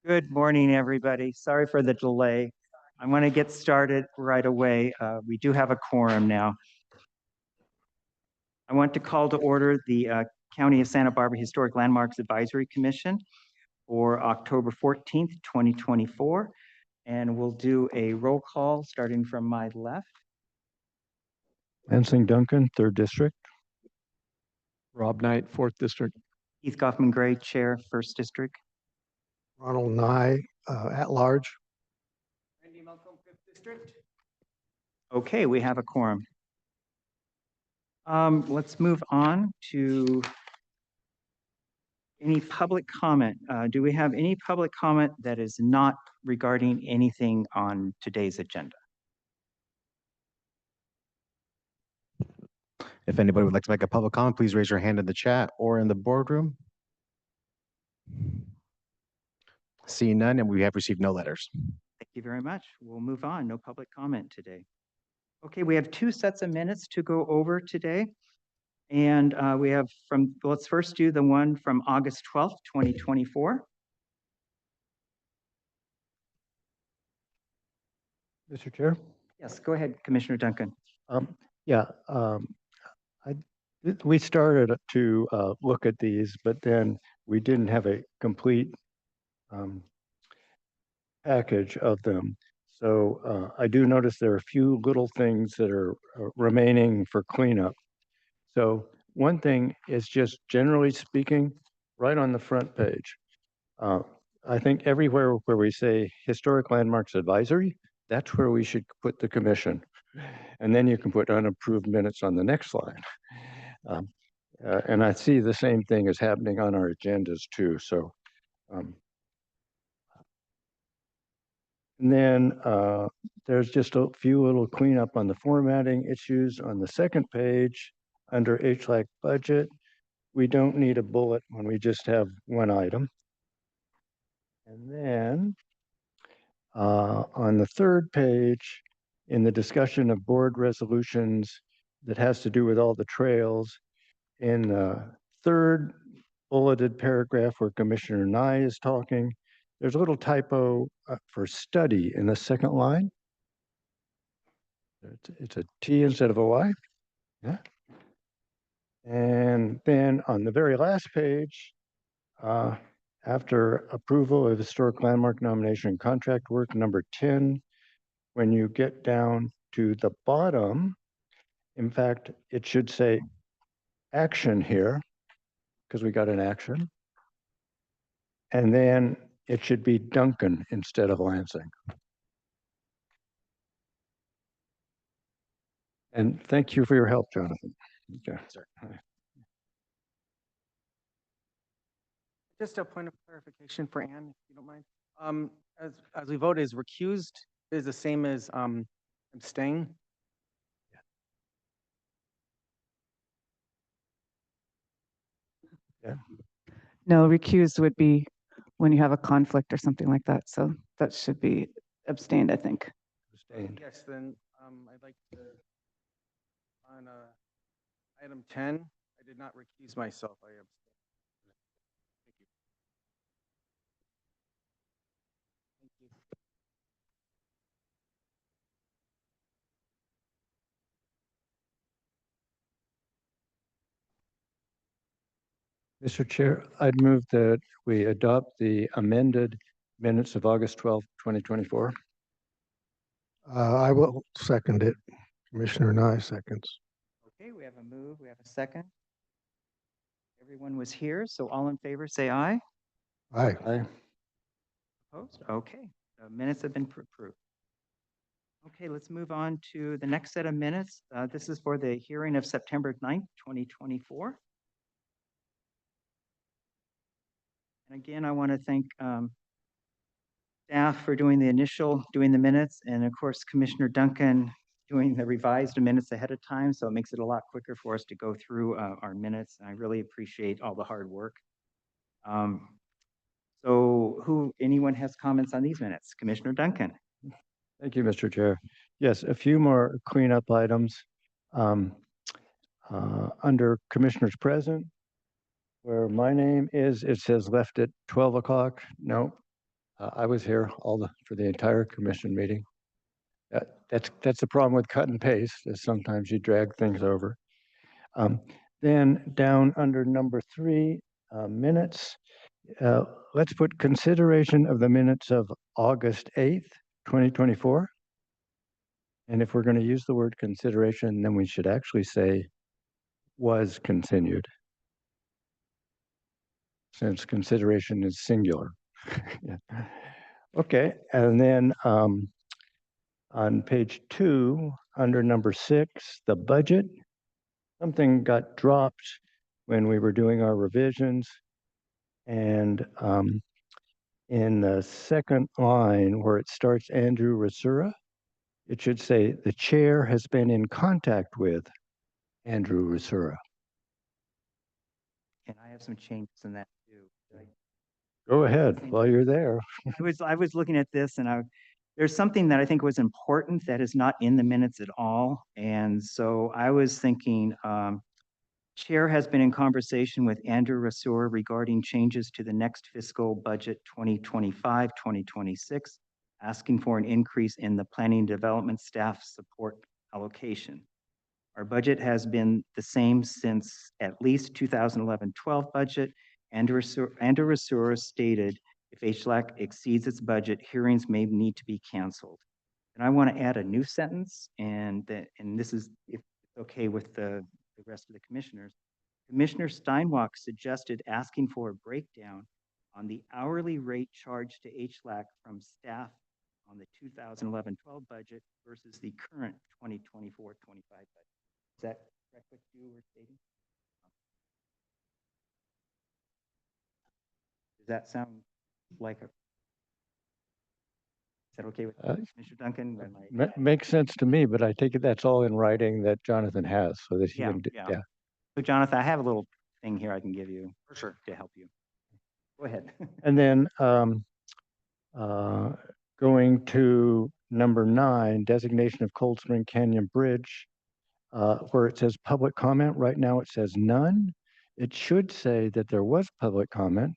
Good morning, everybody. Sorry for the delay. I want to get started right away. We do have a quorum now. I want to call to order the County of Santa Barbara Historic Landmarks Advisory Commission for October 14th, 2024. And we'll do a roll call starting from my left. Lansing Duncan, 3rd District. Rob Knight, 4th District. Keith Goffman Gray, Chair, 1st District. Ronald Nye, at large. Randy Malcolm, 5th District. Okay, we have a quorum. Let's move on to any public comment. Do we have any public comment that is not regarding anything on today's agenda? If anybody would like to make a public comment, please raise your hand in the chat or in the boardroom. Seeing none, and we have received no letters. Thank you very much. We'll move on. No public comment today. Okay, we have 2 sets of minutes to go over today. And let's first do the one from August 12th, 2024. Mr. Chair? Yes, go ahead, Commissioner Duncan. We started to look at these, but then we didn't have a complete package of them. So I do notice there are a few little things that are remaining for cleanup. So one thing is just generally speaking, right on the front page. I think everywhere where we say Historic Landmarks Advisory, that's where we should put the commission. And then you can put unapproved minutes on the next line. And I see the same thing is happening on our agendas too. So, and then there's just a few little cleanup on the formatting issues on the second page under HLAC budget. We don't need a bullet when we just have one item. And then on the third page, in the discussion of board resolutions that has to do with all the trails, in the third bulleted paragraph where Commissioner Nye is talking, there's a little typo for study in the second line. It's a T instead of a Y. Yeah. And then on the very last page, after approval of historic landmark nomination contract work number 10, when you get down to the bottom, in fact, it should say action here because we got an action. And then it should be Duncan instead of Lansing. And thank you for your help, Jonathan. Okay. Sir. Just a point of clarification for Ann, if you don't mind. As we vote, is recused is the same as abstain? Yeah. No, recused would be when you have a conflict or something like that. So that should be abstained, I think. Abstained. Yes, then I'd like to, on item 10, I did not recuse myself. I abstained. Thank you. Thank you. Mr. Chair, I'd move that we adopt the amended minutes of August 12th, 2024. I will second it. Commissioner Nye seconds. Okay, we have a move, we have a second. Everyone was here, so all in favor say aye. Aye. Aye. Opposed? Okay, the minutes have been approved. Okay, let's move on to the next set of minutes. This is for the hearing of September 9th, 2024. And again, I want to thank staff for doing the minutes, and of course, Commissioner Duncan doing the revised minutes ahead of time, so it makes it a lot quicker for us to go through our minutes. I really appreciate all the hard work. So anyone has comments on these minutes? Commissioner Duncan. Thank you, Mr. Chair. Yes, a few more cleanup items. Under Commissioners Present, where my name is, it says left at 12 o'clock. No, I was here for the entire commission meeting. That's the problem with cut and paste, is sometimes you drag things over. Um, Then down under number 3, minutes, let's put consideration of the minutes of August 8th, 2024. And if we're going to use the word consideration, then we should actually say was continued, since consideration is singular. Yeah. Okay, and then on page 2, under number 6, the budget, something got dropped when we were doing our revisions. And in the second line where it starts Andrew Rasura, it should say the chair has been in contact with Andrew Rasura. And I have some changes in that too. Go ahead while you're there. I was looking at this and there's something that I think was important that is not in the minutes at all. And so I was thinking, Chair has been in conversation with Andrew Rasur regarding changes to the next fiscal budget 2025, 2026, asking for an increase in the planning and development staff support allocation. Our budget has been the same since at least 2011-12 budget. Andrew Rasur stated if HLAC exceeds its budget, hearings may need to be canceled. And I want to add a new sentence, and this is if it's okay with the rest of the commissioners. Commissioner Steinwalk suggested asking for a breakdown on the hourly rate charged to HLAC from staff on the 2011-12 budget versus the current 2024-25 budget. Is that correct what you were stating? Does that sound like is that okay with Commissioner Duncan? Makes sense to me, but I take it that's all in writing that Jonathan has so that he Yeah, can, yeah. So Jonathan, I have a little thing here I can give you For sure. to help you. Go ahead. And then going to number 9, designation of Cold Spring Canyon Bridge, where it says public comment, right now it says none. It should say that there was public comment.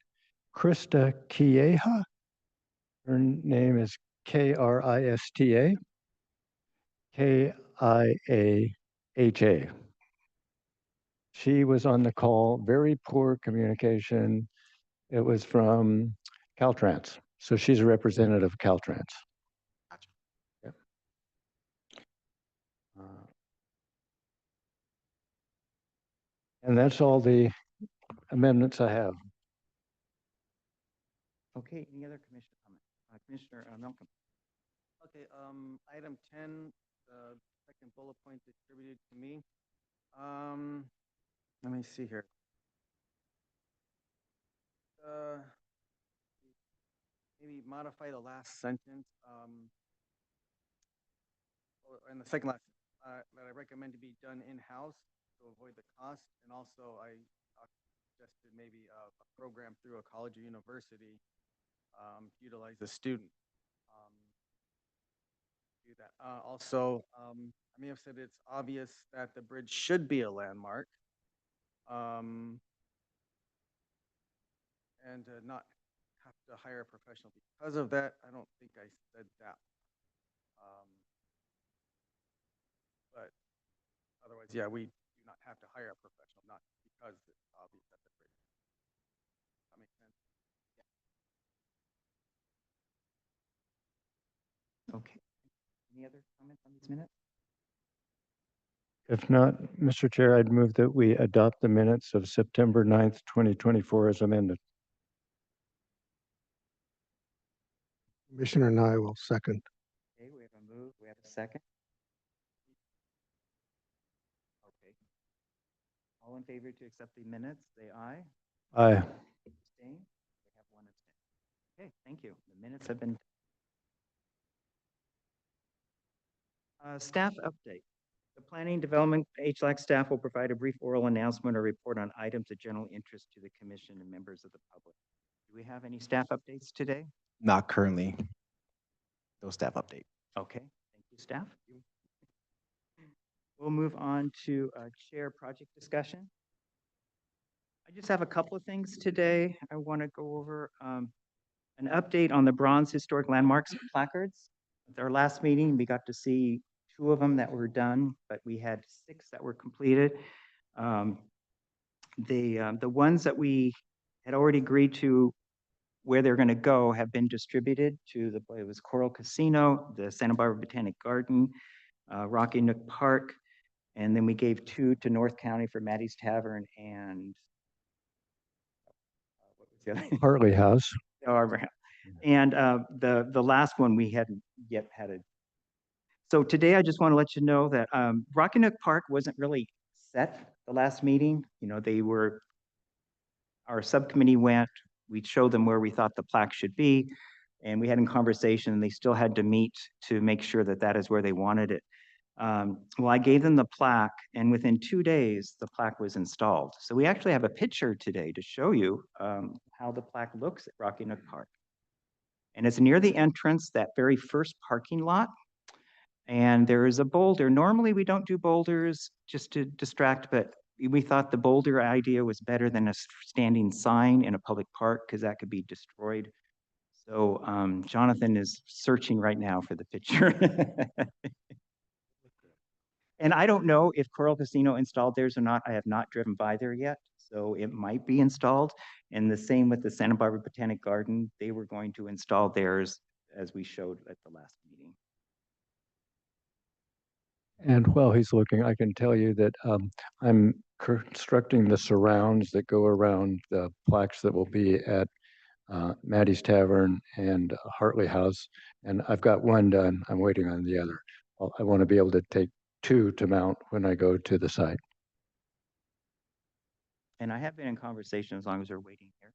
Krista Kieha, her name is Krista Kiaha. She was on the call, very poor communication. It was from Caltrans. So she's a representative of Caltrans. Gotcha. Yep. And that's all the amendments I have. Okay, any other commissioner comment? Commissioner Malcolm. Okay, item 10, the second bullet point distributed to me. Let me see here. Maybe modify the last sentence. And the second last, that I recommend to be done in-house to avoid the cost. And also I suggested maybe a program through a college or university to utilize the student. Do that. Also, I may have said it's obvious that the bridge should be a landmark. And not have to hire a professional because of that. I don't think I said that. But otherwise, yeah, we do not have to hire a professional, not because it's obvious that the bridge. That makes sense. Okay. Any other comments on these minutes? If not, Mr. Chair, I'd move that we adopt the minutes of September 9th, 2024 as amended. Commissioner Nye will second. Okay, we have a move, we have a second. Okay. All in favor to accept the minutes, say aye. Aye. Abstain? We have one abstain. Okay, thank you. The minutes have been. Staff update. The Planning Development HLAC staff will provide a brief oral announcement or report on items of general interest to the commission and members of the public. Do we have any staff updates today? Not currently. No staff update. Okay, thank you, staff. We'll move on to chair project discussion. I just have a couple of things today I want to go over. an update on the bronze historic landmarks placards. At our last meeting, we got to see 2 of them that were done, but we had 6 that were completed. The ones that we had already agreed to where they're going to go have been distributed to it was Coral Casino, the Santa Barbara Botanic Garden, Rocky Nook Park, and then we gave 2 to North County for Maddie's Tavern and what was the other? Hartley House. Arbor House. And the last one we hadn't yet had it. So today I just want to let you know that Rocky Nook Park wasn't really set the last meeting. You know, our subcommittee went, we showed them where we thought the plaque should be, and we had a conversation, and they still had to meet to make sure that that is where they wanted it. Well, I gave them the plaque, and within 2 days, the plaque was installed. So we actually have a picture today to show you how the plaque looks at Rocky Nook Park. And it's near the entrance, that very first parking lot. And there is a boulder. Normally, we don't do boulders just to distract, but we thought the boulder idea was better than a standing sign in a public park because that could be destroyed. So Jonathan is searching right now for the picture. And I don't know if Coral Casino installed theirs or not. I have not driven by there yet, so it might be installed. And the same with the Santa Barbara Botanic Garden. They were going to install theirs as we showed at the last meeting. And while he's looking, I can tell you that I'm constructing the surrounds that go around the plaques that will be at Maddie's Tavern and Hartley House. And I've got one done. I'm waiting on the other. I want to be able to take 2 to mount when I go to the site. And I have been in conversation, as long as we're waiting here,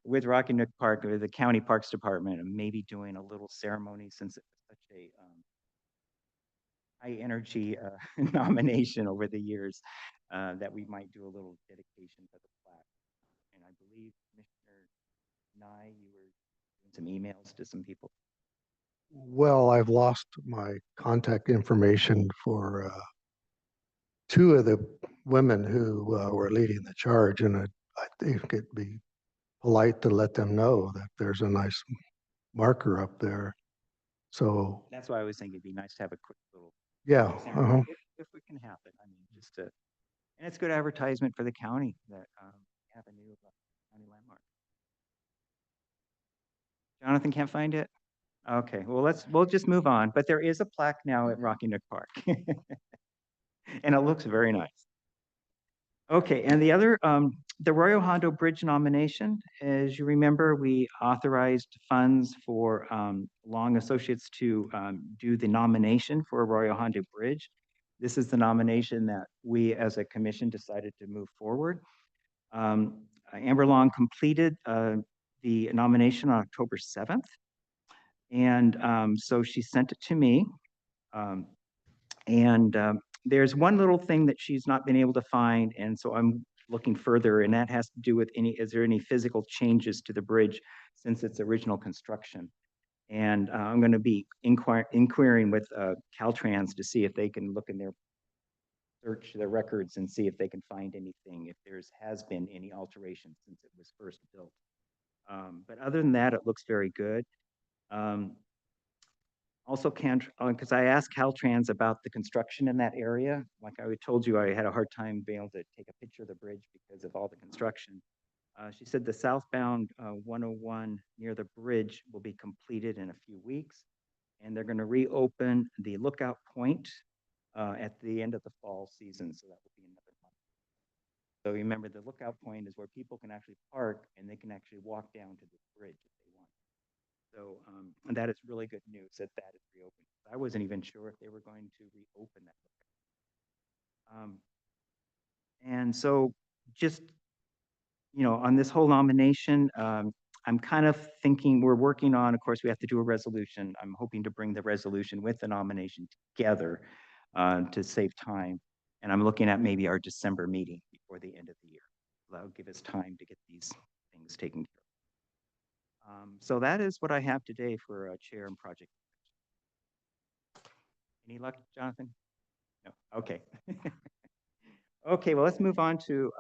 with Rocky Nook Park, with the County Parks Department, and maybe doing a little ceremony since it was such a high energy nomination over the years, that we might do a little dedication for the plaque. And I believe Commissioner Nye, you were doing some emails to some people. Well, I've lost my contact information for 2 of the women who were leading the charge, and I think it'd be polite to let them know that there's a nice marker up there. So, That's why I was thinking it'd be nice to have a quick little yeah, ceremony, if it can happen. I mean, just to, and it's good advertisement for the county that we have a new county landmark. Jonathan can't find it? Okay, well, we'll just move on, but there is a plaque now at Rocky Nook Park. And it looks very nice. Okay, and the other, the Royal Hondo Bridge nomination, as you remember, we authorized funds for Long Associates to do the nomination for Royal Hondo Bridge. This is the nomination that we as a commission decided to move forward. Amber Long completed the nomination on October 7th. And so she sent it to me. There's one little thing that she's not been able to find, and so I'm looking further, and that has to do with is there any physical changes to the bridge since its original construction? And I'm going to be inquiring with Caltrans to see if they can look in their search their records and see if they can find anything, if has been any alteration since it was first built. But other than that, it looks very good. Also, because I asked Caltrans about the construction in that area. Like I told you, I had a hard time being able to take a picture of the bridge because of all the construction. She said the southbound 101 near the bridge will be completed in a few weeks, and they're going to reopen the lookout point at the end of the fall season, so that will be another month. So remember, the lookout point is where people can actually park and they can actually walk down to the bridge if they want. So and that is really good news that is reopened. I wasn't even sure if they were going to reopen that. And so just, on this whole nomination, I'm kind of thinking we're working on, of course, we have to do a resolution. I'm hoping to bring the resolution with the nomination together to save time. And I'm looking at maybe our December meeting before the end of the year. That'll give us time to get these things taken care of. So that is what I have today for chair and project. Any luck, Jonathan? No, okay. Okay, well, let's move on to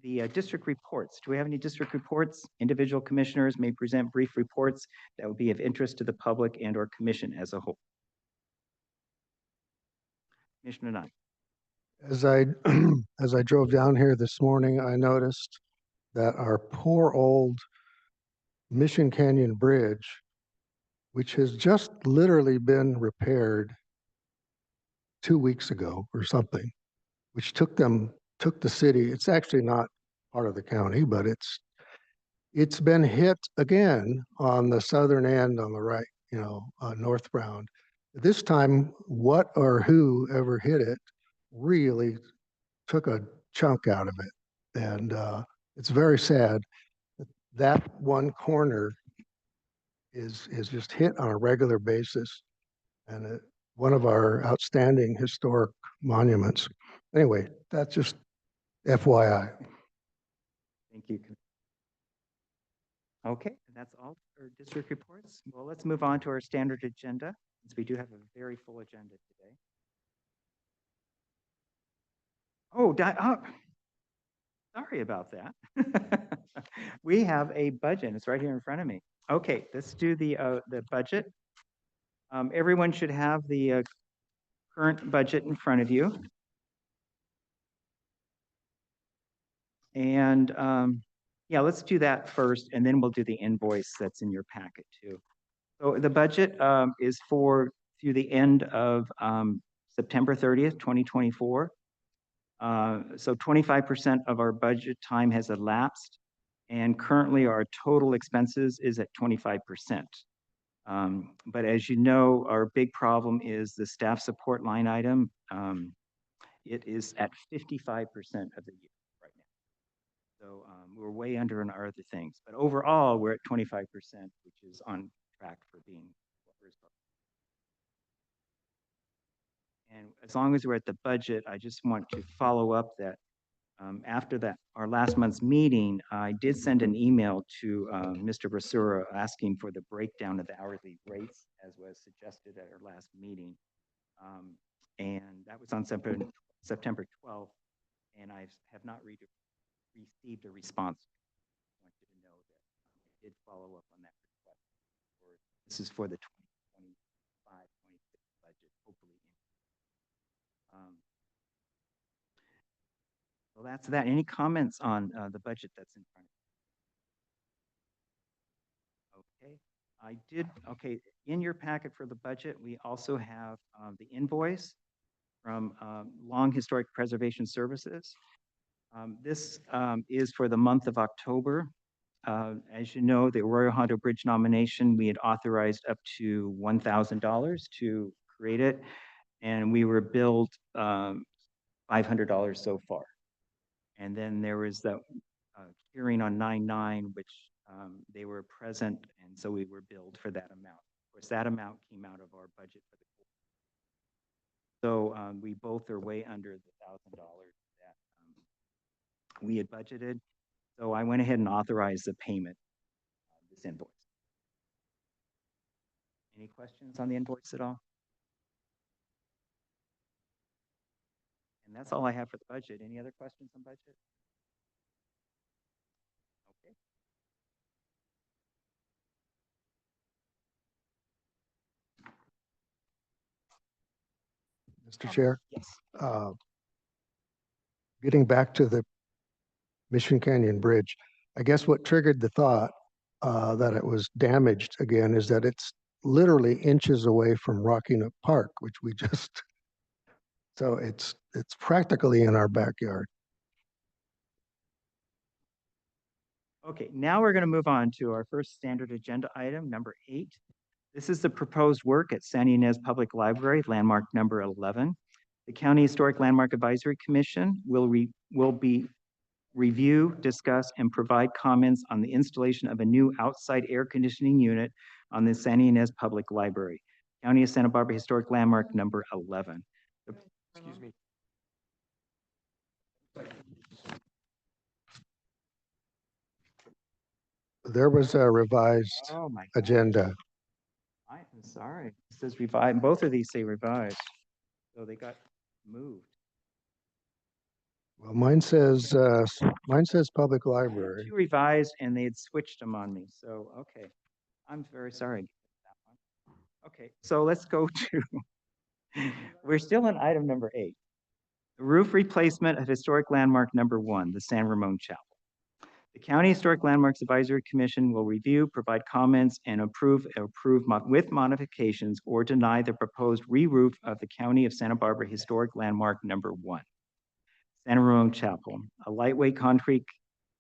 the district reports. Do we have any district reports? Individual commissioners may present brief reports that would be of interest to the public and or commission as a whole. Commissioner Nunn. As I, as I drove down here this morning, I noticed that our poor old Mission Canyon Bridge, which has just literally been repaired 2 weeks ago or something, which took the city, it's actually not part of the county, but it's been hit again on the southern end on the right, northbound. This time, what or who ever hit it really took a chunk out of it. And it's very sad that that one corner is just hit on a regular basis. And one of our outstanding historic monuments. Anyway, that's just FYI. Thank you. Okay, and that's all for district reports. Well, let's move on to our standard agenda, since we do have a very full agenda today. Oh, sorry about that. We have a budget. It's right here in front of me. Okay, let's do the budget. Everyone should have the current budget in front of you. And yeah, let's do that first, and then we'll do the invoice that's in your packet too. So the budget is for through the end of September 30th, 2024. So 25% of our budget time has elapsed, and currently our total expenses is at 25%. But as you know, our big problem is the staff support line item. It is at 55% of the year right now. So we're way under in our other things. But overall, we're at 25%, which is on track for being what we're supposed to. And as long as we're at the budget, I just want to follow up that after our last month's meeting, I did send an email to Mr. Brasura asking for the breakdown of the hourly rates as was suggested at our last meeting. And that was on September 12th, and I have not received a response. I want you to know that I did follow up on that request. This is for the 2025-26 budget, hopefully. Well, that's that. Any comments on the budget that's in front of you? Okay, in your packet for the budget, we also have the invoice from Long Historic Preservation Services. This is for the month of October. As you know, the Arroyo Hondo Bridge nomination, we had authorized up to $1,000 to create it, and we were billed $500 so far. And then there was the hearing on 9/9, which they were present, and so we were billed for that amount. Of course, that amount came out of our budget for the quarter. So we both are way under the $1,000 that we had budgeted. So I went ahead and authorized the payment of this invoice. Any questions on the invoice at all? And that's all I have for the budget. Any other questions on budget? Okay. Mr. Chair, Yes. getting back to the Mission Canyon Bridge, I guess what triggered the thought that it was damaged again is that it's literally inches away from Rocky Nook Park, which we just, so it's practically in our backyard. Okay, now we're going to move on to our first standard agenda item, number 8. This is the proposed work at Santa Ynez Public Library, landmark number 11. The County Historic Landmark Advisory Commission will review, discuss, and provide comments on the installation of a new outside air conditioning unit on the Santa Ynez Public Library, County of Santa Barbara Historic Landmark number 11. Excuse me. There was a revised Oh my, agenda. I'm sorry. It says revised. Both of these say revised. So they got moved. Well, mine says public library. Two revised and they had switched them on me, so, okay. I'm very sorry. about that one. Okay, so let's go to, we're still on item number 8. The roof replacement of historic landmark number 1, the San Ramon Chapel. The County Historic Landmarks Advisory Commission will review, provide comments, and approve with modifications or deny the proposed re-roof of the County of Santa Barbara Historic Landmark number 1, Santa Ramon Chapel. A lightweight concrete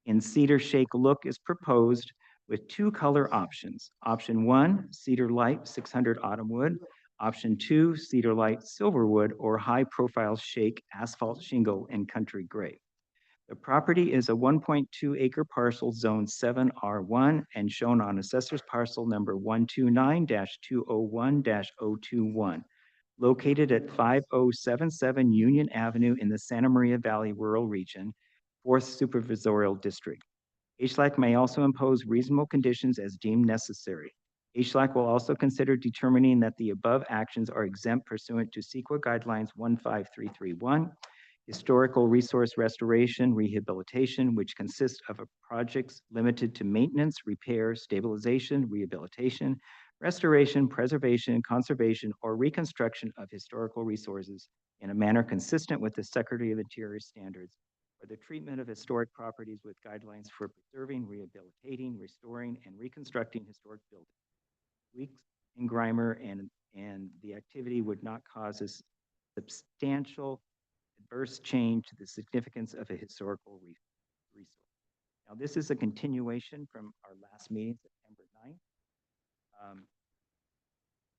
in cedar shake look is proposed with 2 color options. Option 1, cedar light 600 autumn wood. Option 2, cedar light silver wood or high profile shake asphalt shingle in country gray. The property is a 1.2 acre parcel zone 7R1 and shown on assessor's parcel number 129-201-021, located at 5077 Union Avenue in the Santa Maria Valley Rural Region, 4th Supervisorial District. HLAC may also impose reasonable conditions as deemed necessary. HLAC will also consider determining that the above actions are exempt pursuant to CEQA Guidelines 15331, historical resource restoration, rehabilitation, which consists of projects limited to maintenance, repair, stabilization, rehabilitation, restoration, preservation, conservation, or reconstruction of historical resources in a manner consistent with the Secretary of Interior standards for the treatment of historic properties with guidelines for preserving, rehabilitating, restoring, and reconstructing historic buildings. Weeks and Grimer and the activity would not cause a substantial adverse change to the significance of a historical resource. Now, this is a continuation from our last meeting, September 9th.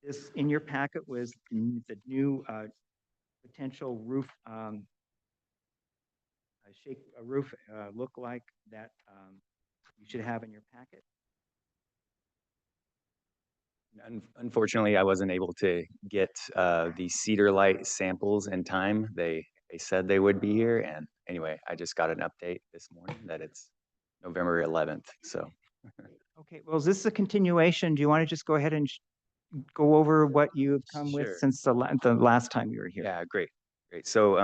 This in your packet was the new potential roof roof look-alike that you should have in your packet. Unfortunately, I wasn't able to get the Cedar Light samples in time. They said they would be here, and anyway, I just got an update this morning that it's November 11th. So, Okay, well, is this a continuation? Do you want to just go ahead and go over what you've come with Sure. since the last time you were here? yeah, great. So,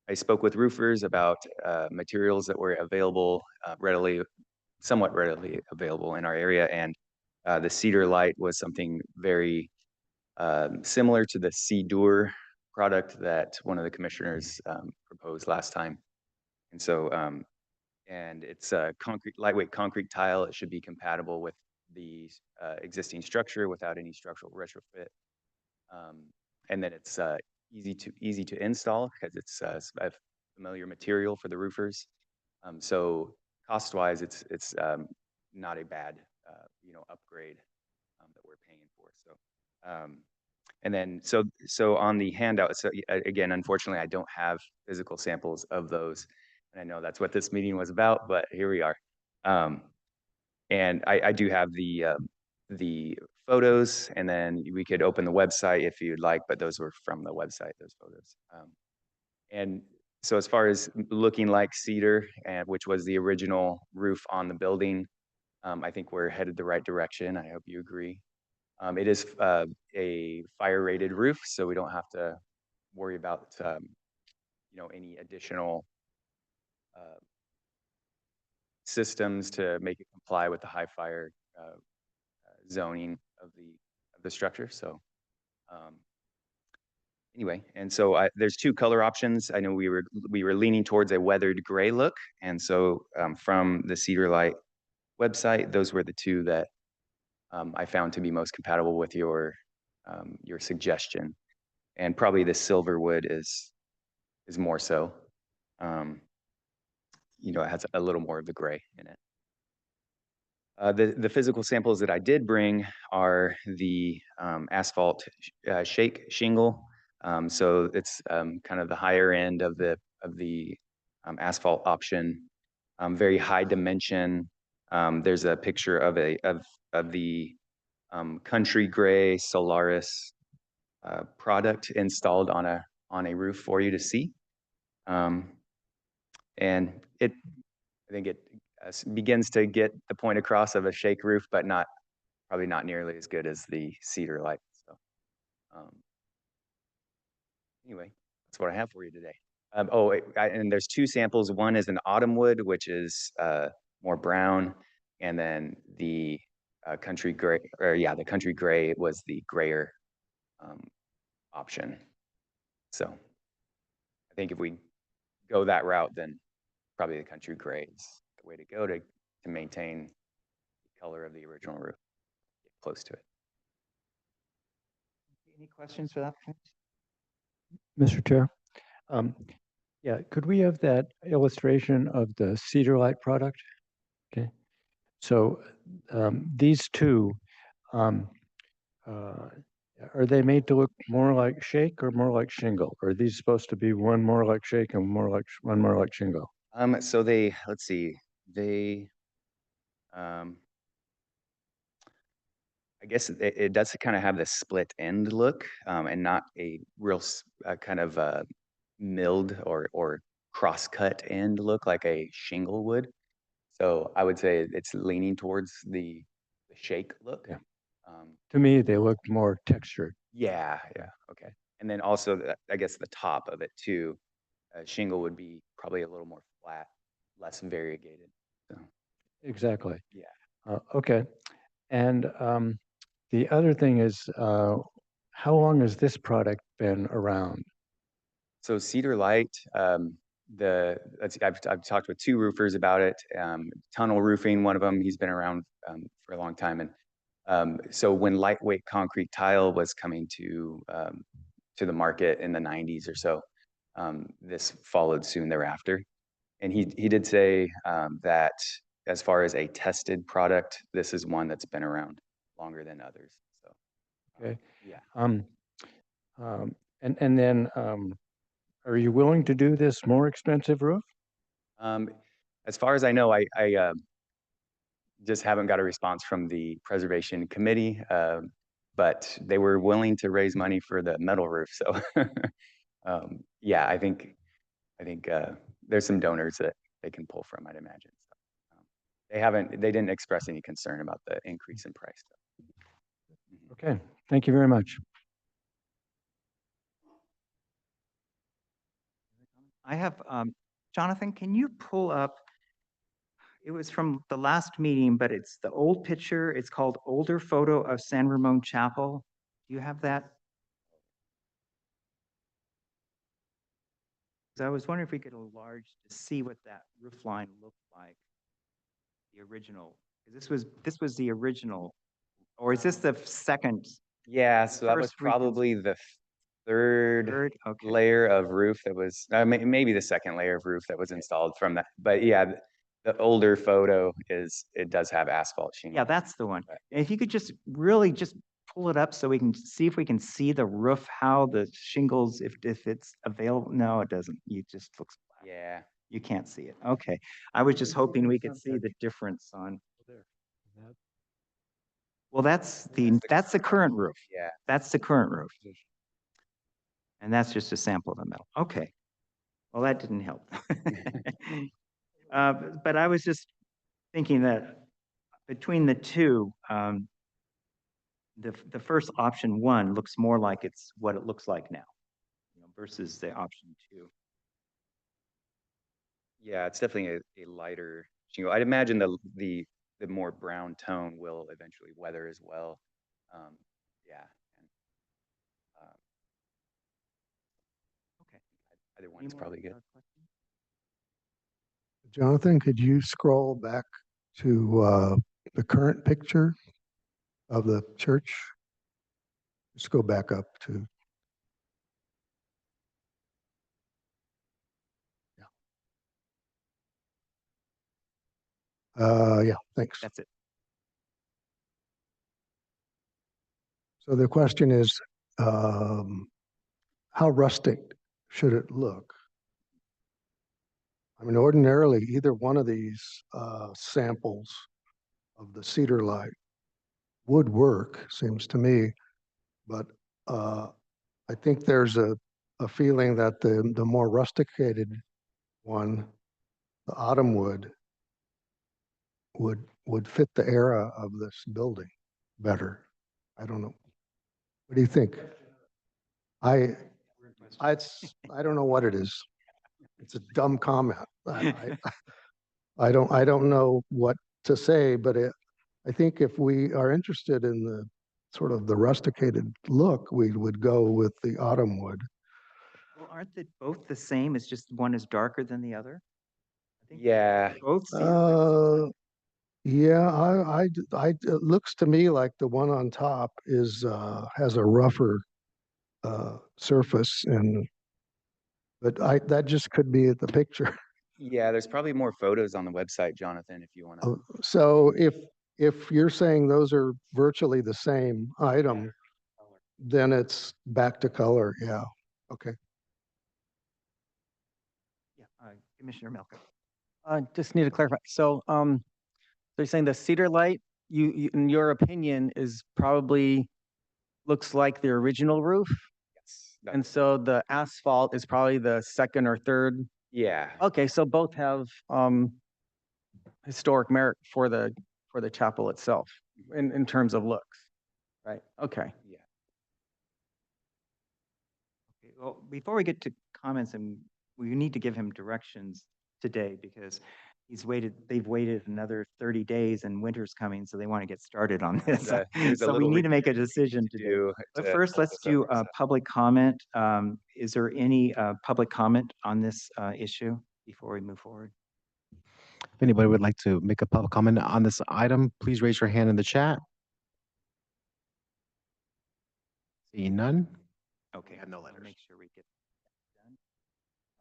I spoke with roofers about materials that were available somewhat readily available in our area, and the Cedar Light was something very similar to the Sea-Dur product that one of the commissioners proposed last time. And so, and it's a lightweight concrete tile. It should be compatible with the existing structure without any structural retrofit. And then it's easy to install because it's a familiar material for the roofers. So cost-wise, it's not a bad upgrade that we're paying for. So, and then so on the handout. So again, unfortunately, I don't have physical samples of those, and I know that's what this meeting was about. But here we are, and I do have the photos, and then we could open the website if you'd like. But those were from the website. Those photos, and so as far as looking like cedar, and which was the original roof on the building. I think we're headed the right direction. I hope you agree. It is a fire-rated roof, so we don't have to worry about any additional systems to make it comply with the high fire zoning of the structure. So anyway, and so there's 2 color options. I know we were leaning towards a weathered gray look, and so from the Cedar Light website, those were the 2 that I found to be most compatible with your suggestion, and probably the silver wood is more so. It has a little more of the gray in it. The physical samples that I did bring are the asphalt shake shingle. So it's kind of the higher end of the asphalt option. Very high dimension. There's a picture of the country gray Solaris product installed on a roof for you to see, and I think it begins to get the point across of a shake roof, but probably not nearly as good as the Cedar Light. So anyway, that's what I have for you today. And there's two samples. One is an autumn wood, which is more brown, and then the country gray, or yeah, the country gray was the grayer option. So I think if we go that route, then probably the country gray is the way to go to maintain the color of the original roof, get close to it. Any questions for that? Mr. Chair, yeah, could we have that illustration of the Cedar Light product? Okay, so these two, are they made to look more like shake or more like shingle? Or are these supposed to be one more like shake and one more like shingle? So let's see, they, I guess it does kind of have the split end look, and not a real kind of milled or cross-cut end look like a shingle would. So I would say it's leaning towards the shake look. Yeah. To me, they look more textured. Yeah, okay. And then also, I guess the top of it too, shingle would be probably a little more flat, less variegated. So, Exactly. yeah. Okay. And the other thing is, how long has this product been around? So Cedar Light, I've talked with two roofers about it. Tunnel Roofing, one of them, he's been around for a long time. And so when lightweight concrete tile was coming to the market in the 90s or so, this followed soon thereafter. And he did say that as far as a tested product, this is one that's been around longer than others. So, Okay. yeah. And then, are you willing to do this more expensive roof? As far as I know, I just haven't got a response from the preservation committee, but they were willing to raise money for the metal roof. So, yeah, I think there's some donors that they can pull from, I'd imagine. So, they didn't express any concern about the increase in price. Okay, thank you very much. I have, Jonathan, can you pull up, it was from the last meeting, but it's the old picture. It's called Older Photo of San Ramon Chapel. Do you have that? 'Cause I was wondering if we could enlarge to see what that roof line looked like. The original, 'cause this was the original, or is this the second? Yeah, so that was First recon- probably the third Third? Okay. layer of roof that was, maybe the second layer of roof that was installed from that. But yeah, the older photo it does have asphalt shingle. Yeah, that's the one. Right. And if you could just really just pull it up so we can see if we can see the roof, how the shingles, if it's available. No, it doesn't. It just looks flat. Yeah. You can't see it. Okay. I was just hoping we could see the difference on. Well, that's the current roof. Yeah. That's the current roof. And that's just a sample of the metal. Okay. Well, that didn't help. But I was just thinking that between the two, the first option one looks more like it's what it looks like now, versus the option two. Yeah, it's definitely a lighter shingle. I'd imagine the more brown tone will eventually weather as well. Yeah. And, Okay. either one Any is more, probably good. questions? Jonathan, could you scroll back to the current picture of the church? Just go back up to. Yeah, thanks. That's it. So the question is, how rustic should it look? I mean, ordinarily, either one of these samples of the Cedar Light would work, seems to me. But I think there's a feeling that the more rusticated one, the autumn wood, would fit the era of this building better. I don't know. What do you think? I don't know what it is. it's a dumb comment. I don't know what to say, but I think if we are interested in the sort of the rusticated look, we would go with the autumn wood. Well, aren't they both the same? It's just one is darker than the other? I think Yeah, both cedar lights. Yeah, it looks to me like the one on top has a rougher surface but that just could be the picture. yeah, there's probably more photos on the website, Jonathan, if you want to. So if you're saying those are virtually the same item, then it's back to color. Yeah. Okay. Yeah, Commissioner Melko. Just need to clarify. So, they're saying the cedar light, in your opinion, is probably looks like the original roof, Yes. and so the asphalt is probably the second or third. Yeah, Okay, so both have historic merit for the chapel itself in terms of looks, right? Okay. yeah. Okay, well, before we get to comments, and we need to give him directions today because they've waited another 30 days and winter's coming, so they want to get started on this. There's a So we little need to make a retreat decision to today. do But to first, hold let's this up do for a stuff. public comment. Is there any public comment on this issue before we move forward? If anybody would like to make a public comment on this item, please raise your hand in the chat. Seeing none? Okay, have no I'll letters. make sure we get that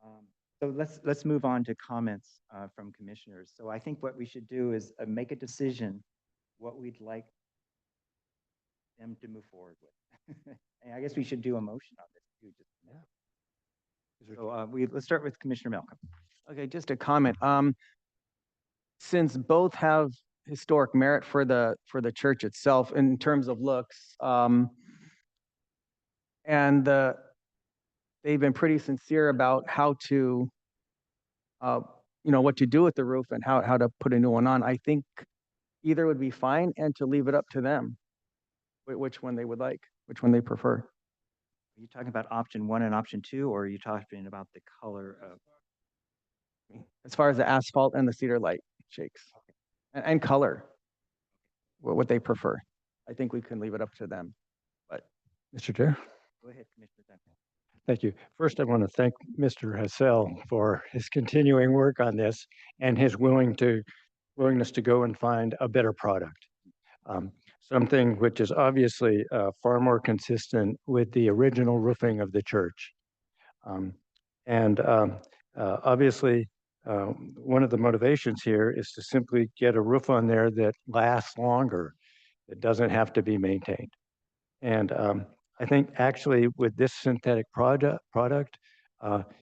done. So let's move on to comments from commissioners. So I think what we should do is make a decision what we'd like them to move forward with. And I guess we should do a motion on this too. So let's start with Commissioner Malcolm. Okay, just a comment. Since both have historic merit for the church itself in terms of looks, and they've been pretty sincere about how to, what to do with the roof and how to put a new one on. I think either would be fine, and to leave it up to them, which one they would like, which one they prefer. Are you talking about option 1 and option 2, or are you talking about the color of? As far as the asphalt and the cedar light shakes, and color, what they prefer. I think we can leave it up to them. But Mr. Chair. Go ahead, Commissioner Duncan. Thank you. First, I want to thank Mr. Hassel for his continuing work on this and his willingness to go and find a better product. Something which is obviously far more consistent with the original roofing of the church. Obviously, one of the motivations here is to simply get a roof on there that lasts longer, that doesn't have to be maintained. And I think actually with this synthetic product,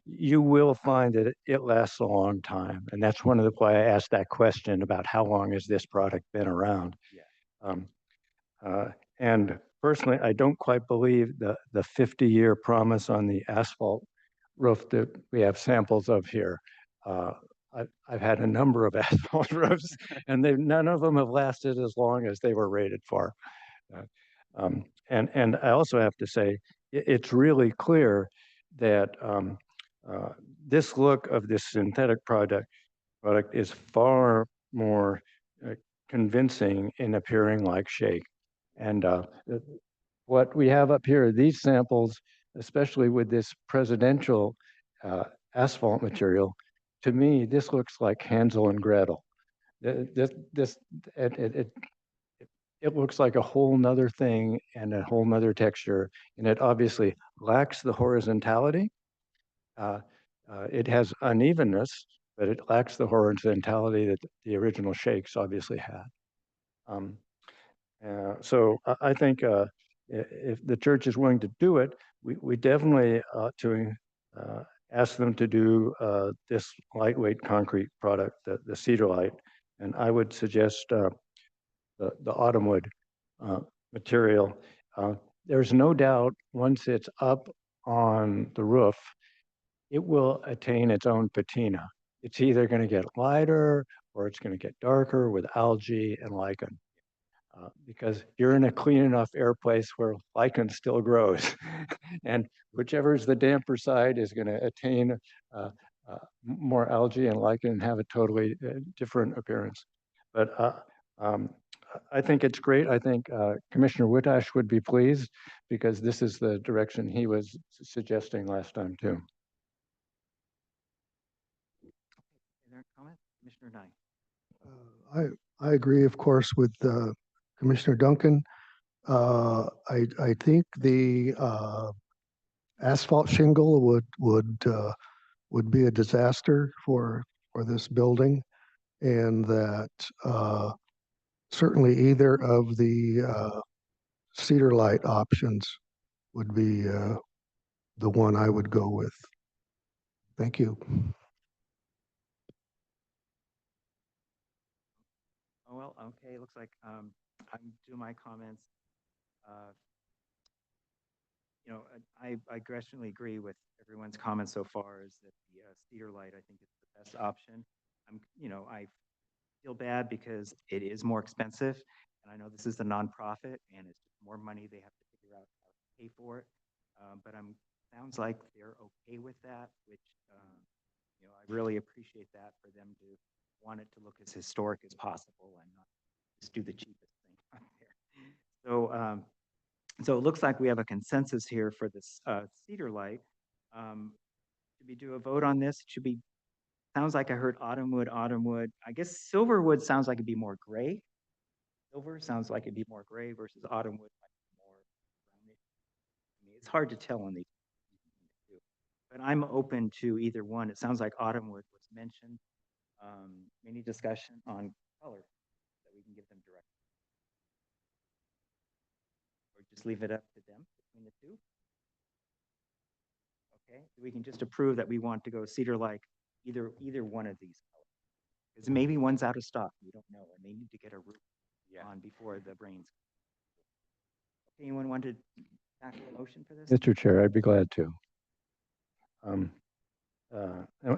you will find that it lasts a long time. And that's one of the why I asked that question about how long has this product been around. Yeah. And personally, I don't quite believe the 50-year promise on the asphalt roof that we have samples of here. I've had a number of asphalt roofs, and none of them have lasted as long as they were rated for. And I also have to say, it's really clear that this look of this synthetic product is far more convincing in appearing like shake. And what we have up here, these samples, especially with this presidential asphalt material, to me, this looks like Hansel and Gretel. It looks like a whole nother thing and a whole nother texture, and it obviously lacks the horizontality. It has unevenness, but it lacks the horizontality that the original shakes obviously had. So I think if the church is willing to do it, we definitely ought to ask them to do this lightweight concrete product, the Cedar Light. And I would suggest the autumn wood material. There's no doubt once it's up on the roof, it will attain its own patina. It's either going to get lighter or it's going to get darker with algae and lichen. Because you're in a clean enough air place where lichen still grows. And whichever is the damper side is going to attain more algae and lichen and have a totally different appearance. But I think it's great. I think Commissioner Woodhash would be pleased because this is the direction he was suggesting last time too. Is there a comment? Commissioner Nye. I agree, of course, with Commissioner Duncan. I think the asphalt shingle would be a disaster for this building, and that certainly either of the cedar light options would be the one I would go with. Thank you. Oh, well, okay, looks like I'm doing my comments. You know, I aggressively agree with everyone's comments so far is that the cedar light, I think, is the best option. I feel bad because it is more expensive, and I know this is a nonprofit, and it's just more money they have to figure out how to pay for it. But sounds like they're okay with that, which I really appreciate that for them to want it to look as historic as possible and not just do the cheapest thing out there. So it looks like we have a consensus here for this cedar light. Should we do a vote on this? Sounds like I heard autumnwood. I guess silverwood sounds like it'd be more gray. Silver sounds like it'd be more gray versus autumnwood might be more brownish. I mean, it's hard to tell on these two, but I'm open to either one. It sounds like autumnwood was mentioned. Any discussion on color that we can give them direct? Or just leave it up to them between the two? Okay, we can just approve that we want to go cedar like either one of these colors. Because maybe one's out of stock, we don't know, and they need to get a roof on before the rains. Anyone want to tackle a motion for this? Mr. Chair, I'd be glad to. And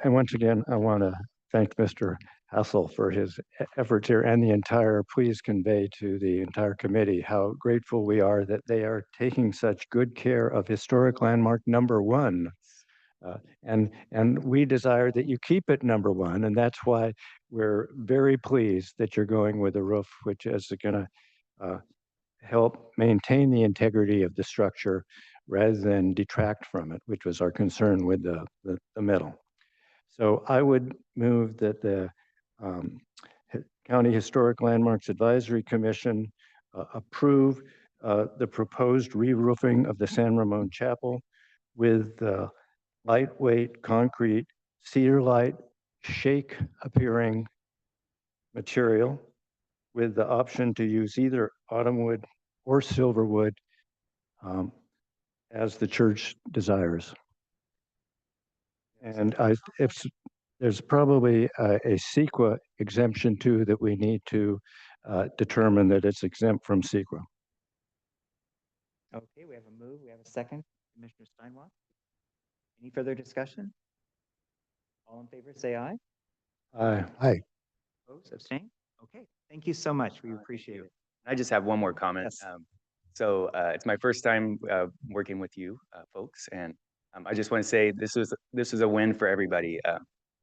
once again, I want to thank Mr. Hassel for his efforts here and the entire, please convey to the entire committee how grateful we are that they are taking such good care of historic landmark number 1. And we desire that you keep it number 1, and that's why we're very pleased that you're going with a roof, which is going to help maintain the integrity of the structure rather than detract from it, which was our concern with the metal. So I would move that the County Historic Landmarks Advisory Commission approve the proposed re-roofing of the San Ramon Chapel with lightweight concrete cedar light shake appearing material with the option to use either autumnwood or silverwood as the church desires. And there's probably a CEQA exemption too that we need to determine that it's exempt from CEQA. Okay, we have a move, we have a second. Commissioner Steinwach. Any further discussion? All in favor, say aye. Aye. Opposed, abstain? Okay, thank you so much. We appreciate it. I just have one more comment. Yes. So it's my first time working with you folks, and I just want to say this was a win for everybody.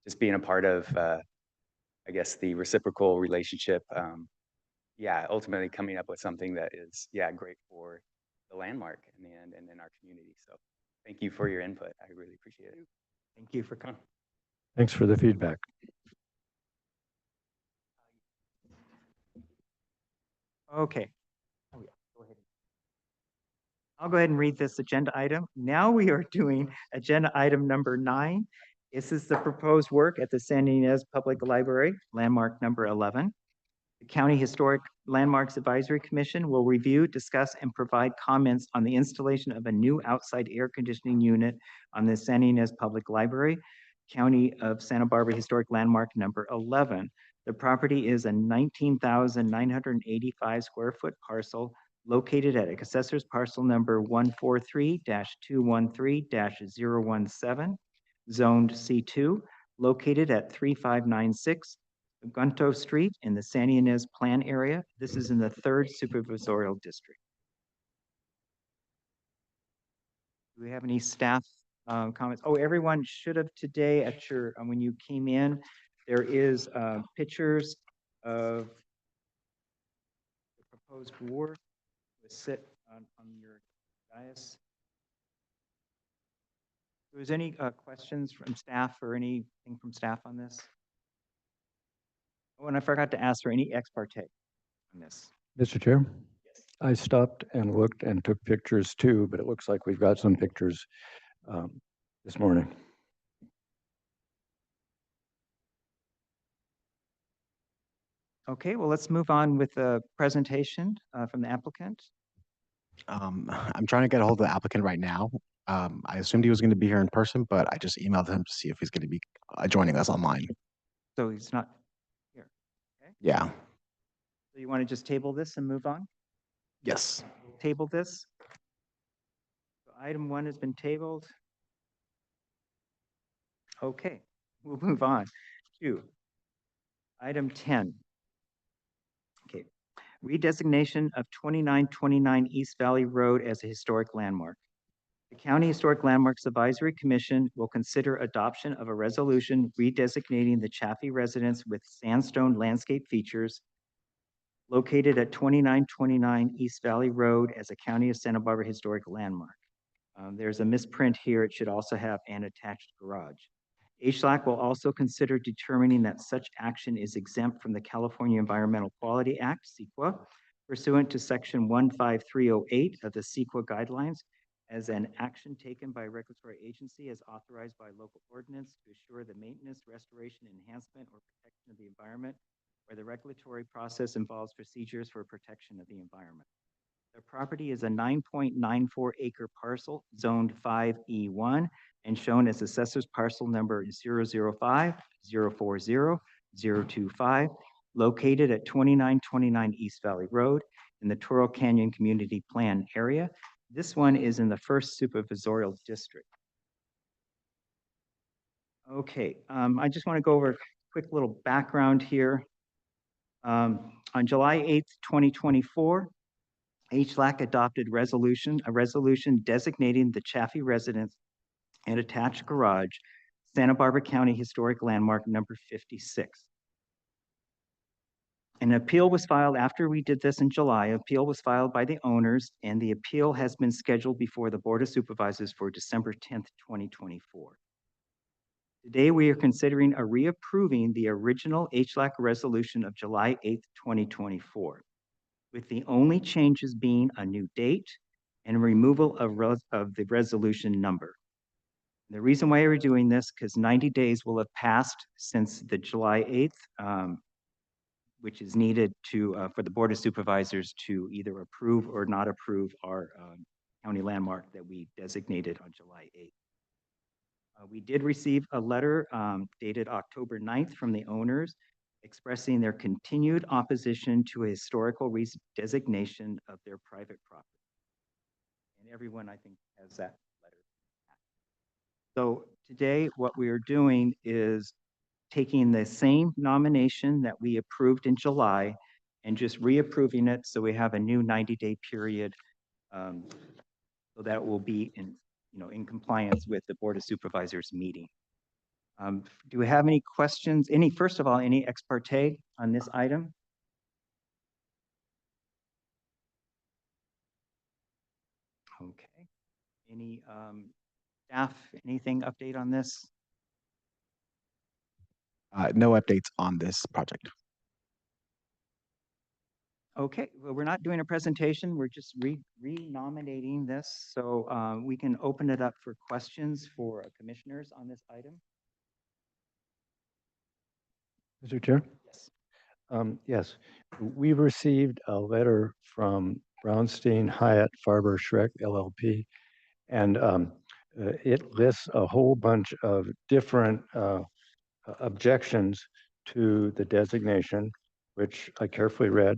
Just being a part of, I guess, the reciprocal relationship. Ultimately coming up with something that is, great for the landmark in the end and in our community. So thank you for your input. I really appreciate it. Thank you for coming. Thanks for the feedback. Okay. Oh, yeah. Go ahead. I'll go ahead and read this agenda item. Now we are doing agenda item number 9. This is the proposed work at the San Ynez Public Library, landmark number 11. The County Historic Landmarks Advisory Commission will review, discuss, and provide comments on the installation of a new outside air conditioning unit on the San Ynez Public Library, County of Santa Barbara Historic Landmark number 11. The property is a 19,985 square foot parcel located at Assessor's Parcel number 143-213-017, zoned C2, located at 3596 Gunto Street in the San Ynez Plan area. This is in the 3rd Supervisorial District. Do we have any staff comments. Oh, everyone should have today at your, when you came in, there is pictures of the proposed ward that sit on your dais. Was any questions from staff or anything from staff on this? Oh, and I forgot to ask for any ex parte on this. Mr. Chair, Yes. I stopped and looked and took pictures too, but it looks like we've got some pictures this morning. Okay, well, let's move on with the presentation from the applicant. I'm trying to get a hold of the applicant right now. I assumed he was going to be here in person, but I just emailed him to see if he's going to be joining us online. So he's not here. Yeah. So you want to just table this and move on? Yes. Table this. So item 1 has been tabled. Okay, we'll move on to item 10. Okay, redesignation of 2929 East Valley Road as a historic landmark. The County Historic Landmarks Advisory Commission will consider adoption of a resolution redesignating the Chaffee residence with sandstone landscape features located at 2929 East Valley Road as a County of Santa Barbara historic landmark. There's a misprint here. It should also have an attached garage. HLAC will also consider determining that such action is exempt from the California Environmental Quality Act, CEQA, pursuant to Section 15308 of the CEQA guidelines as an action taken by a regulatory agency as authorized by local ordinance to assure the maintenance, restoration, enhancement, or protection of the environment, where the regulatory process involves procedures for protection of the environment. The property is a 9.94 acre parcel zoned 5E1 and shown as assessor's parcel number 005-040-025, located at 2929 East Valley Road in the Toro Canyon Community Plan area. This one is in the first supervisorial district. Okay, I just want to go over a quick little background here. On July 8th, 2024, HLAC adopted a resolution designating the Chaffee residence and attached garage Santa Barbara County Historic Landmark number 56. An appeal was filed after we did this in July. Appeal was filed by the owners, and the appeal has been scheduled before the Board of Supervisors for December 10th, 2024. Today, we are considering reapproving the original HLAC resolution of July 8th, 2024, with the only changes being a new date and removal of the resolution number. The reason why we're doing this, because 90 days will have passed since the July 8th, which is needed for the Board of Supervisors to either approve or not approve our county landmark that we designated on July 8th. We did receive a letter dated October 9th from the owners expressing their continued opposition to a historical designation of their private property. And everyone, I think, has that letter. So today, what we are doing is taking the same nomination that we approved in July and just reapproving it so we have a new 90-day period so that will be in compliance with the Board of Supervisors meeting. Do we have any questions? First of all, any ex parte on this item? Okay. Any staff, anything update on this? No updates on this project. Okay, well, we're not doing a presentation. We're just re-nominating this. So we can open it up for questions for commissioners on this item. Mr. Chair? Yes. Yes, we received a letter from Brownstein Hyatt Farber Schreck LLP, and it lists a whole bunch of different objections to the designation, which I carefully read.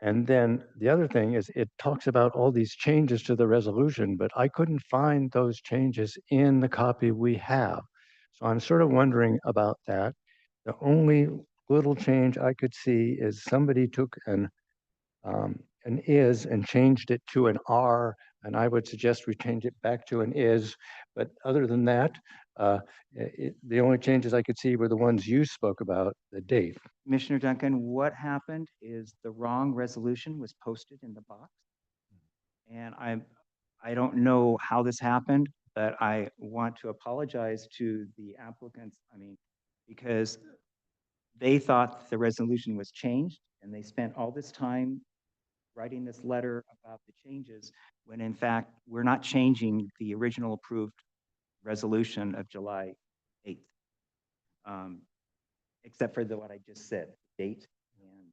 And then the other thing is it talks about all these changes to the resolution, but I couldn't find those changes in the copy we have. So I'm sort of wondering about that. The only little change I could see is somebody took an is and changed it to an R And I would suggest we change it back to an is, but other than that, the only changes I could see were the ones you spoke about, the date. Commissioner Duncan, what happened is the wrong resolution was posted in the box. And I don't know how this happened, but I want to apologize to the applicants. I mean, because they thought the resolution was changed and they spent all this time writing this letter about the changes, when in fact, we're not changing the original approved resolution of July 8th. Except for what I just said, date. And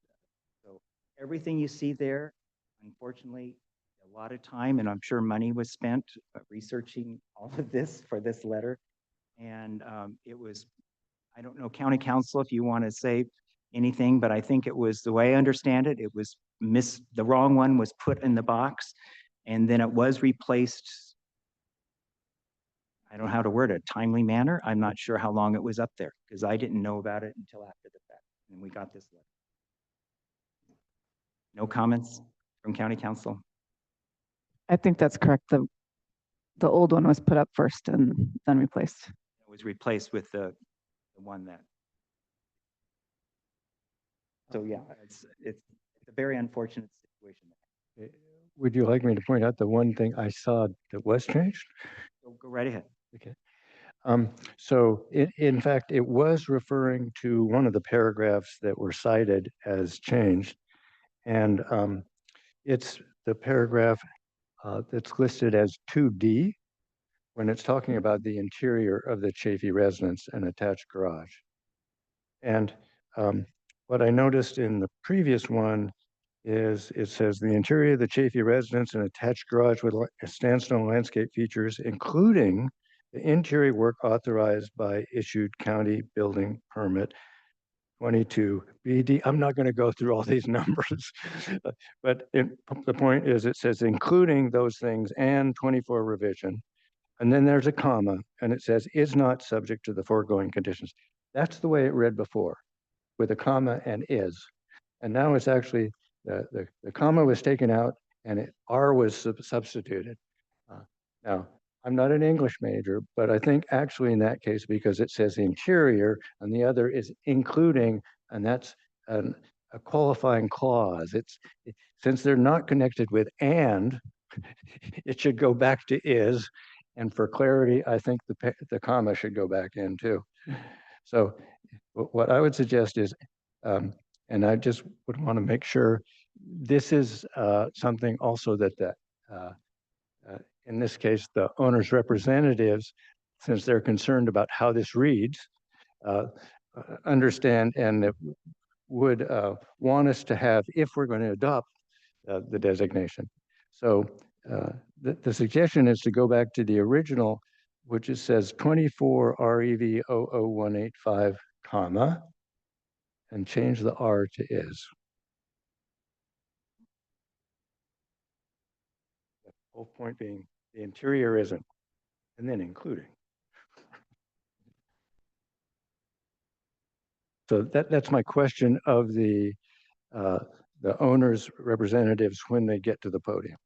so everything you see there, unfortunately, a lot of time and I'm sure money was spent researching all of this for this letter. And it was, I don't know, County Council, if you want to say anything, but I think it was, the way I understand it, it was the wrong one was put in the box and then it was replaced. I don't know how to word it, timely manner. I'm not sure how long it was up there because I didn't know about it until after the fact. And we got this letter. No comments from County Council? I think that's correct. The old one was put up first and then replaced. It was replaced with the one that. So yeah, it's a very unfortunate situation. Would you like me to point out the one thing I saw that was changed? Go right ahead. Okay. So in fact, it was referring to one of the paragraphs that were cited as changed. And it's the paragraph that's listed as 2D when it's talking about the interior of the Chafee residence and attached garage. And what I noticed in the previous one is it says the interior of the Chafee residence and attached garage with sandstone landscape features, including the interior work authorized by issued county building permit 22 BD. I'm not going to go through all these numbers, but the point is it says including those things and 24 revision. And then there's a comma and it says is not subject to the foregoing conditions. That's the way it read before with a comma and is. And now it's actually the comma was taken out and R was substituted. Now, I'm not an English major, but I think actually in that case, because it says interior and the other is including, and that's a qualifying clause. Since they're not connected with and, it should go back to is. And for clarity, I think the comma should go back in too. So what I would suggest is, and I just would want to make sure this is something also that in this case, the owner's representatives, since they're concerned about how this reads, understand and would want us to have, if we're going to adopt the designation. So the suggestion is to go back to the original, which it says 24 REV 00185, comma, and change the R to is. The whole point being the interior isn't, and then including. So that's my question of the owner's representatives when they get to the podium.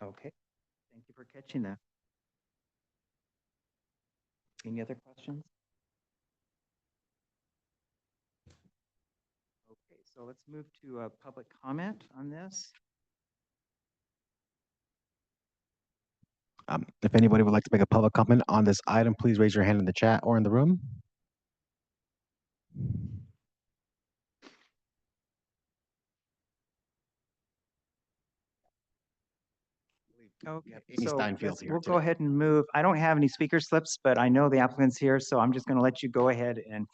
Okay, thank you for catching that. Any other questions? Okay, so let's move to a public comment on this. If anybody would like to make a public comment on this item, please raise your hand in the chat or in the room. Okay, Amy so Steinfeld here we'll go today. ahead and move. I don't have any speaker slips, but I know the applicant's here, so I'm just going to let you go ahead and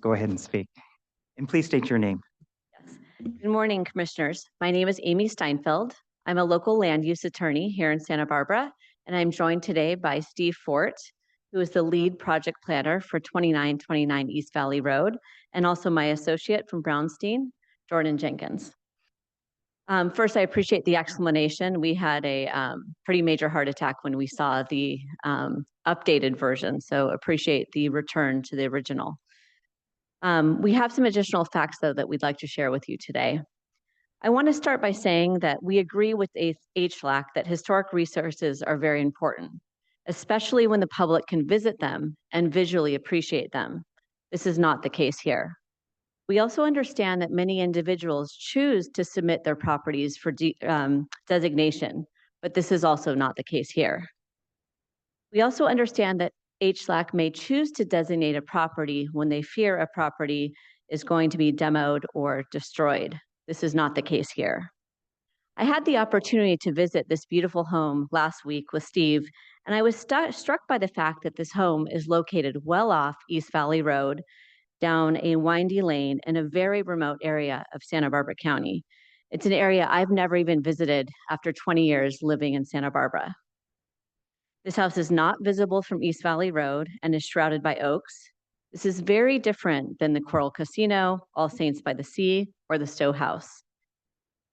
go ahead and speak. And please state your name. Yes. Good morning, Commissioners. My name is Amy Steinfeld. I'm a local land use attorney here in Santa Barbara, and I'm joined today by Steve Fort, who is the lead project planner for 2929 East Valley Road, and also my associate from Brownstein, Jordan Jenkins. First, I appreciate the explanation. We had a pretty major heart attack when we saw the updated version, so appreciate the return to the original. We have some additional facts, though, that we'd like to share with you today. I want to start by saying that we agree with HLAC that historic resources are very important, especially when the public can visit them and visually appreciate them. This is not the case here. We also understand that many individuals choose to submit their properties for designation, but this is also not the case here. We also understand that HLAC may choose to designate a property when they fear a property is going to be demoed or destroyed. This is not the case here. I had the opportunity to visit this beautiful home last week with Steve, and I was struck by the fact that this home is located well off East Valley Road, down a windy lane in a very remote area of Santa Barbara County. It's an area I've never even visited after 20 years living in Santa Barbara. This house is not visible from East Valley Road and is shrouded by oaks. This is very different than the Coral Casino, All Saints by the Sea, or the Stowe House.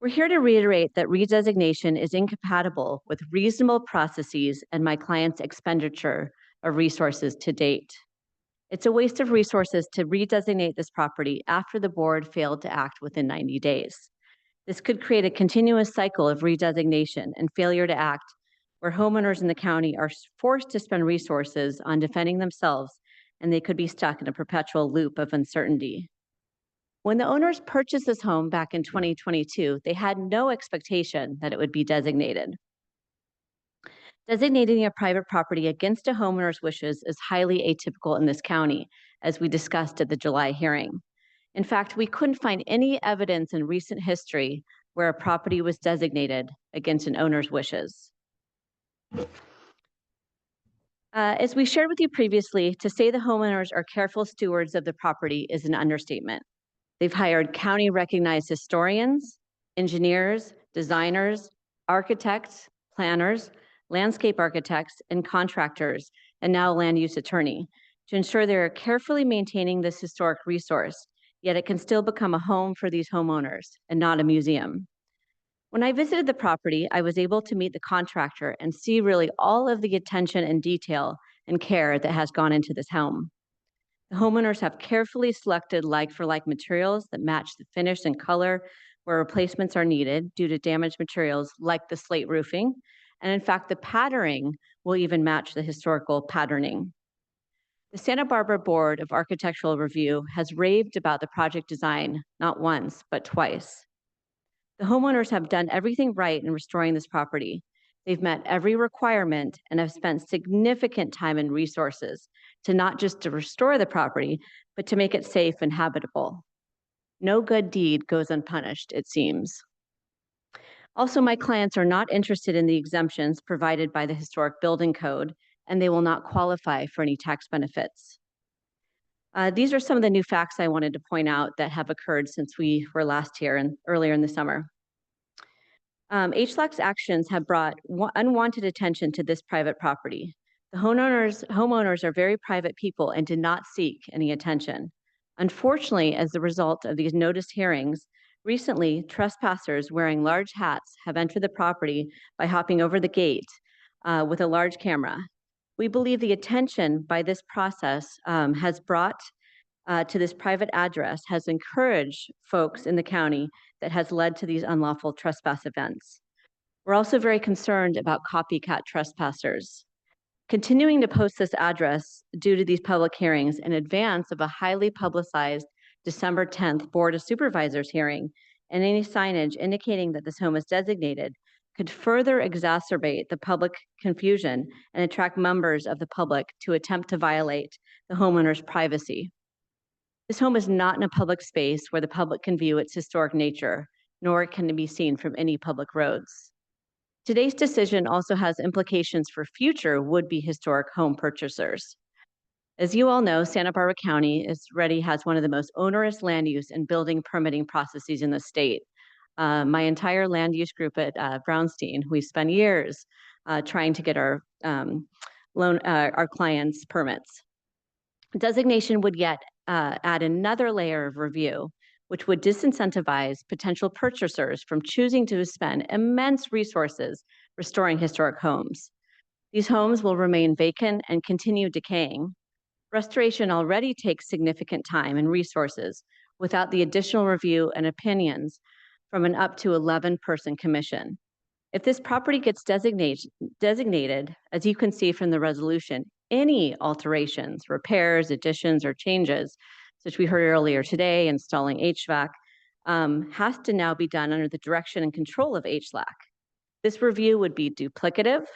We're here to reiterate that redesignation is incompatible with reasonable processes and my client's expenditure of resources to date. It's a waste of resources to redesignate this property after the board failed to act within 90 days. This could create a continuous cycle of redesignation and failure to act, where homeowners in the county are forced to spend resources on defending themselves, and they could be stuck in a perpetual loop of uncertainty. When the owners purchased this home back in 2022, they had no expectation that it would be designated. Designating a private property against a homeowner's wishes is highly atypical in this county, as we discussed at the July hearing. In fact, we couldn't find any evidence in recent history where a property was designated against an owner's wishes. As we shared with you previously, to say the homeowners are careful stewards of the property is an understatement. They've hired county-recognized historians, engineers, designers, architects, planners, landscape architects, and contractors, and now a land use attorney, to ensure they're carefully maintaining this historic resource, yet it can still become a home for these homeowners and not a museum. When I visited the property, I was able to meet the contractor and see really all of the attention and detail and care that has gone into this home. The homeowners have carefully selected like-for-like materials that match the finish and color where replacements are needed due to damaged materials like the slate roofing. And in fact, the patterning will even match the historical patterning. The Santa Barbara Board of Architectural Review has raved about the project design, not once, but twice. The homeowners have done everything right in restoring this property. They've met every requirement and have spent significant time and resources to not just to restore the property, but to make it safe and habitable. No good deed goes unpunished, it seems. Also, my clients are not interested in the exemptions provided by the Historic Building Code, and they will not qualify for any tax benefits. These are some of the new facts I wanted to point out that have occurred since we were last here and earlier in the summer. HLAC's actions have brought unwanted attention to this private property. The homeowners are very private people and did not seek any attention. Unfortunately, as a result of these noticed hearings, recently trespassers wearing large hats have entered the property by hopping over the gate with a large camera. We believe the attention by this process has brought to this private address has encouraged folks in the county that has led to these unlawful trespass events. We're also very concerned about copycat trespassers. Continuing to post this address due to these public hearings in advance of a highly publicized December 10th Board of Supervisors hearing and any signage indicating that this home is designated could further exacerbate the public confusion and attract members of the public to attempt to violate the homeowner's privacy. This home is not in a public space where the public can view its historic nature, nor can it be seen from any public roads. Today's decision also has implications for future would-be historic home purchasers. As you all know, Santa Barbara County has one of the most onerous land use and building permitting processes in the state. My entire land use group at Brownstein, we spent years trying to get our clients' permits. Designation would yet add another layer of review, which would disincentivize potential purchasers from choosing to spend immense resources restoring historic homes. These homes will remain vacant and continue decaying. Restoration already takes significant time and resources without the additional review and opinions from an up to 11-person commission. If this property gets designated, as you can see from the resolution, any alterations, repairs, additions, or changes, such we heard earlier today, installing HVAC, has to now be done under the direction and control of HLAC. This review would be duplicative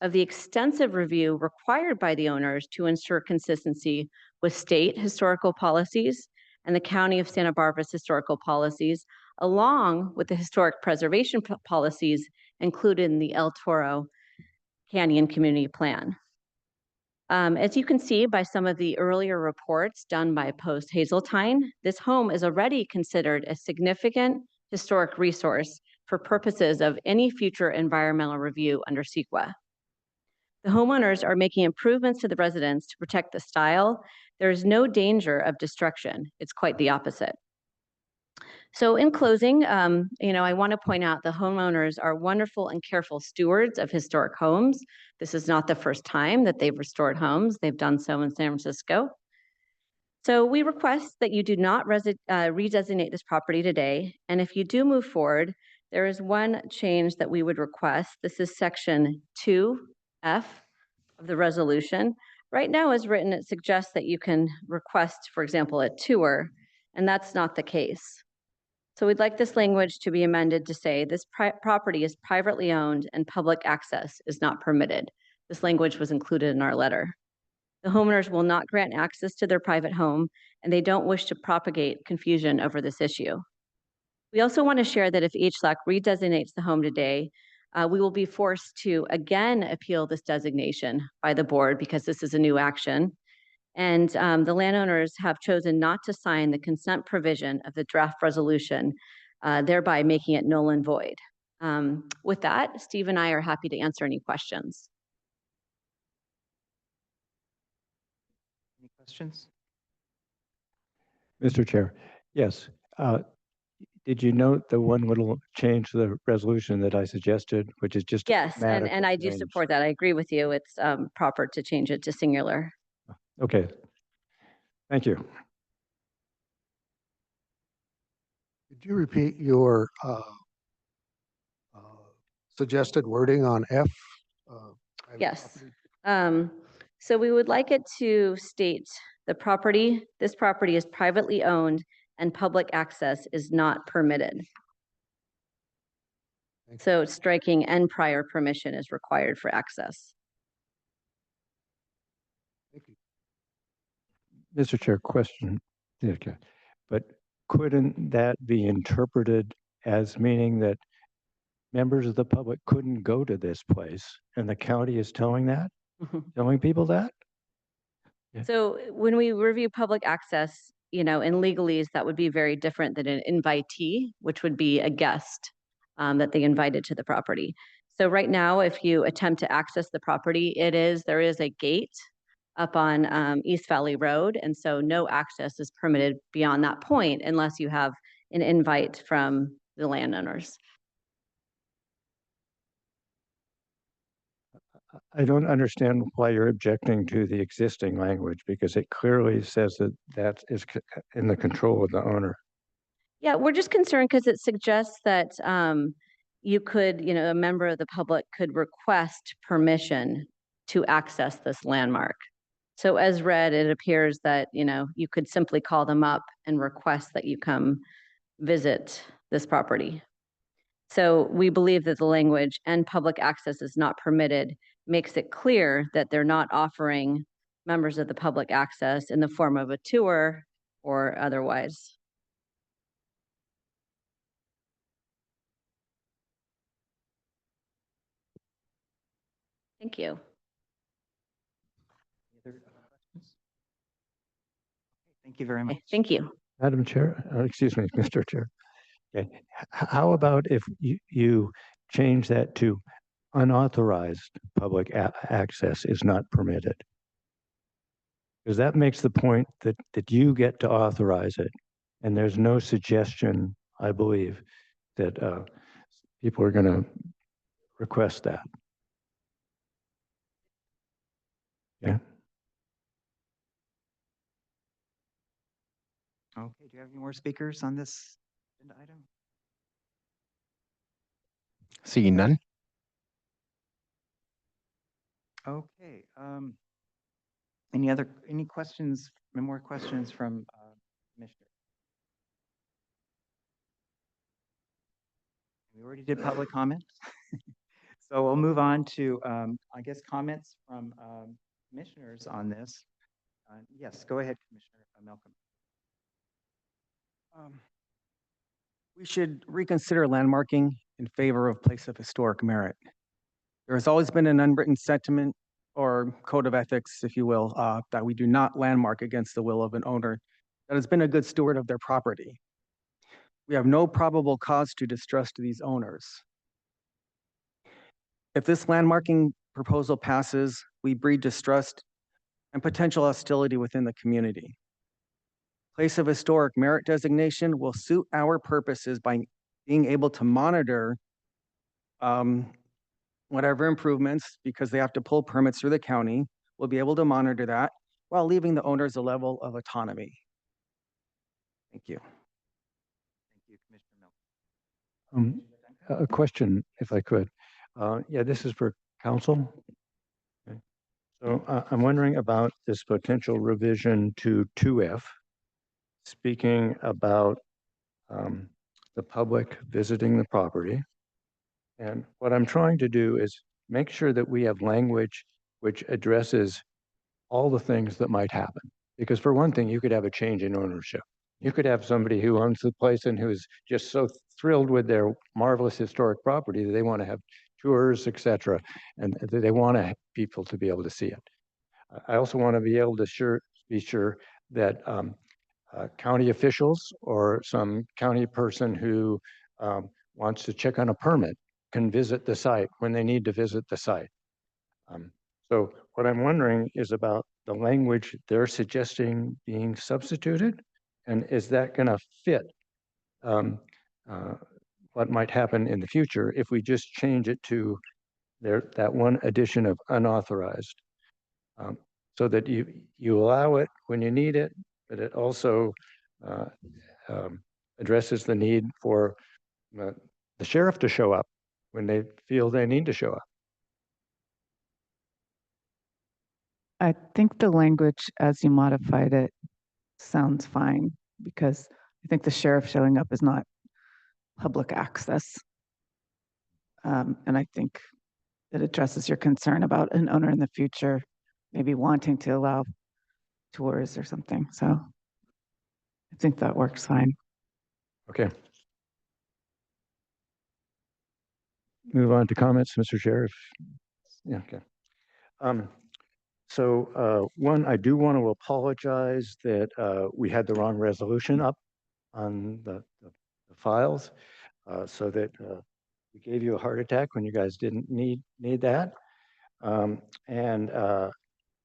of the extensive review required by the owners to ensure consistency with state historical policies and the County of Santa Barbara's historical policies, along with the historic preservation policies included in the El Toro Canyon Community Plan. As you can see by some of the earlier reports done by Post Hazeltine, this home is already considered a significant historic resource for purposes of any future environmental review under CEQA. The homeowners are making improvements to the residence to protect the style. There is no danger of destruction. It's quite the opposite. So in closing, I want to point out the homeowners are wonderful and careful stewards of historic homes. This is not the first time that they've restored homes. They've done so in San Francisco. So we request that you do not redesignate this property today. And if you do move forward, there is one change that we would request. This is section 2F of the resolution. Right now, as written, it suggests that you can request, for example, a tour, and that's not the case. So we'd like this language to be amended to say this property is privately owned and public access is not permitted. This language was included in our letter. The homeowners will not grant access to their private home, and they don't wish to propagate confusion over this issue. We also want to share that if HLAC redesignates the home today, we will be forced to again appeal this designation by the board because this is a new action. And the landowners have chosen not to sign the consent provision of the draft resolution, thereby making it null and void. With that, Steve and I are happy to answer any questions. Any questions? Mr. Chair, yes. Did you note the one little change to the resolution that I suggested, which is just a Yes, and grammatical I do change? support that. I agree with you. It's proper to change it to singular. Okay. Thank you. Could you repeat your suggested wording on F? private Yes. property? So we would like it to state this property is privately owned and public access is not permitted. Thank you. So striking and prior permission is required for access. Thank you. Mr. Chair, question. Okay. But couldn't that be interpreted as meaning that members of the public couldn't go to this place and the county is telling telling people that? Yeah. So when we review public access, in legalese, that would be very different than an invitee, which would be a guest that they invited to the property. So right now, if you attempt to access the property, there is a gate up on East Valley Road. And so no access is permitted beyond that point unless you have an invite from the landowners. I don't understand why you're objecting to the existing language because it clearly says that that is in the control of the owner. Yeah, we're just concerned because it suggests that you could, a member of the public could request permission to access this landmark. So as read, it appears that, you could simply call them up and request that you come visit this property. So we believe that the language and public access is not permitted makes it clear that they're not offering members of the public access in the form of a tour or otherwise. Thank you. Any other questions? Thank you very much. Okay, thank you. Madam Chair, excuse me, Mr. Chair. Okay. How about if you change that to unauthorized public access is not permitted? Because that makes the point that you get to authorize it. And there's no suggestion, I believe, that people are going to request that. Yeah. Okay, do you have any more speakers on this agenda item? Seeing none? Okay, any questions, any more questions from Commissioner? We already did public comment. So we'll move on to, I guess, comments from commissioners on this. Yes, go ahead, Commissioner Malcolm. We should reconsider landmarking in favor of place of historic merit. There has always been an unwritten sentiment or code of ethics, if you will, that we do not landmark against the will of an owner that has been a good steward of their property. We have no probable cause to distrust these owners. If this landmarking proposal passes, we breed distrust and potential hostility within the community. Place of historic merit designation will suit our purposes by being able to monitor whatever improvements, because they have to pull permits through the county. We'll be able to monitor that while leaving the owners a level of autonomy. Thank you. Thank you, Commissioner Malcolm. A question, if I could. Yeah, this is for council. Okay. So I'm wondering about this potential revision to 2F, speaking about the public visiting the property. And what I'm trying to do is make sure that we have language which addresses all the things that might happen. Because for one thing, you could have a change in ownership. You could have somebody who owns the place and who's just so thrilled with their marvelous historic property that they want to have tours, etc., and they want people to be able to see it. I also want to be able to be sure that county officials or some county person who wants to check on a permit can visit the site when they need to visit the site. So what I'm wondering is about the language they're suggesting being substituted, and is that going to fit what might happen in the future if we just change it to that one addition of unauthorized, so that you allow it when you need it, but it also addresses the need for the sheriff to show up when they feel they need to show up. I think the language as you modified it sounds fine, because I think the sheriff showing up is not public access. And I think it addresses your concern about an owner in the future maybe wanting to allow tours or something. So I think that works fine. Okay. Move on to comments, Mr. Sheriff. Yeah, okay. So one, I do want to apologize that we had the wrong resolution up on the files, so that we gave you a heart attack when you guys didn't need that. And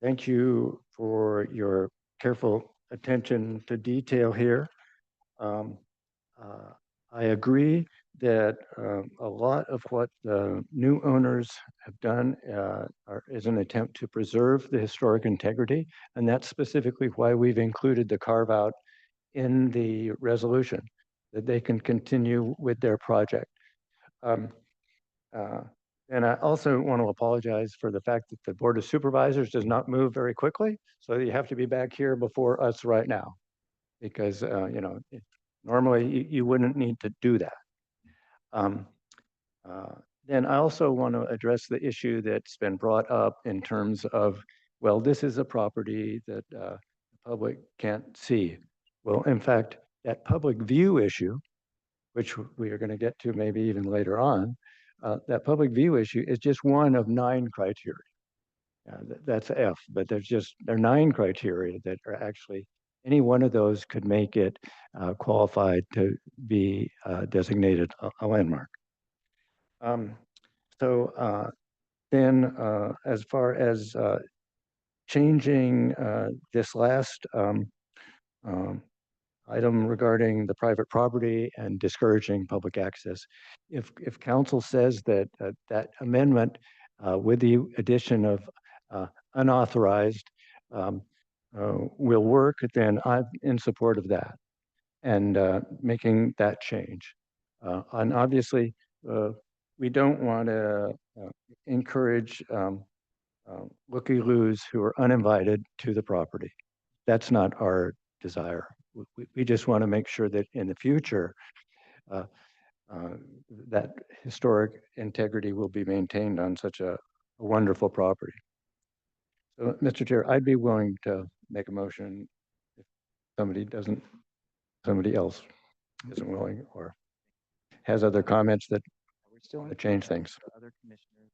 thank you for your careful attention to detail here. I agree that a lot of what the new owners have done is an attempt to preserve the historic integrity, and that's specifically why we've included the carve out in the resolution, that they can continue with their project. And I also want to apologize for the fact that the Board of Supervisors does not move very quickly, so you have to be back here before us right now, because normally you wouldn't need to do that. Then I also want to address the issue that's been brought up in terms of, well, this is a property that the public can't see. Well, in fact, that public view issue, which we are going to get to maybe even later on, that public view issue is just one of 9 criteria. That's F, but there are 9 criteria that are actually, any one of those could make it qualified to be designated a landmark. Then as far as changing this last item regarding the private property and discouraging public access, if council says that that amendment with the addition of unauthorized will work, then I'm in support of that and making that change. And obviously, we don't want to encourage looky-loos who are uninvited to the property. That's not our desire. We just want to make sure that in the future, uh, that historic integrity will be maintained on such a wonderful property. So, Mr. Chair, I'd be willing to make a motion if somebody else isn't willing or has other comments that We're still want in to change things. for other commissioners.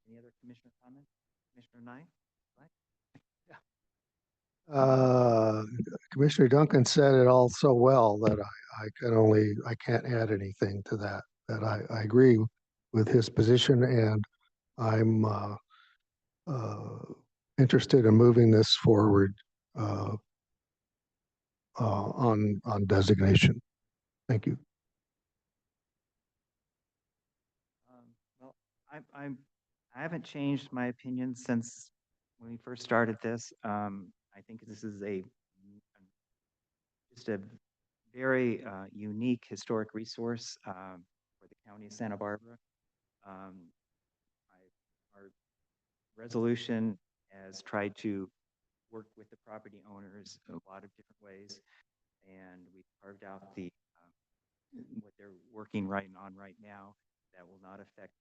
Any other commissioner comments? Commissioner Nye? Commissioner Duncan said it all so well that I can't add anything to that. That I agree with his position, and I'm interested in moving this forward on designation. Thank you. Well, I haven't changed my opinion since when we first started this. I think this is just a very unique historic resource for the county of Santa Barbara. Our resolution has tried to work with the property owners in a lot of different ways, and we've carved out the what they're working on right now that will not affect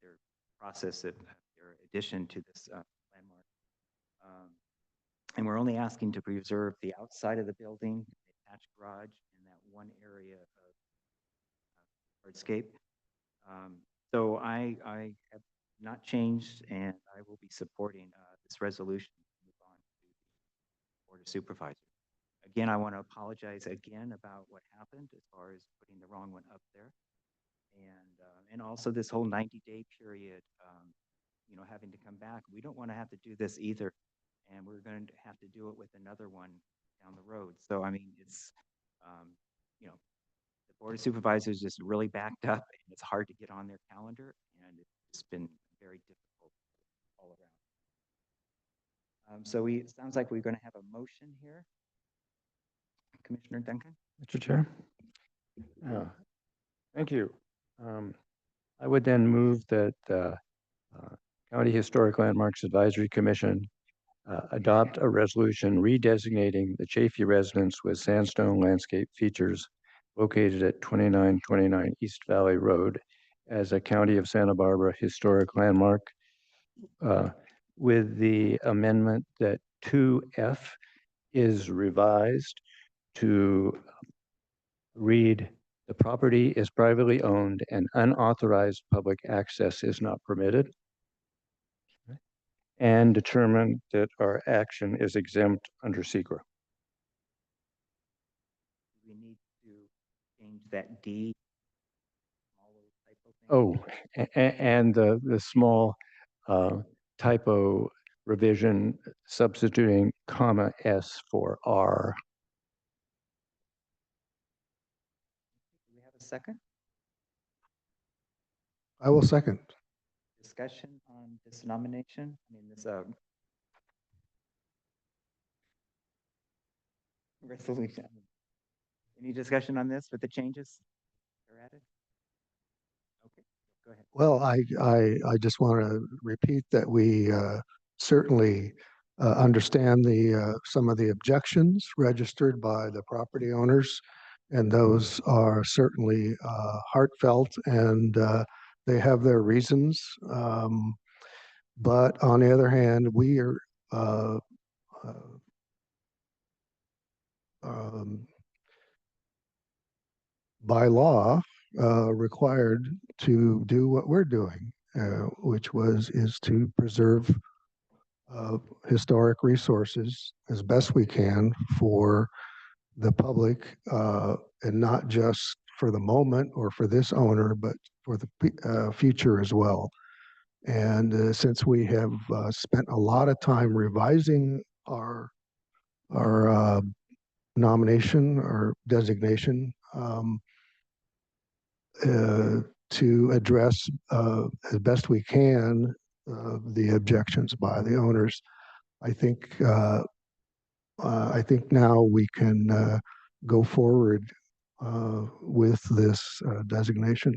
their process of their addition to this landmark. And we're only asking to preserve the outside of the building, the attached garage, and that one area of hardscape. So I have not changed, and I will be supporting this resolution to move on to the Board of Supervisors. Again, I want to apologize again about what happened as far as putting the wrong one up there. And also this whole 90-day period, you know, having to come back. We don't want to have to do this either. And we're going to have to do it with another one down the road. So, I mean, it's, you know, the Board of Supervisors just really backed up, and it's hard to get on their calendar, and it's been very difficult all around. So it sounds like we're going to have a motion here. Commissioner Duncan? Mr. Chair? Thank you. I would then move that County Historic Landmarks Advisory Commission adopt a resolution redesignating the Chafee residence with sandstone landscape features located at 2929 East Valley Road as a County of Santa Barbara historic landmark with the amendment that 2F is revised to read, the property is privately owned and unauthorized public access is not permitted. And determine that our action is exempt under SECRA. We need to change that D. Oh, and the small typo revision substituting comma S for R. Do we have a second? I will second. Discussion on this nomination? I mean, this resolution. Any discussion on this with the changes that are added? Okay, go ahead. Well, I just want to repeat that we certainly understand some of the objections registered by the property owners, and those are certainly heartfelt, and they have their reasons. But on the other hand, we are by law required to do what we're doing, which is to preserve historic resources as best we can for the public, and not just for the moment or for this owner, but for the future as well. And since we have spent a lot of time revising our nomination or designation to address as best we can the objections by the owners, I think now we can go forward with this designation.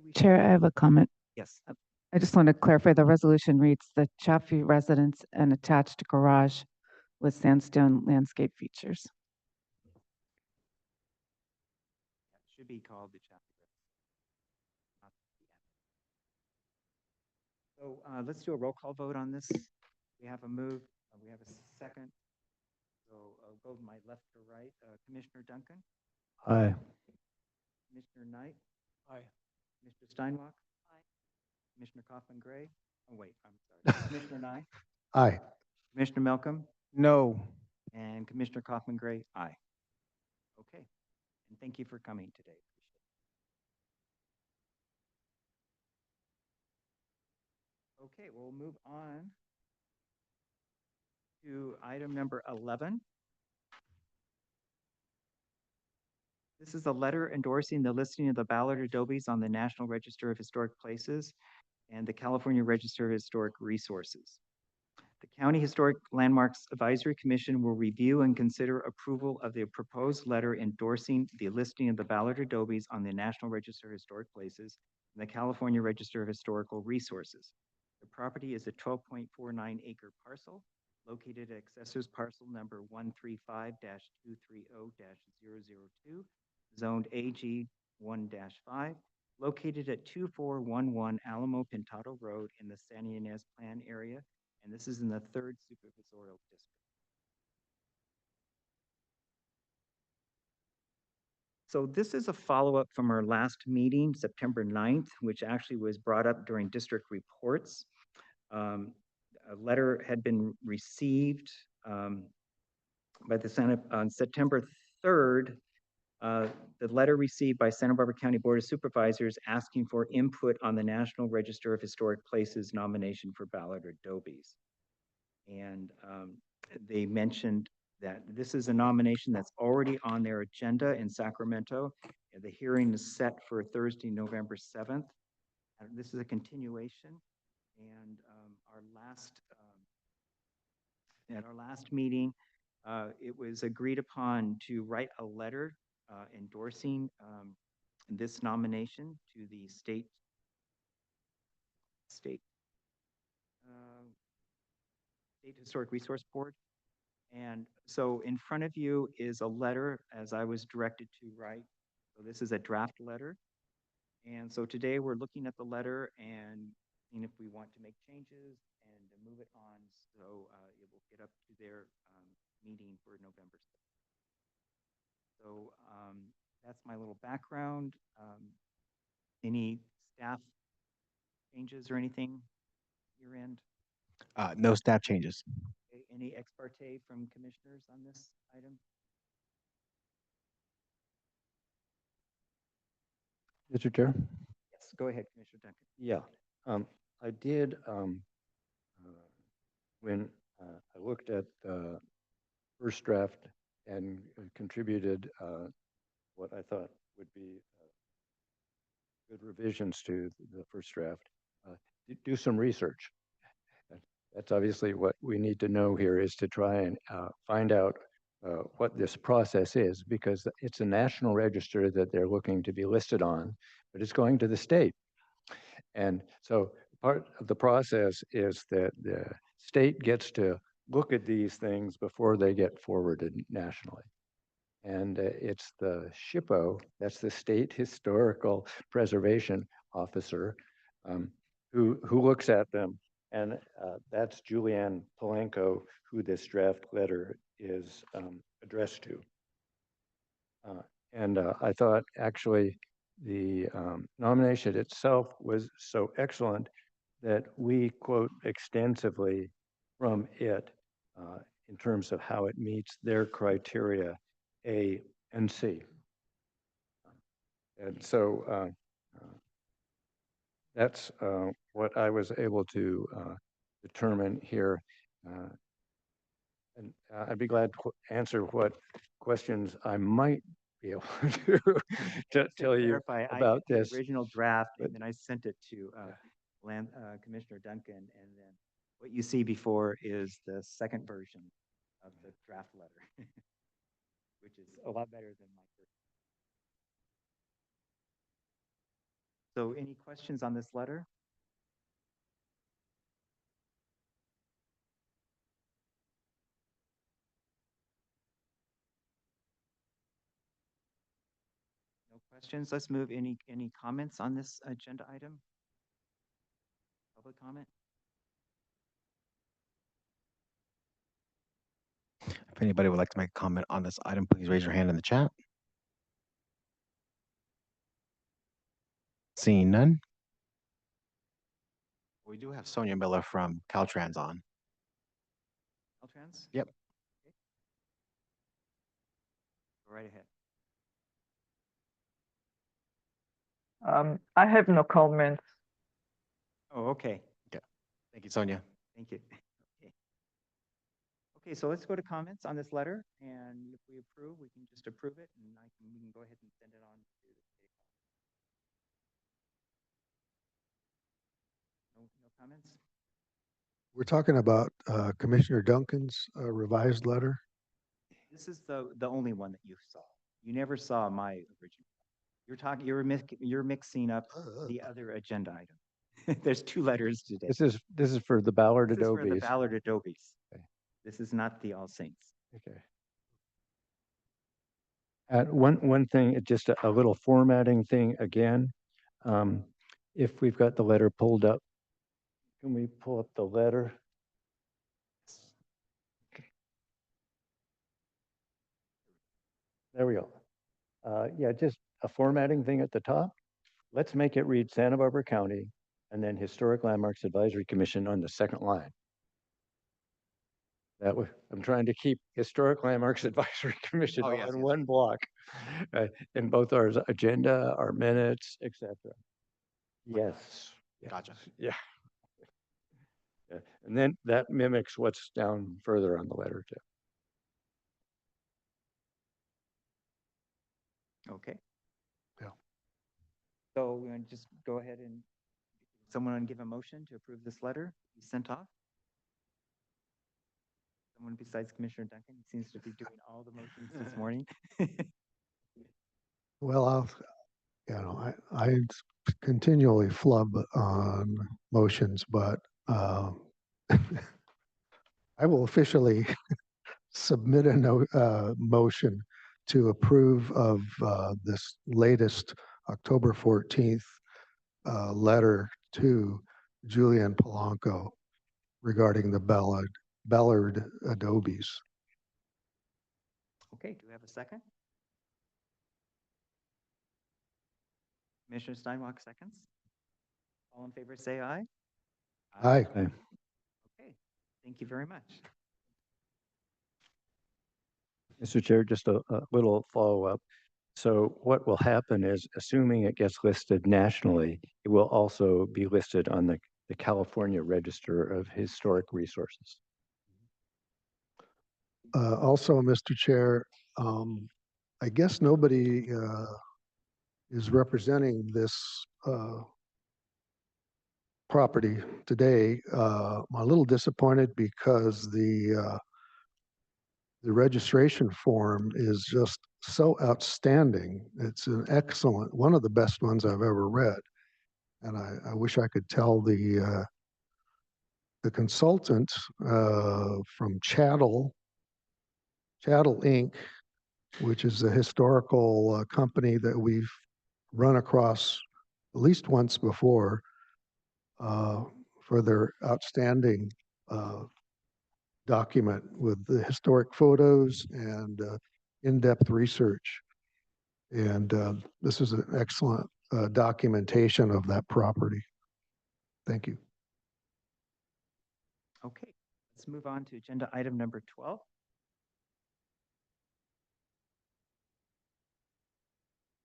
we? Chair, I have a comment. Yes. I just want to clarify, the resolution reads the Chaffee residence and attached garage with sandstone landscape features. It should be called the Chaffee Residence, not the end. So let's do a roll call vote on this. We have a move, we have a second. So I'll go my left to right. Commissioner Duncan, Aye. Commissioner Knight, Aye. Mr. Steinwalk. Aye. Commissioner Kaufman Gray. Oh, wait, I'm sorry. Commissioner Nye, Aye. Commissioner Malcolm, No. and Commissioner Kaufman Gray. Aye. Okay. And thank you for coming today. Okay, we'll move on to item number 11. This is a letter endorsing the listing of the Ballard Adobes on the National Register of Historic Places and the California Register of Historic Resources. The County Historic Landmarks Advisory Commission will review and consider approval of the proposed letter endorsing the listing of the Ballard Adobes on the National Register of Historic Places and the California Register of Historical Resources. The property is a 12.49 acre parcel located at accessors parcel number 135-230-002, zoned AG 1-5, located at 2411 Alamo Pintado Road in the San Ynez Plan area, and this is in the 3rd Supervisorial District. So this is a follow-up from our last meeting, September 9th, which actually was brought up during district reports. A letter had been received by the Senate on September 3rd. The letter received by Santa Barbara County Board of Supervisors asking for input on the National Register of Historic Places nomination for Ballard Adobes. And they mentioned that this is a nomination that's already on their agenda in Sacramento. And the hearing is set for Thursday, November 7th. And this is a continuation. And at our last meeting, it was agreed upon to write a letter endorsing this nomination to the state Historic Resource Board. And so in front of you is a letter as I was directed to write. So this is a draft letter. And so today we're looking at the letter and seeing if we want to make changes and to move it on. So it will get up to their meeting for November 6th. So that's my little background. Any staff changes or anything your end? No staff changes. Okay, any ex parte from commissioners on this item? Mr. Chair? Yes, go ahead, Commissioner Duncan. Yeah, I did, when I looked at the first draft and contributed what I thought would be good revisions to the first draft, do some research. That's obviously what we need to know here, is to try and find out what this process is, because it's a national register that they're looking to be listed on, but it's going to the state. And so part of the process is that the state gets to look at these things before they get forwarded nationally. And it's the SHPO, that's the State Historical Preservation Officer, who looks at them. And that's Julianne Polanco, who this draft letter is addressed to. And I thought actually the nomination itself was so excellent that we quote extensively from it in terms of how it meets their criteria A and C. And so that's what I was able to determine here. And I'd be glad to answer what questions I might be able to tell you clarify, about I did this. the original draft, but- and then I sent it to Commissioner Duncan, and then what you see before is the second version of the draft letter, which is a lot better than my first. So any questions on this letter? No questions. Let's move. Any comments on this agenda item? Public comment? If anybody would like to make a comment on this item, please raise your hand in the chat. Seeing none. We do have Sonia Miller from Caltrans on. Caltrans? Yep. Okay. Go right ahead. I have no comments. Oh, okay. Thank you, Sonia. Thank you. Okay. Okay, so let's go to comments on this letter, and if we approve, we can just approve it, and we can go ahead and send it on to the state. No comments? We're talking about Commissioner Duncan's revised letter. This is the only one that you saw. You never saw my original. You're mixing up the other agenda item. There's two letters today. This is for the Ballard This is for the Adobes. Ballard Adobes. Okay. This is not the All Saints. Okay. One thing, just a little formatting thing again. If we've got the letter pulled up, can we pull up the letter? There we go. Yeah, just a formatting thing at the top. Let's make it read Santa Barbara County and then Historic Landmarks Advisory Commission on the second line. That way, I'm trying to keep Historic Landmarks Advisory Commission Oh, all yes, in yes. one block. In both our agenda, our minutes, etc. Yes. Yeah. Gotcha. Yeah. Yeah. And then that mimics what's down further on the letter too. Okay. Yeah. So we're going to just go ahead and someone want to give a motion to approve this letter be sent off? Someone besides Commissioner Duncan seems to be doing all the motions this morning. Well, I continually flub on motions, but I will officially submit a motion to approve of this latest October 14th letter to Julian Polanco regarding the Ballard Adobes. Okay, do we have a second? Commissioner Steinwalk seconds. All in favor, say aye. Aye. Okay. Okay, thank you very much. Mr. Chair, just a little follow-up. So what will happen is, assuming it gets listed nationally, it will also be listed on the California Register of Historic Resources. Also, Mr. Chair, I guess nobody is representing this property today. I'm a little disappointed because the registration form is just so outstanding. It's an excellent, one of the best ones I've ever read. And I wish I could tell the consultant from Chattel Inc., which is a historical company that we've run across at least once before for their outstanding document with the historic photos and in-depth research. And this is an excellent documentation of that property. Thank you. Okay, let's move on to agenda item number 12.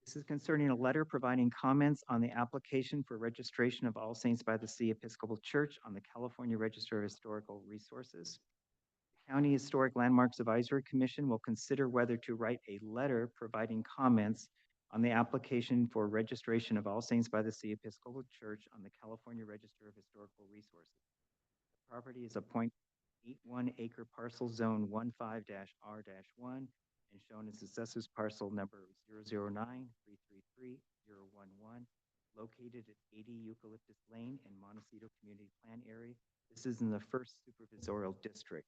This is concerning a letter providing comments on the application for registration of All Saints by the Sea Episcopal Church on the California Register of Historical Resources. The County Historic Landmarks Advisory Commission will consider whether to write a letter providing comments on the application for registration of All Saints by the Sea Episcopal Church on the California Register of Historical Resources. The property is a 0.81 acre parcel zone 15-R-1 and shown as assessors parcel number 009-333-011 located at 80 Eucalyptus Lane in Montecito Community Plan Area. This is in the first supervisorial district.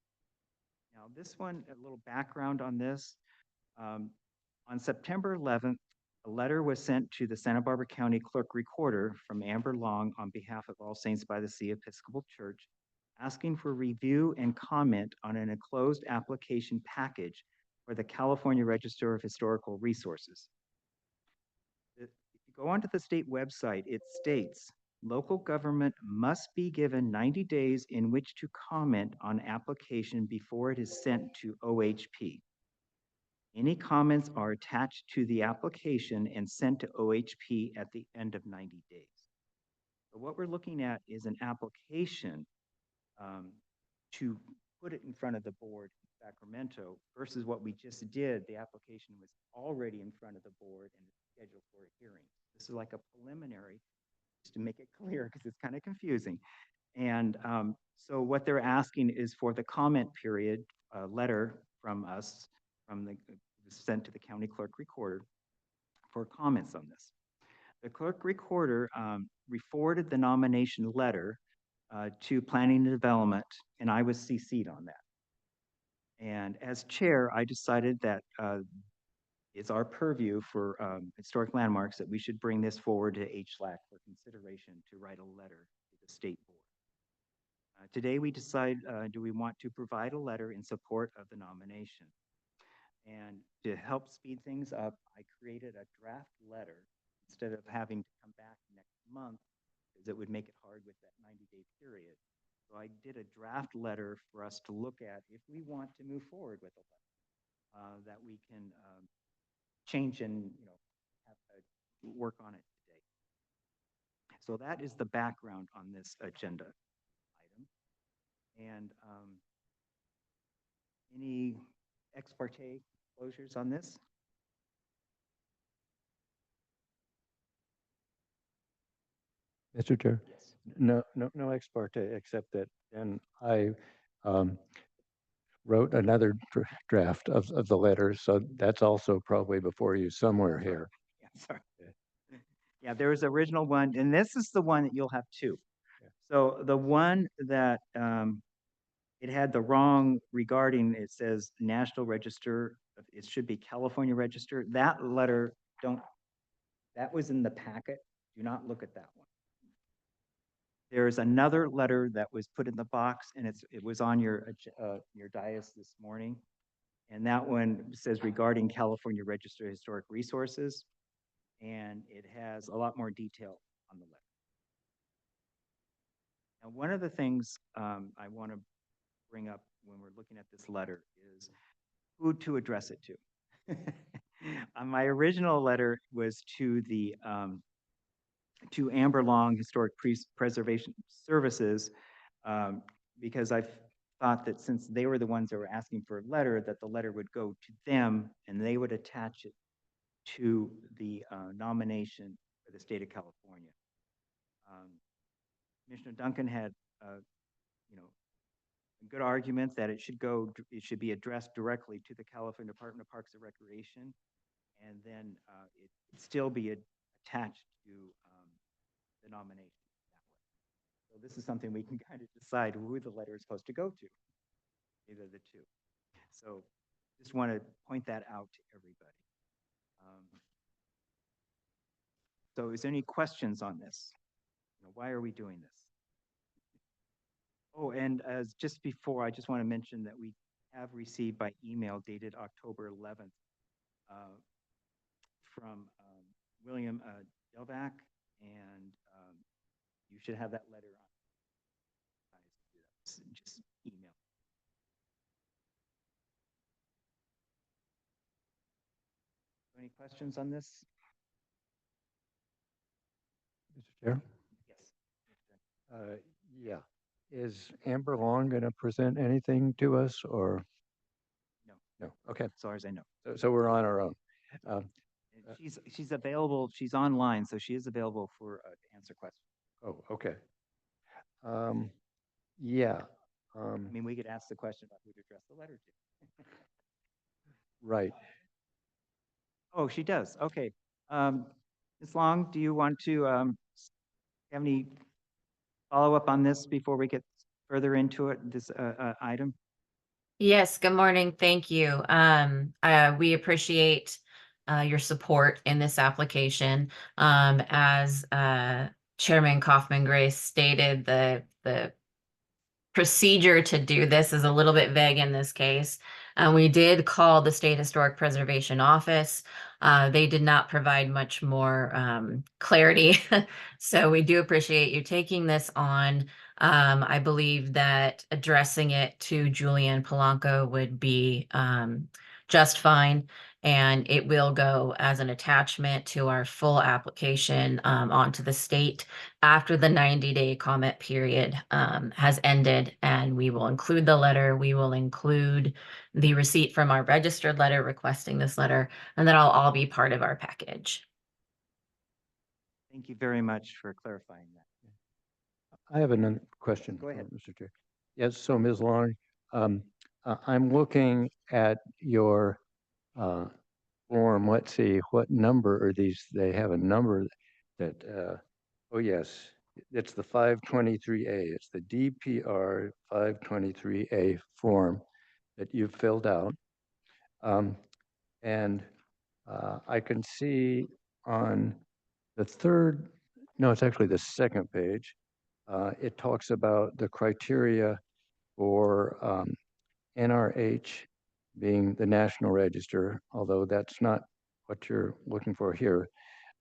Now, this one, a little background on this. On September 11th, a letter was sent to the Santa Barbara County Clerk Recorder from Amber Long on behalf of All Saints by the Sea Episcopal Church, asking for review and comment on an enclosed application package for the California Register of Historical Resources. If you go onto the state website, it states, local government must be given 90 days in which to comment on application before it is sent to OHP. Any comments are attached to the application and sent to OHP at the end of 90 days. So what we're looking at is an application to put it in front of the board in Sacramento versus what we just did. The application was already in front of the board and it's scheduled for a hearing. This is like a preliminary, just to make it clear because it's kind of confusing. And so what they're asking is for the comment period, letter from us, sent to the county clerk recorder for comments on this. The clerk recorder forwarded the nomination letter to planning and development, and I was CC'd on that. And as chair, I decided that it's our purview for historic landmarks that we should bring this forward to HLAC for consideration to write a letter to the state board. Today we decide, do we want to provide a letter in support of the nomination? And to help speed things up, I created a draft letter instead of having to come back next month, because it would make it hard with that 90-day period. So I did a draft letter for us to look at if we want to move forward with a letter that we can change and work on it today. So that is the background on this agenda item. And any ex parte closures on this? Mr. Chair? Yes. No ex parte, except that then I wrote another draft of the letter, so that's also probably before you somewhere here. Yeah, sorry. Yeah, there was original one, and this is the one that you'll have two. Yeah. So the one that it had the wrong regarding, it says National Register, it should be California Register. That letter, that was in the packet. Do not look at that one. There's another letter that was put in the box, and it was on your dais this morning. And that one says regarding California Register of Historic Resources, and it has a lot more detail on the letter. Now, one of the things I want to bring up when we're looking at this letter is who to address it to. My original letter was to the to Amber Long Historic Preservation Services, because I thought that since they were the ones that were asking for a letter, that the letter would go to them and they would attach it to the nomination for the state of California. Commissioner Duncan had, a good argument that it should be addressed directly to the California Department of Parks and Recreation, and then it still be attached to the nomination that way. So this is something we can kind of decide who the letter is supposed to go to, either the two. So just want to point that out to everybody. So is there any questions on this? Why are we doing this? Oh, and as just before, I just want to mention that we have received by email dated October 11th from William Delvac, and you should have that letter on. Just email. Any questions on this? Mr. Chair? Yes. Yeah. Is Amber Long going to present anything to us, or? No. No, okay. As far as I know. So we're on our own. And she's available, she's online, so she is available for to answer questions. Oh, okay. Yeah. I mean, we could ask the question about who to address the letter to. Right. Oh, she does. Okay. Ms. Long, do you want to have any follow-up on this before we get further into it, this item? Yes, good morning. Thank you. We appreciate your support in this application. As Chairman Kaufman Grace stated, the procedure to do this is a little bit vague in this case. We did call the State Historic Preservation Office. They did not provide much more clarity. So we do appreciate you taking this on. I believe that addressing it to Julianne Polanco would be just fine. And it will go as an attachment to our full application onto the state after the 90-day comment period has ended. And we will include the letter. We will include the receipt from our registered letter requesting this letter, and that'll all be part of our package. Thank you very much for clarifying that. I have another question. Go ahead. Mr. Chair. Yes, so Ms. Long, I'm looking at your form. Let's see, what number are these? They have a number that, oh yes, it's the 523A. It's the DPR 523A form that you've filled out. And I can see on the third, no, it's actually the second page. It talks about the criteria for NRH being the National Register, although that's not what you're looking for here,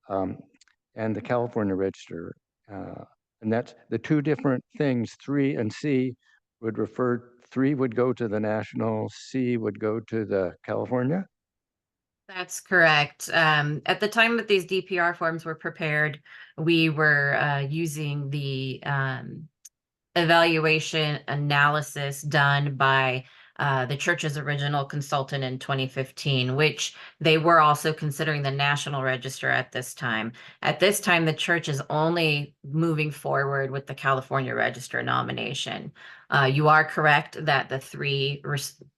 and the California Register. And that's the two different things. 3 and C would refer, 3 would go to the national, C would go to the California. That's correct. At the time that these DPR forms were prepared, we were using the evaluation analysis done by the church's original consultant in 2015, which they were also considering the National Register at this time. At this time, the church is only moving forward with the California Register nomination. You are correct that the 3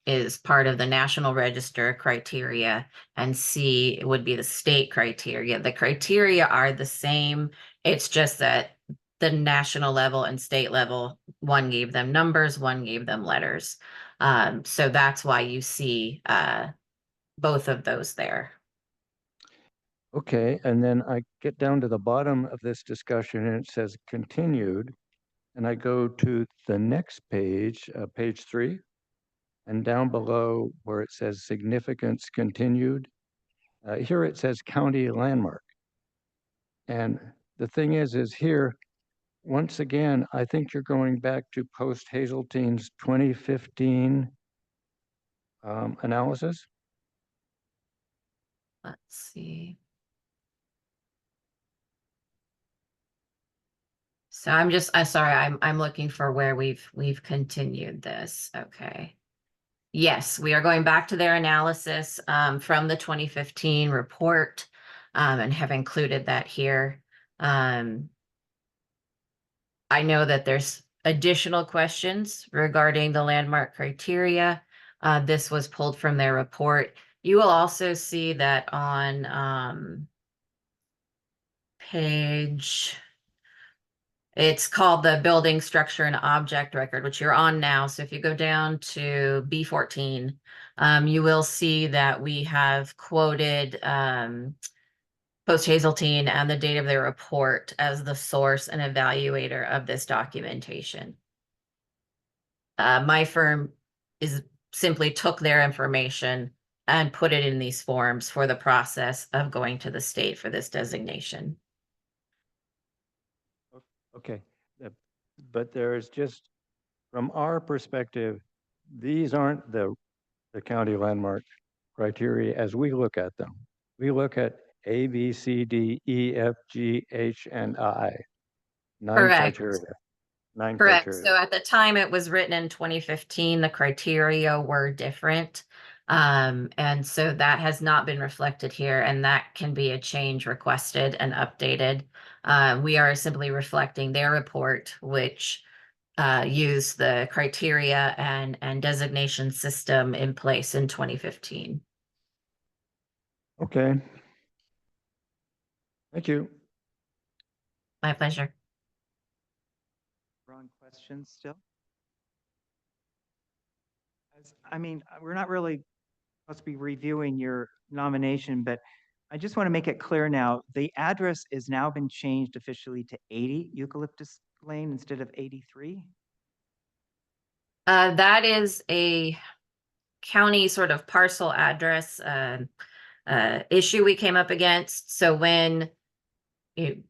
is part of the National Register criteria, and C would be the state criteria. The criteria are the same. It's just that the national level and state level, one gave them numbers, one gave them letters. So that's why you see both of those there. Okay, and then I get down to the bottom of this discussion and it says continued. And I go to the next page, page 3, and down below where it says significance continued, here it says county landmark. And the thing is here, once again, I think you're going back to post Hazeltine's 2015 analysis. Let's see. So I'm sorry, I'm looking for where we've continued this. Okay. Yes, we are going back to their analysis from the 2015 report and have included that here. I know that there's additional questions regarding the landmark criteria. This was pulled from their report. You will also see that on page, it's called the building structure and object record, which you're on now. So if you go down to B14, you will see that we have quoted Post Hazeltine and the date of their report as the source and evaluator of this documentation. My firm simply took their information and put it in these forms for the process of going to the state for this designation. Okay, but there's just, from our perspective, these aren't the county landmark criteria as we look at them. We look at A, B, C, D, E, F, G, H, and I. 9 Correct. criteria. 9 Correct. criteria. So at the time it was written in 2015, the criteria were different. And so that has not been reflected here, and that can be a change requested and updated. We are simply reflecting their report, which used the criteria and designation system in place in 2015. Okay. Thank you. My pleasure. Ron, questions still? I mean, we're not really supposed to be reviewing your nomination, but I just want to make it clear now, the address is now been changed officially to 80 Eucalyptus Lane instead of 83? That is a county sort of parcel address issue we came up against. So when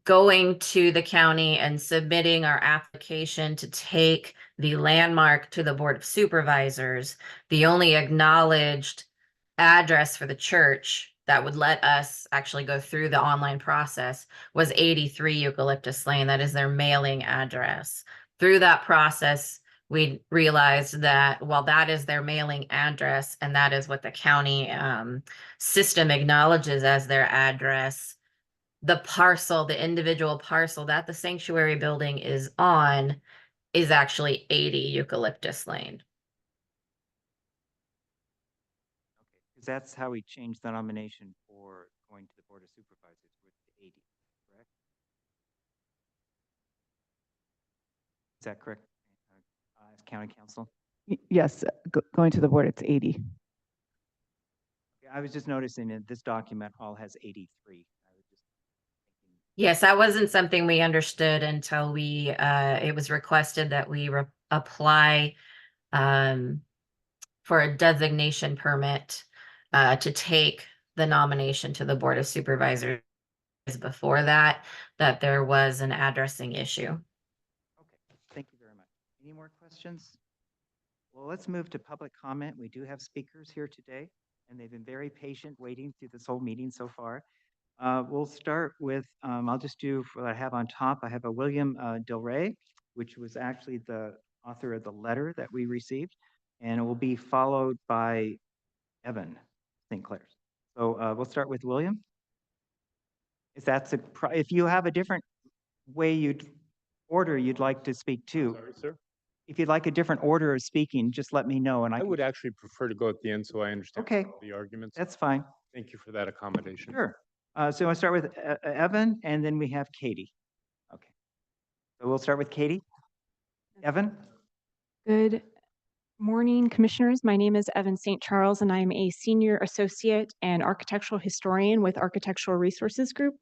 going to the county and submitting our application to take the landmark to the Board of Supervisors, the only acknowledged address for the church that would let us actually go through the online process was 83 Eucalyptus Lane. That is their mailing address. Through that process, we realized that while that is their mailing address and that is what the county system acknowledges as their address, the parcel, the individual parcel that the sanctuary building is on is actually 80 Eucalyptus Lane. Okay, because that's how we changed the nomination for going to the Board of Supervisors with the 80, correct? Is that correct? As county council? Yes, going to the board, it's 80. Yeah, I was just noticing that this document all has 83. I was just thinking, Yes, that wasn't something we understood until we, it was requested that we apply for a designation permit to take the nomination to the Board of Supervisors. Before that there was an addressing issue. okay, thank you very much. Any more questions? Well, let's move to public comment. We do have speakers here today, and they've been very patient waiting through this whole meeting so far. We'll start with, I'll just do what I have on top. I have a William Del Rey, which was actually the author of the letter that we received, and it will be followed by Evan St. Clair's. So we'll start with William. If you have a different way you'd like to speak too. Sorry, sir. If you'd like a different order of speaking, just let me know and I can- would actually prefer to go at the end so I understand Okay. the arguments. That's fine. Thank you for that accommodation. Sure. So I'll start with Evan, and then we have Katie. Okay. So we'll start with Katie. Evan? Good morning, Commissioners. My name is Evan St. Charles, and I'm a Senior Associate and Architectural Historian with Architectural Resources Group.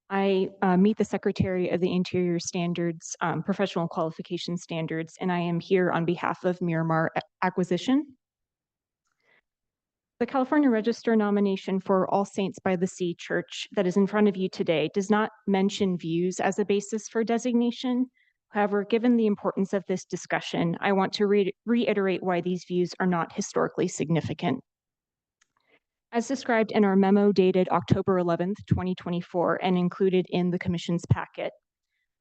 I meet the Secretary of the Interior Standards, Professional Qualification Standards, and I am here on behalf of Miramar Acquisition. The California Register nomination for All Saints by the Sea Church that is in front of you today does not mention views as a basis for designation. However, given the importance of this discussion, I want to reiterate why these views are not historically significant. As described in our memo dated October 11th, 2024, and included in the Commission's packet,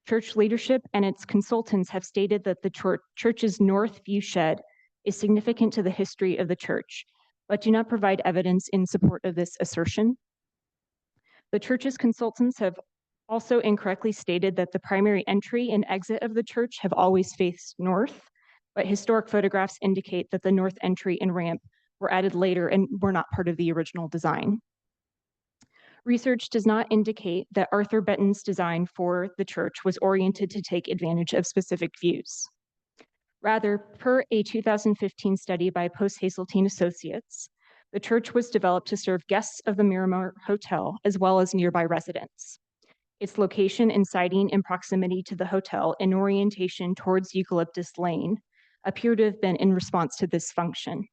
church leadership and its consultants have stated that the church's north view shed is significant to the history of the church, but do not provide evidence in support of this assertion. The church's consultants have also incorrectly stated that the primary entry and exit of the church have always faced north, but historic photographs indicate that the north entry and ramp were added later and were not part of the original design. Research does not indicate that Arthur Benton's design for the church was oriented to take advantage of specific views. Rather, per a 2015 study by Post Hazeltine Associates, the church was developed to serve guests of the Miramar Hotel as well as nearby residents. Its location and siting in proximity to the hotel and orientation towards Eucalyptus Lane appear to have been in response to this function.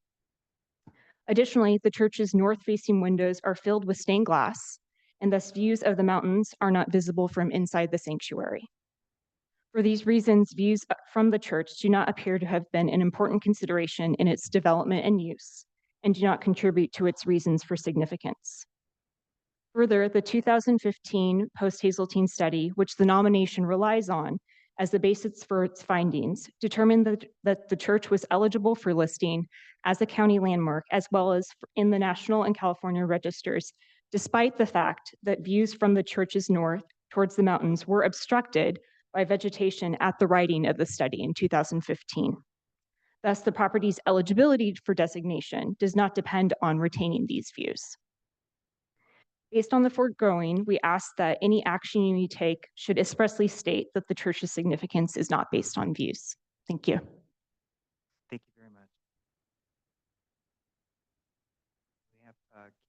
Additionally, the church's north-facing windows are filled with stained glass, and thus views of the mountains are not visible from inside the sanctuary. For these reasons, views from the church do not appear to have been an important consideration in its development and use, and do not contribute to its reasons for significance. Further, the 2015 Post-Hazeltine study, which the nomination relies on as the basis for its findings, determined that the church was eligible for listing as a county landmark, as well as in the national and California registers, despite the fact that views from the church's north towards the mountains were obstructed by vegetation at the writing of the study in 2015. Thus, the property's eligibility for designation does not depend on retaining these views. Based on the foregoing, we ask that any action you take should expressly state that the church's significance is not based on views. Thank you. Thank you very much. We have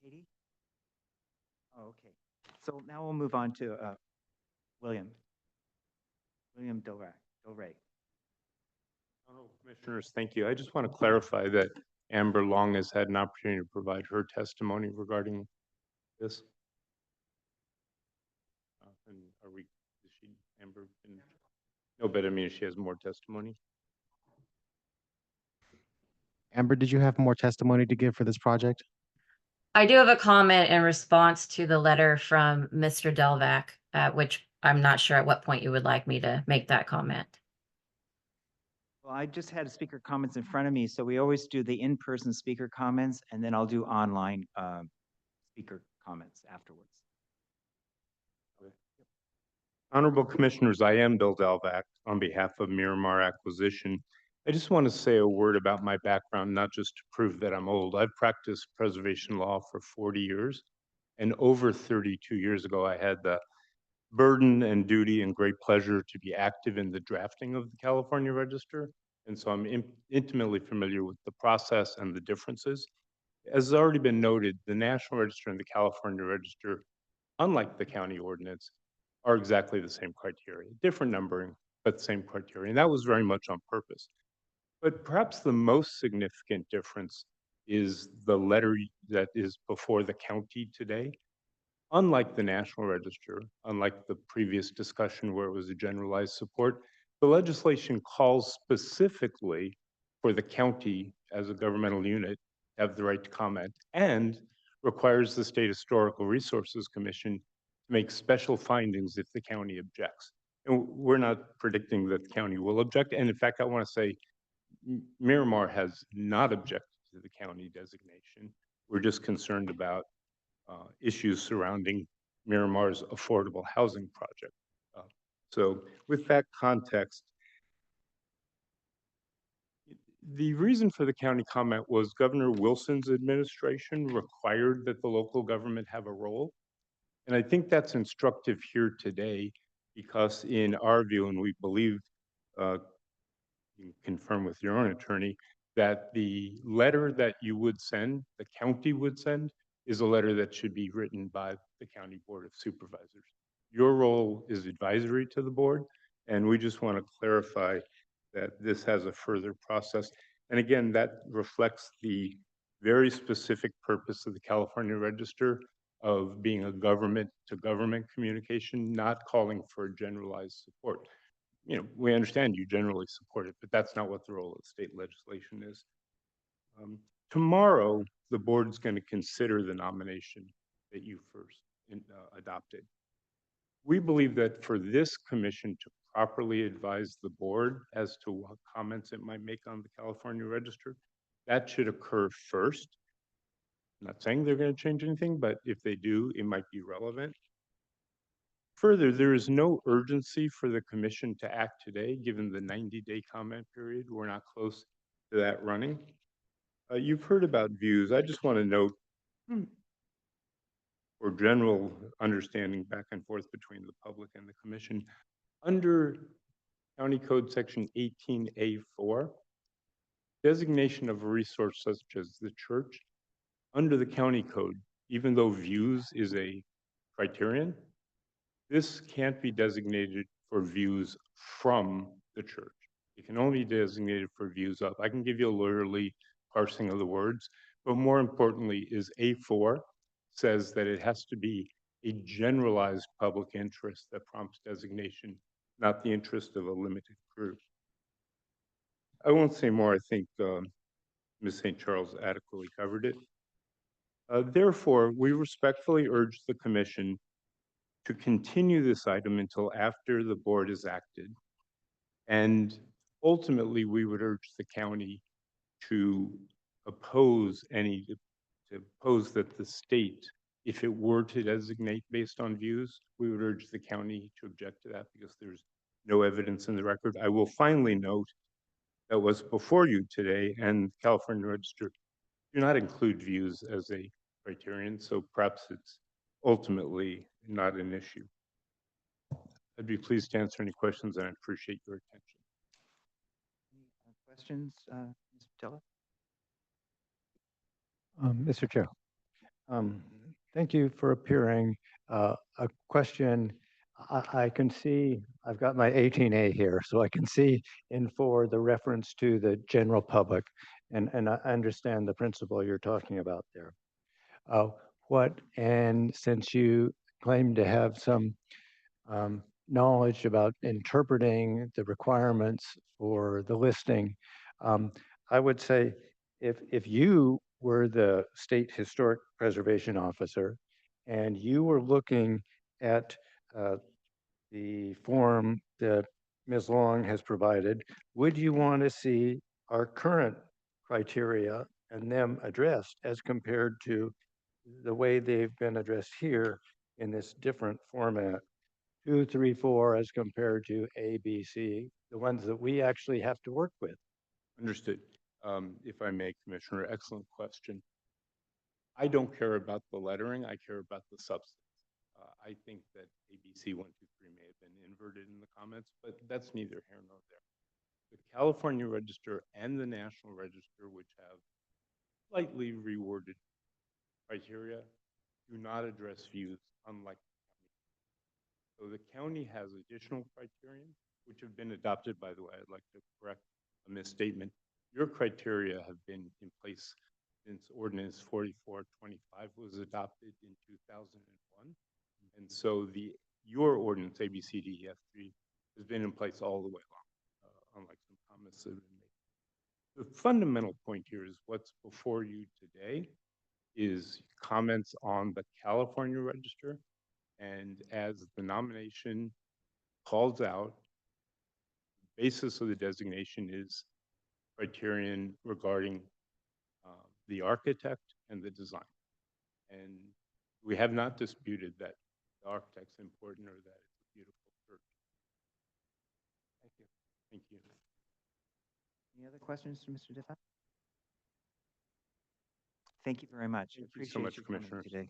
Katie. Oh, okay. So now we'll move on to William. William Del Rey. Honorable Commissioners, thank you. I just want to clarify that Amber Long has had an opportunity to provide her testimony regarding this. And are we, is she, Amber? No, but I mean, she has more testimony. Amber, did you have more testimony to give for this project? I do have a comment in response to the letter from Mr. Delvac, which I'm not sure at what point you would like me to make that comment. Well, I just had speaker comments in front of me, so we always do the in-person speaker comments, and then I'll do online speaker comments afterwards. Honorable Commissioners, I am Bill Delvac on behalf of Miramar Acquisition. I just want to say a word about my background, not just to prove that I'm old. I've practiced preservation law for 40 years, and over 32 years ago, I had the burden and duty and great pleasure to be active in the drafting of the California Register. And so I'm intimately familiar with the process and the differences. As has already been noted, the National Register and the California Register, unlike the county ordinance, are exactly the same criteria, different numbering, but the same criteria. And that was very much on purpose. But perhaps the most significant difference is the letter that is before the county today. Unlike the National Register, unlike the previous discussion where it was a generalized support, the legislation calls specifically for the county as a governmental unit to have the right to comment and requires the State Historical Resources Commission to make special findings if the county objects. And we're not predicting that the county will object. And in fact, I want to say Miramar has not objected to the county designation. We're just concerned about issues surrounding Miramar's affordable housing project. So with that context, the reason for the county comment was Governor Wilson's administration required that the local government have a role. And I think that's instructive here today because in our view, and we believe, you can confirm with your own attorney, that the letter that you would send, the county would send, is a letter that should be written by the County Board of Supervisors. Your role is advisory to the board, and we just want to clarify that this has a further process. And again, that reflects the very specific purpose of the California Register of being a government-to-government communication, not calling for generalized support. You know, we understand you generally support it, but that's not what the role of state legislation is. Tomorrow, the board's going to consider the nomination that you first adopted. We believe that for this commission to properly advise the board as to what comments it might make on the California Register, that should occur first. I'm not saying they're going to change anything, but if they do, it might be relevant. Further, there is no urgency for the commission to act today, given the 90-day comment period. We're not close to that running. You've heard about views. I just want to note for general understanding back and forth between the public and the commission, under County Code Section 18A4, designation of a resource such as the church, under the county code, even though views is a criterion, this can't be designated for views from the church. It can only be designated for views of. I can give you a lawyerly parsing of the words, but more importantly is A4 says that it has to be a generalized public interest that prompts designation, not the interest of a limited group. I won't say more. I think Ms. St. Charles adequately covered it. Therefore, we respectfully urge the commission to continue this item until after the board is acted. And ultimately, we would urge the county to oppose that the state, if it were to designate based on views, we would urge the county to object to that because there's no evidence in the record. I will finally note that was before you today and California Register do not include views as a criterion, so perhaps it's ultimately not an issue. I'd be pleased to answer any questions, and I appreciate your attention. Any questions, Ms. Patella? Mr. Chair, thank you for appearing. A question, I can see, I've got my 18A here, so I can see in 4 the reference to the general public, and I understand the principle you're talking about there. And since you claim to have some knowledge about interpreting the requirements for the listing, I would say if you were the State Historic Preservation Officer and you were looking at the form that Ms. Long has provided, would you want to see our current criteria and them addressed as compared to the way they've been addressed here in this different format? 2, 3, 4 as compared to A, B, C, the ones that we actually have to work with. Understood. If I may, Commissioner, excellent question. I don't care about the lettering. I care about the substance. I think that ABC 1, 2, 3 may have been inverted in the comments, but that's neither here nor there. The California Register and the National Register, which have slightly reworded criteria, do not address views unlike the county. So the county has additional criterion, which have been adopted, by the way. I'd like to correct a misstatement. Your criteria have been in place since Ordinance 4425 was adopted in 2001. And so your ordinance, ABCDEF3, has been in place all the way along, unlike some comments that have been made. The fundamental point here is what's before you today is comments on the California Register. And as the nomination calls out, the basis of the designation is criterion regarding the architect and the design. And we have not disputed that the architect's important or that it's a beautiful church. Thank you. Thank you. Any other questions to Mr. Diffat? Thank you very much. Thank you so much, your comment Commissioners. today.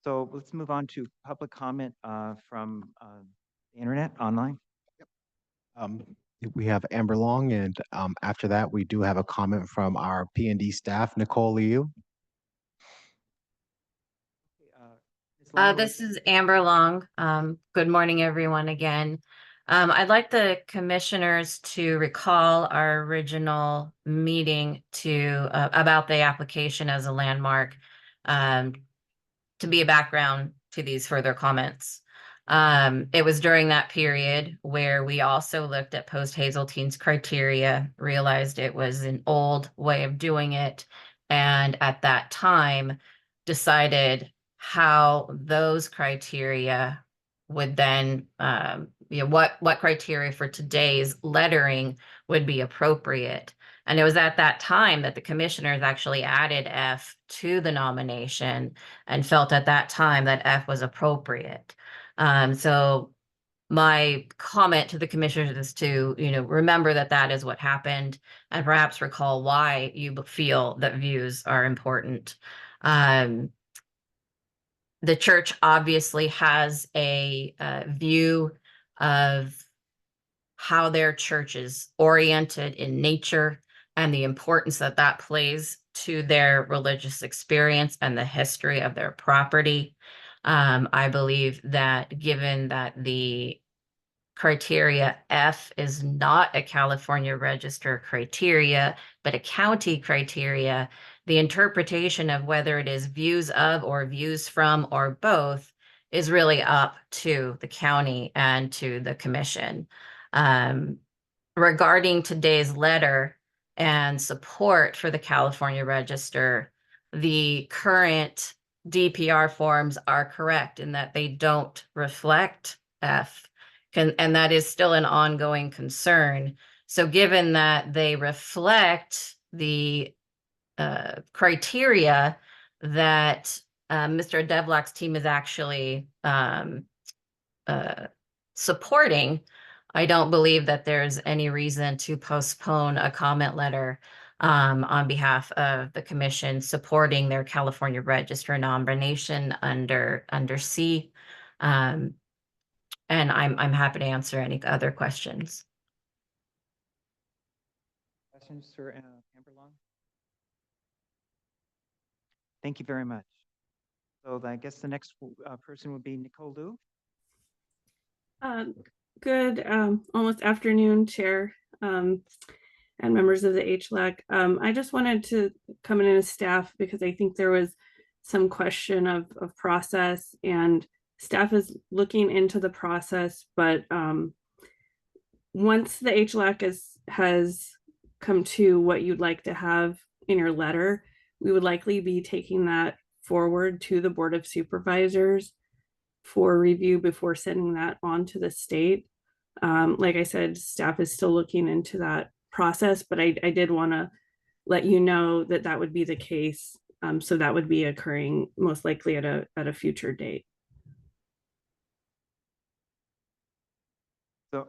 So let's move on to public comment from the internet, online. We have Amber Long, and after that, we do have a comment from our P&D staff, Nicole Liu. Ms. Long, This is Amber Long. Good morning, everyone, again. I'd like the commissioners to recall our original meeting about the application as a landmark, to be a background to these further comments. It was during that period where we also looked at post-Hazeltine's criteria, realized it was an old way of doing it, and at that time decided how those criteria would then, what criteria for today's lettering would be appropriate. And it was at that time that the commissioners actually added F to the nomination and felt at that time that F was appropriate. So my comment to the commissioners is to, remember that that is what happened and perhaps recall why you feel that views are important. The church obviously has a view of how their church is oriented in nature and the importance that that plays to their religious experience and the history of their property. I believe that given that the criteria F is not a California Register criteria, but a county criteria, the interpretation of whether it is views of or views from or both is really up to the county and to the commission. Regarding today's letter and support for the California Register, the current DPR forms are correct in that they don't reflect F, and that is still an ongoing concern. So given that they reflect the criteria that Mr. Devlock's team is actually supporting, I don't believe that there's any reason to postpone a comment letter on behalf of the commission supporting their California Register nomination under C. And I'm happy to answer any other questions. Questions for Amber Long? Thank you very much. So I guess the next person would be Nicole Liu. Good, almost afternoon, Chair, and members of the HLAC. I just wanted to come in as staff because I think there was some question of process, and staff is looking into the process, but once the HLAC has come to what you'd like to have in your letter, we would likely be taking that forward to the Board of Supervisors for review before sending that on to the state. Like I said, staff is still looking into that process, but I did want to let you know that that would be the case. So that would be occurring most likely at a future date. So,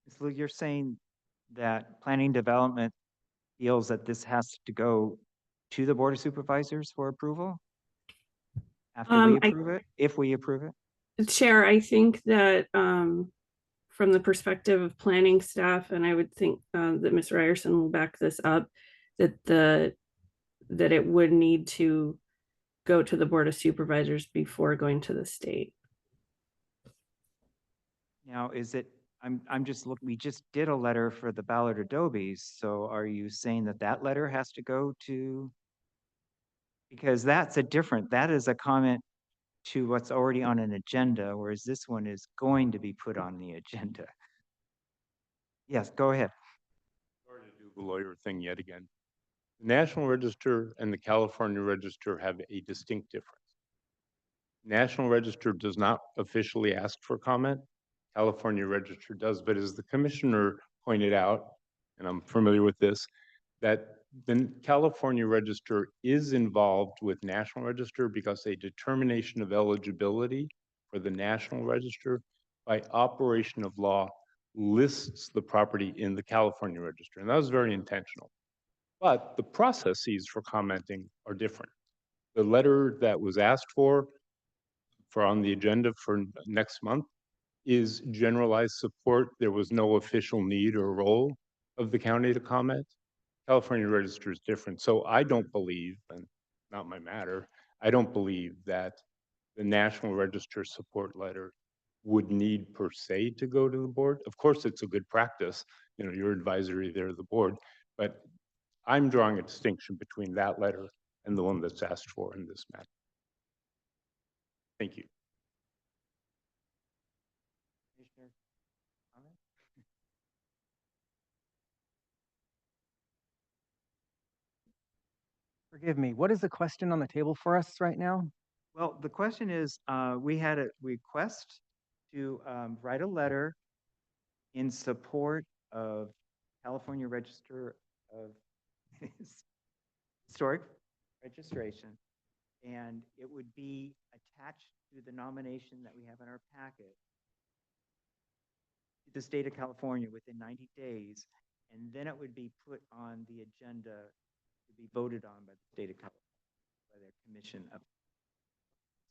Ms. Liu, you're saying that planning development feels that this has to go to the Board of Supervisors for approval? After we approve it, if we approve it? Chair, I think that from the perspective of planning staff, and I would think that Ms. Ryerson will back this up, that it would need to go to the Board of Supervisors before going to the state. Now, is it, I'm just looking, we just did a letter for the Ballard Adobes, so are you saying that that letter has to go to? Because that is a comment to what's already on an agenda, whereas this one is going to be put on the agenda. Yes, go ahead. Sorry to do the lawyer thing yet again. The National Register and the California Register have a distinct difference. National Register does not officially ask for comment. California Register does, but as the commissioner pointed out, and I'm familiar with this, that the California Register is involved with National Register because a determination of eligibility for the National Register by operation of law lists the property in the California Register. And that was very intentional. But the processes for commenting are different. The letter that was asked for on the agenda for next month is generalized support. There was no official need or role of the county to comment. California Register is different. So I don't believe, and not my matter, I don't believe that the National Register support letter would need per se to go to the board. Of course, it's a good practice. You know, you're advisory there to the board, but I'm drawing a distinction between that letter and the one that's asked for in this matter. Thank you. Forgive me, what is the question on the table for us right now? Well, the question is, we had a request to write a letter in support of California Register of Historic Registration, and it would be attached to the nomination that we have in our packet to the state of California within 90 days, and then it would be put on the agenda to be voted on by the state of California, by their commission.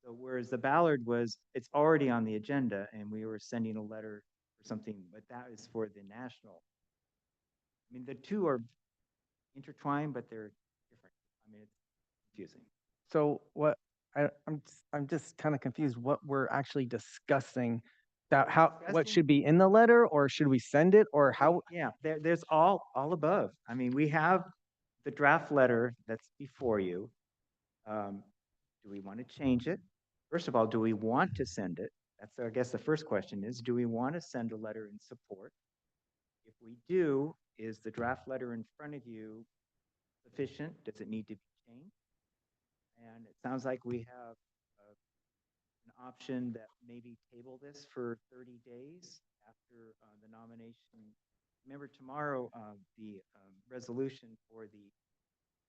So whereas the Ballard was, it's already on the agenda, and we were sending a letter or something, but that is for the national. I mean, the two are intertwined, but they're different. I mean, it's confusing. So what, I'm just kind of confused what we're actually discussing. That what Discussing? should be in the letter, or should we send it, or how? Yeah, there's all above. I mean, we have the draft letter that's before you. Do we want to change it? First of all, do we want to send it? That's, I guess, the first question is, do we want to send a letter in support? If we do, is the draft letter in front of you sufficient? Does it need to be changed? And it sounds like we have an option that maybe table this for 30 days after the nomination. Remember, tomorrow, the resolution for the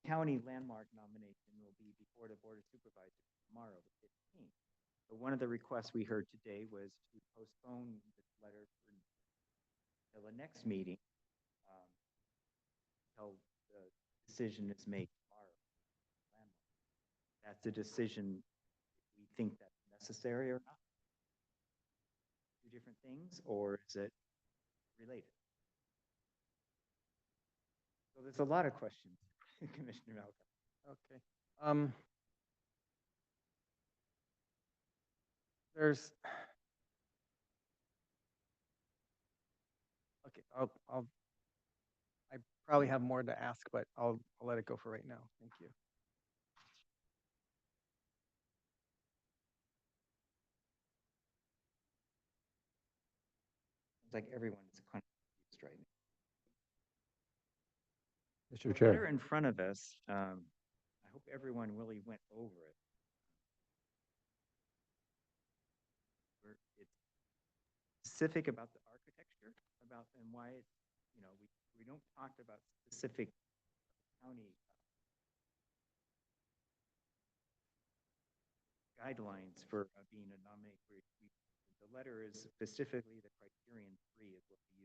county landmark nomination will be before the Board of Supervisors tomorrow, the 15th. So one of the requests we heard today was to postpone this letter until the next meeting, until the decision is made tomorrow. That's a decision, we think that's necessary or not. Two different things, or is it related? So there's a lot of questions, Commissioner Malcolm. Okay. There's. Okay, I probably have more to ask, but I'll let it go for right now. Thank you. It's like everyone is confused right now. Mr. The letter Chair. in front of us, I hope everyone really went over it. It's specific about the architecture, about and why it, we don't talk about specific county guidelines for being a nominee. The letter is specifically the criterion 3 is what we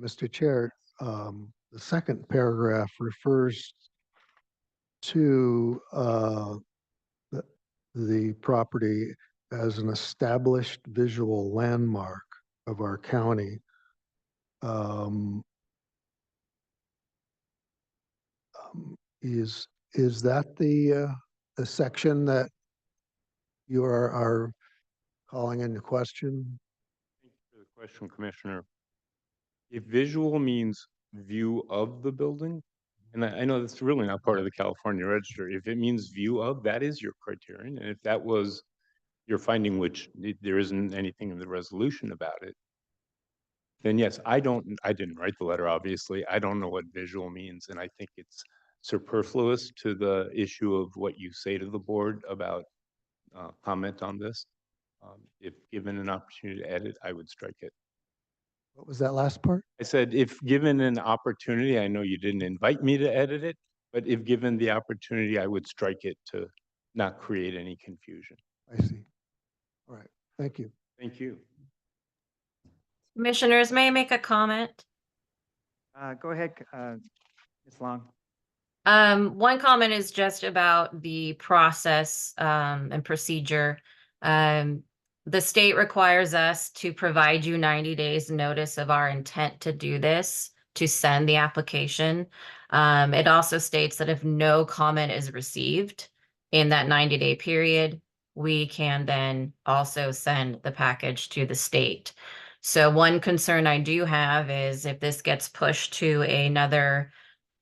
use. Mr. Chair, the second paragraph refers to the property as an established visual landmark of our county. Is that the section that you are calling into question? Thank you for the question, Commissioner. If visual means view of the building, and I know that's really not part of the California Register. If it means view of, that is your criterion. And if that was your finding, which there isn't anything in the resolution about it, then yes, I didn't write the letter, obviously. I don't know what visual means. And I think it's superfluous to the issue of what you say to the board about comment on this. If given an opportunity to edit, I would strike it. What was that last part? I said, if given an opportunity, I know you didn't invite me to edit it, but if given the opportunity, I would strike it to not create any confusion. I see. All right. Thank you. Thank you. Commissioners, may I make a comment? Go ahead, Ms. Long. One comment is just about the process and procedure. The state requires us to provide you 90 days notice of our intent to do this, to send the application. It also states that if no comment is received in that 90-day period, we can then also send the package to the state. So one concern I do have is if this gets pushed to another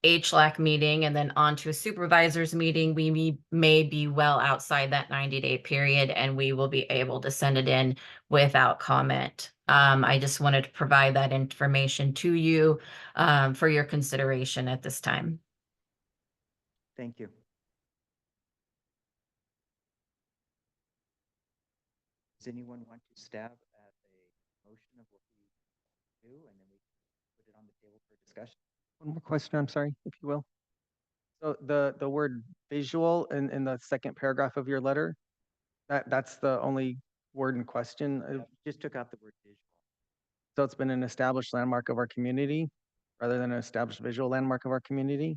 HLAC meeting and then onto a supervisor's meeting, we may be well outside that 90-day period and we will be able to send it in without comment. I just wanted to provide that information to you for your consideration at this time. Thank you. Does anyone want to stab at a motion of what we do, and then we put it on the table for discussion? One more question, I'm sorry, if you will. So the word visual in the second paragraph of your letter, that's the only word in question. Just took out the word visual. So it's been an established landmark of our community rather than an established visual landmark of our community.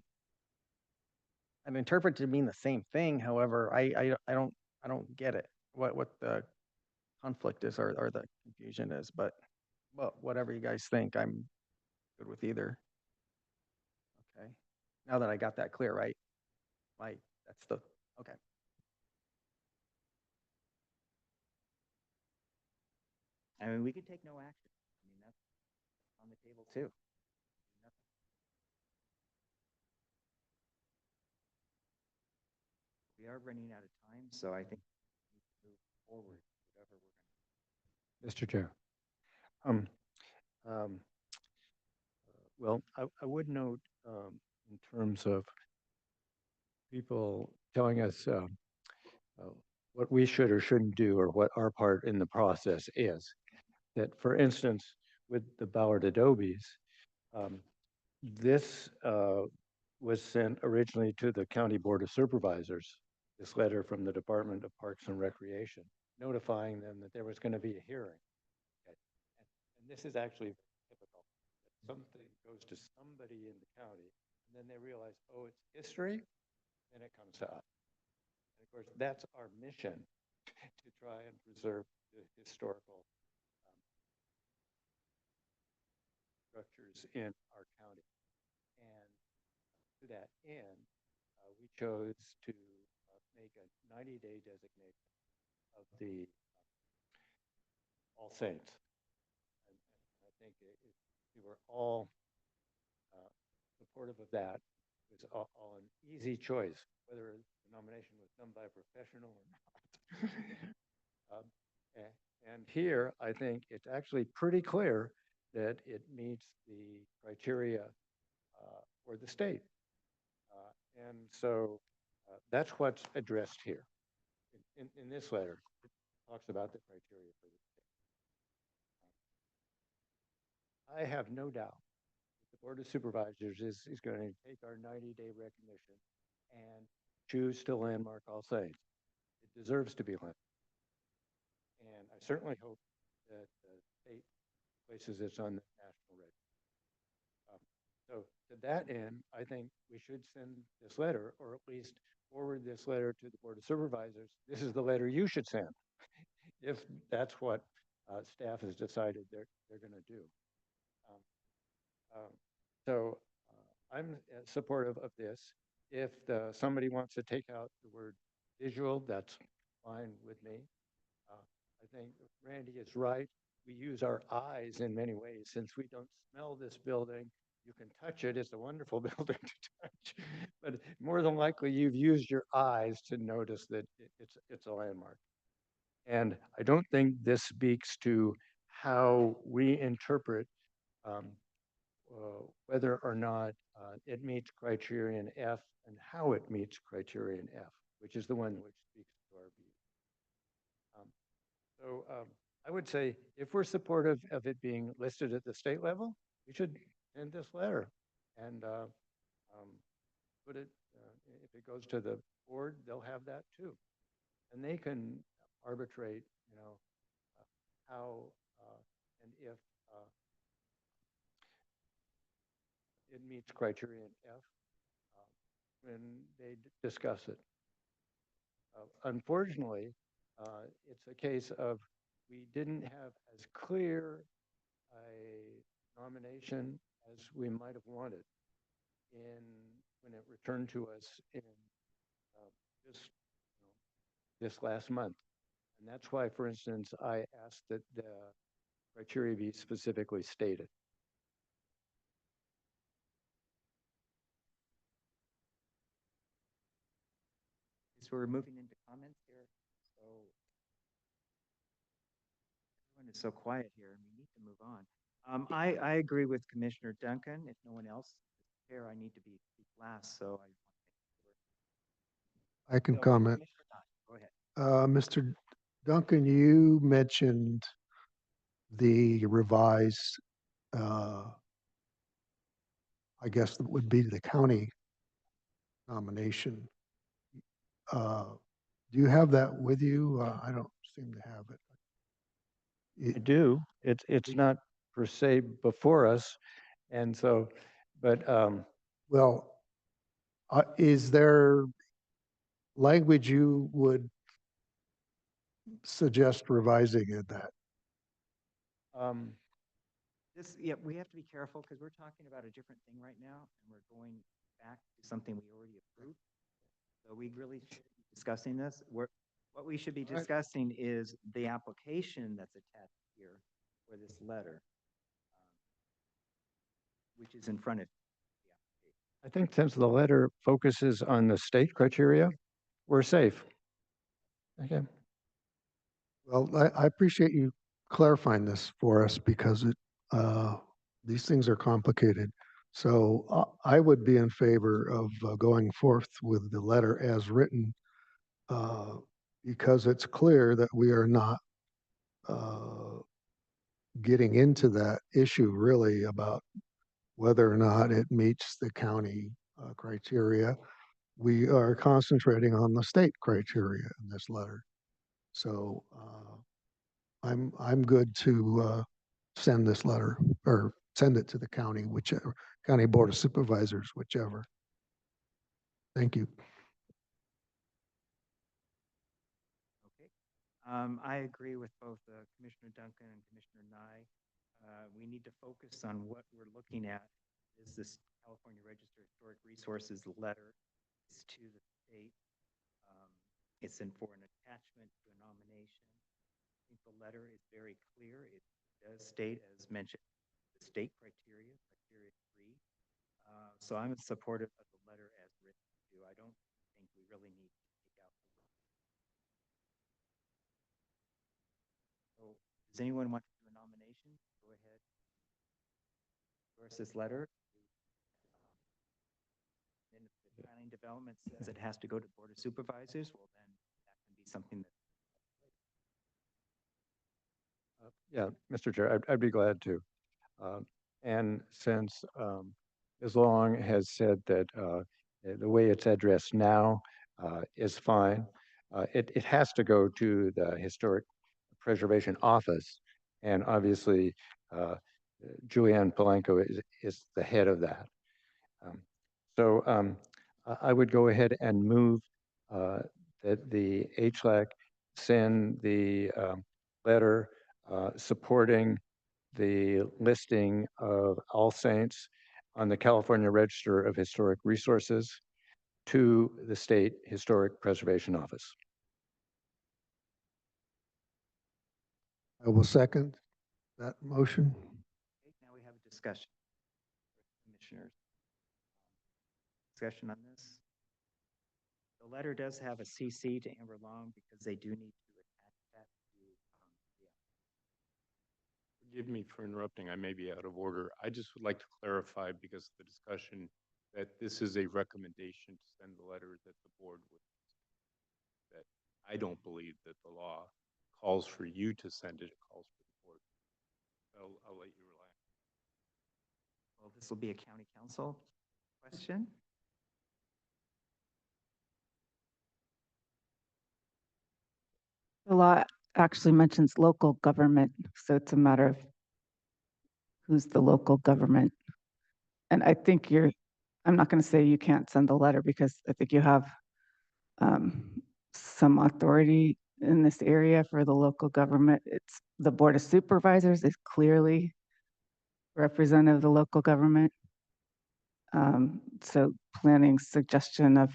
I've interpreted to mean the same thing. However, I don't get it. What the conflict is or the confusion is, but well, whatever you guys think, I'm good with either. Okay. Now that I got that clear, right? That's the, okay. I mean, we could take no action. I mean, that's on the table too. We are running out of time, so I think we need to move forward, whatever we're going to. Mr. Chair. Well, I would note in terms of people telling us what we should or shouldn't do or what our part in the process is, that for instance, with the Ballard Adobes, this was sent originally to the County Board of Supervisors, this letter from the Department of Parks and Recreation, notifying them that there was going to be a hearing. Okay. And this is actually typical. something goes to somebody in the county, and then they realize, oh, it's history, then it comes to us. And of course, that's our mission, to try and preserve the historical structures in our county. And to that end, we chose to make a 90-day designation of the All Saints. And I think we were all supportive of that. It was all an easy choice, whether the nomination was done by a professional or not. And here, I think it's actually pretty clear that it meets the criteria for the state. And so that's what's addressed here. In this letter, it talks about the criteria for the state. I have no doubt that the Board of Supervisors is going to take our 90-day recognition and choose to landmark All Saints. It deserves to be landmarked. And I certainly hope that the state places it on the national register. So to that end, I think we should send this letter, or at least forward this letter to the Board of Supervisors. This is the letter you should send, if that's what staff has decided they're going to do. So I'm supportive of this. If somebody wants to take out the word visual, that's fine with me. I think Randy is right. We use our eyes in many ways. Since we don't smell this building, you can touch it. It's a wonderful building to touch. But more than likely, you've used your eyes to notice that it's a landmark. And I don't think this speaks to how we interpret whether or not it meets criterion F and how it meets criterion F, which is the one which speaks to our view. So I would say if we're supportive of it being listed at the state level, we should send this letter and put it, if it goes to the board, they'll have that too. And they can arbitrate, how and if it meets criterion F when they discuss it. Unfortunately, it's a case of we didn't have as clear a nomination as we might have wanted when it returned to us in this last month. And that's why, for instance, I asked that the criteria be specifically stated. So we're moving into comments here. So everyone is so quiet here, and we need to move on. I agree with Commissioner Duncan. If no one else is here, I need to be last. So I can So, comment. Commissioner Dunn, go ahead. Mr. Duncan, you mentioned the revised, I guess that would be the county nomination. Do you have that with you? I don't seem to have it. I do. It's not per se before us. And so, but Well, is there language you would suggest revising in that? We have to be careful because we're talking about a different thing right now, and we're going back to something we already approved. So we really should be discussing this. What we should be discussing is the application that's attached here for this letter, which is in front of you. I think since the letter focuses on the state criteria, we're safe. Okay. Well, I appreciate you clarifying this for us because these things are complicated. So I would be in favor of going forth with the letter as written because it's clear that we are not getting into that issue really about whether or not it meets the county criteria. We are concentrating on the state criteria in this letter. So I'm good to send this letter or send it to the county, whichever, county board of supervisors, whichever. Thank you. Okay. I agree with both Commissioner Duncan and Commissioner Nye. We need to focus on what we're looking at. Is this California Register of Historic Resources letter? It's to the state. It's in for an attachment to a nomination. I think the letter is very clear. It does state, as mentioned, the state criteria, criteria 3. So I'm supportive of the letter as written too. I don't think we really need to take out the word. So does anyone want to do a nomination? Go ahead. Endorse this letter. And if the planning development says it has to go to Board of Supervisors, well then that can be something that. Yeah, Mr. Chair, I'd be glad to. And since Ms. Long has said that the way it's addressed now is fine, it has to go to the Historic Preservation Office. And obviously, Julianne Palenko is the head of that. So I would go ahead and move that the HLAC send the letter supporting the listing of All Saints on the California Register of Historic Resources to the State Historic Preservation Office. I will second that motion. Okay, now we have a discussion. Commissioners. Discussion on this. The letter does have a CC to Amber Long because they do need to attach that to Forgive me for interrupting. I may be out of order. I just would like to clarify, because of the discussion, that this is a recommendation to send the letter that the board would. That I don't believe that the law calls for you to send it. It calls for the board. I'll let you relax. Well, this will be a county council question. The law actually mentions local government, so it's a matter of who's the local government. And I think I'm not going to say you can't send the letter because I think you have some authority in this area for the local government. It's the Board of Supervisors is clearly representative of the local government. So planning suggestion of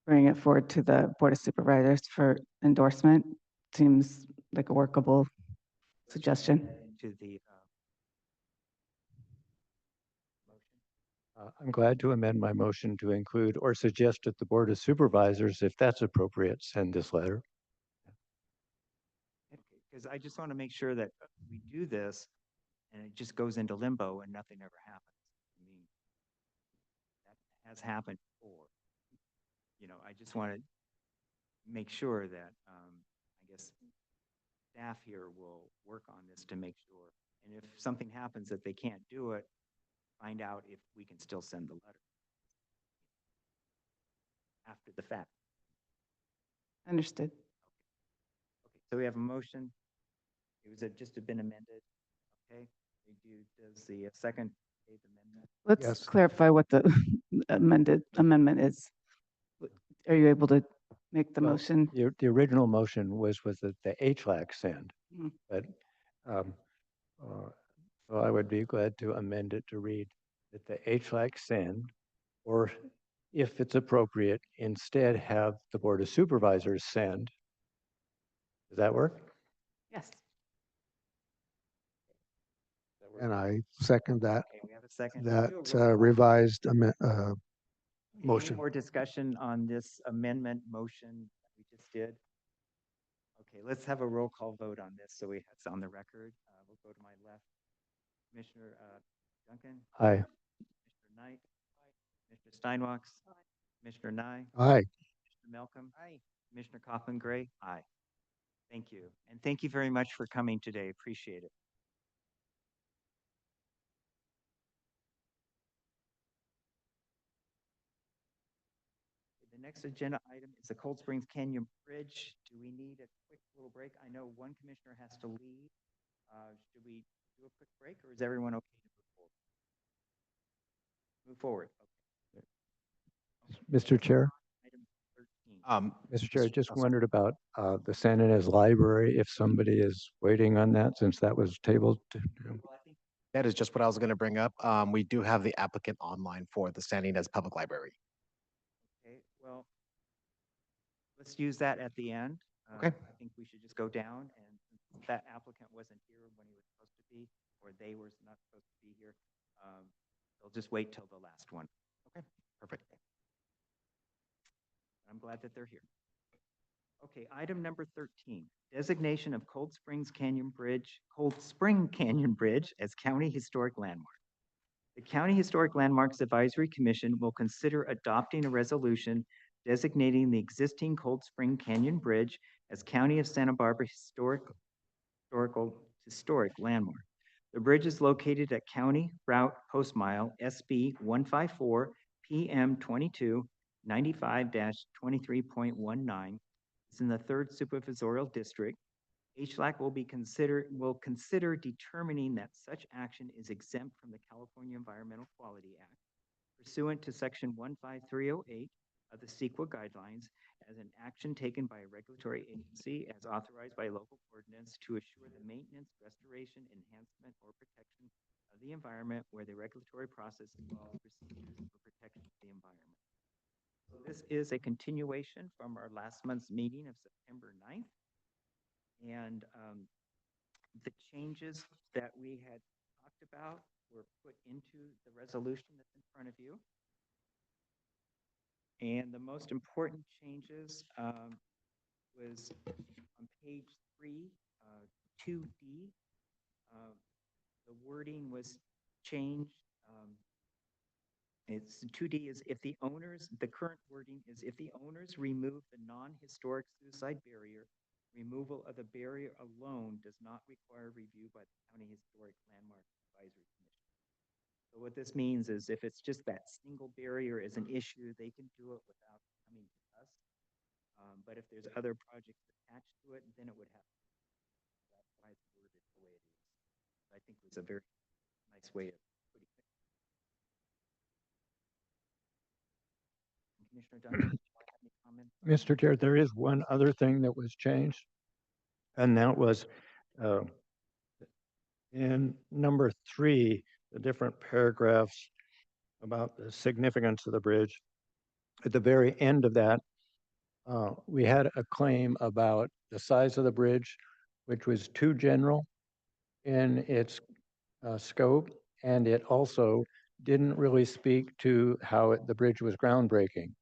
bringing it forward to the Board of Supervisors for endorsement seems like a workable suggestion. To the motion. I'm glad to amend my motion to include or suggest that the Board of Supervisors, if that's appropriate, send this letter. Because I just want to make sure that we do this and it just goes into limbo and nothing ever happens. I mean, that has happened before. You know, I just want to make sure that, I guess, staff here will work on this to make sure. And if something happens that they can't do it, find out if we can still send the letter after the fact. Understood. Okay, so we have a motion. It was just been amended. Okay, does the second state amendment? Let's Yes. clarify what the amendment is. Are you able to make the Well, motion? The original motion was that the HLAC send, Mhm. but so I would be glad to amend it to read that the HLAC send, or if it's appropriate, instead have the Board of Supervisors send. Does that work? Yes. And I second that, Okay, we have a second. that Do a roll call. revised Any motion. more discussion on this amendment motion that we just did? Okay, let's have a roll call vote on this so it's on the record. We'll go to my left. Commissioner Duncan, Aye. Commissioner Knight, Commissioner Steinwachs, Commissioner Nye, Aye. Commissioner Malcolm, Commissioner Kaufman Gray, aye. Thank you. And thank you very much for coming today. Appreciate it. The next agenda item is the Cold Springs Canyon Bridge. Do we need a quick little break? I know one commissioner has to leave. Should we do a quick break, or is everyone okay to move forward? Move forward. Mr. Chair, Item 13. Mr. Chair, I just oh, sorry. wondered about the San Ynez Library, if somebody is waiting on that, since that was tabled. Well, I think That is just what I was going to bring up. We do have the applicant online for the San Ynez Public Library. Okay, well, let's use that at the end. Okay. I think we should just go down, and since that applicant wasn't here when he was supposed to be, or they were not supposed to be here, they'll just wait till the last one. Okay, perfect. I'm glad that they're here. Okay, item number 13, designation of Cold Spring Canyon Bridge as County Historic Landmark. The County Historic Landmarks Advisory Commission will consider adopting a resolution designating the existing Cold Spring Canyon Bridge as County of Santa Barbara Historic Landmark. The bridge is located at County Route Post Mile SB 154 PM 22 95-23.19. It's in the 3rd Supervisorial District. HLAC will consider determining that such action is exempt from the California Environmental Quality Act pursuant to Section 15308 of the CEQA guidelines as an action taken by a regulatory agency as authorized by local ordinance to assure the maintenance, restoration, enhancement, or protection of the environment where the regulatory process involves procedures for protection of the environment. So this is a continuation from our last month's meeting of September 9th. And the changes that we had talked about were put into the resolution that's in front of you. And the most important changes was on page 3, 2D. The wording was changed. It's 2D is if the current wording is if the owners remove the non-historic suicide barrier, removal of the barrier alone does not require review by the County Historic Landmark Advisory Commission. So what this means is if it's just that single barrier is an issue, they can do it without coming to us. But if there's other projects attached to it, then it would have. That's why it's worded the way it is. I think it was a very nice way of putting it. Commissioner Duncan, do you have any comments? Mr. Chair, there is one other thing that was changed, and that was in number 3, the different paragraphs about the significance of the bridge. At the very end of that, we had a claim about the size of the bridge, which was too general in its scope, and it also didn't really speak to how the bridge was groundbreaking.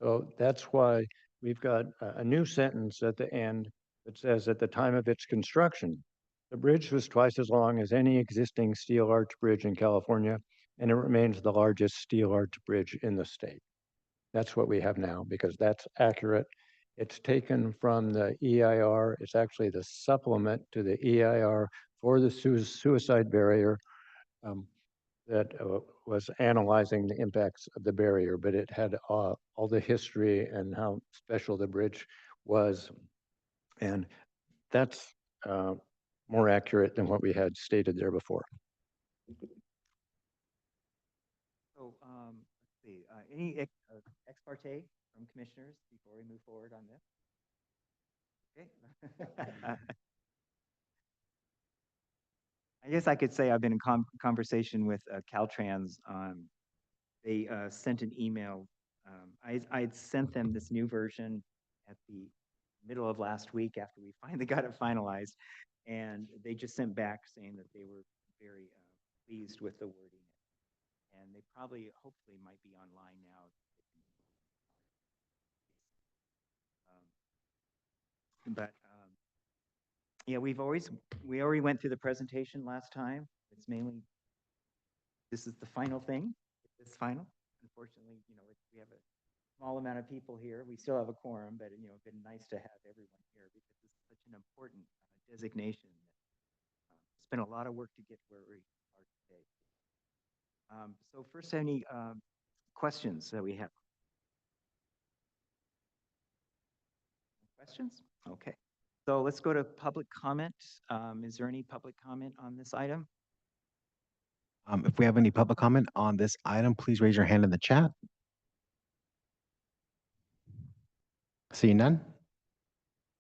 So that's why we've got a new sentence at the end that says, at the time of its construction, the bridge was twice as long as any existing steel arch bridge in California, and it remains the largest steel arch bridge in the state. That's what we have now, because that's accurate. It's taken from the EIR. It's actually the supplement to the EIR for the suicide barrier that was analyzing the impacts of the barrier, but it had all the history and how special the bridge was. And that's more accurate than what we had stated there before. So let's see, any ex parte from commissioners before we move forward on this? Okay. I guess I could say I've been in conversation with Caltrans. They sent an email. I had sent them this new version at the middle of last week after we finally got it finalized. And they just sent back saying that they were very pleased with the wording. And they probably, hopefully, might be online now. Yeah, we already went through the presentation last time. It's mainly, this is the final thing. It's final. Unfortunately, we have a small amount of people here. We still have a quorum, but it's been nice to have everyone here because this is such an important designation. It's been a lot of work to get where we are today. So first, any questions that we have? Questions? Okay. So let's go to public comment. Is there any public comment on this item? If we have any public comment on this item, please raise your hand in the chat. Seeing none?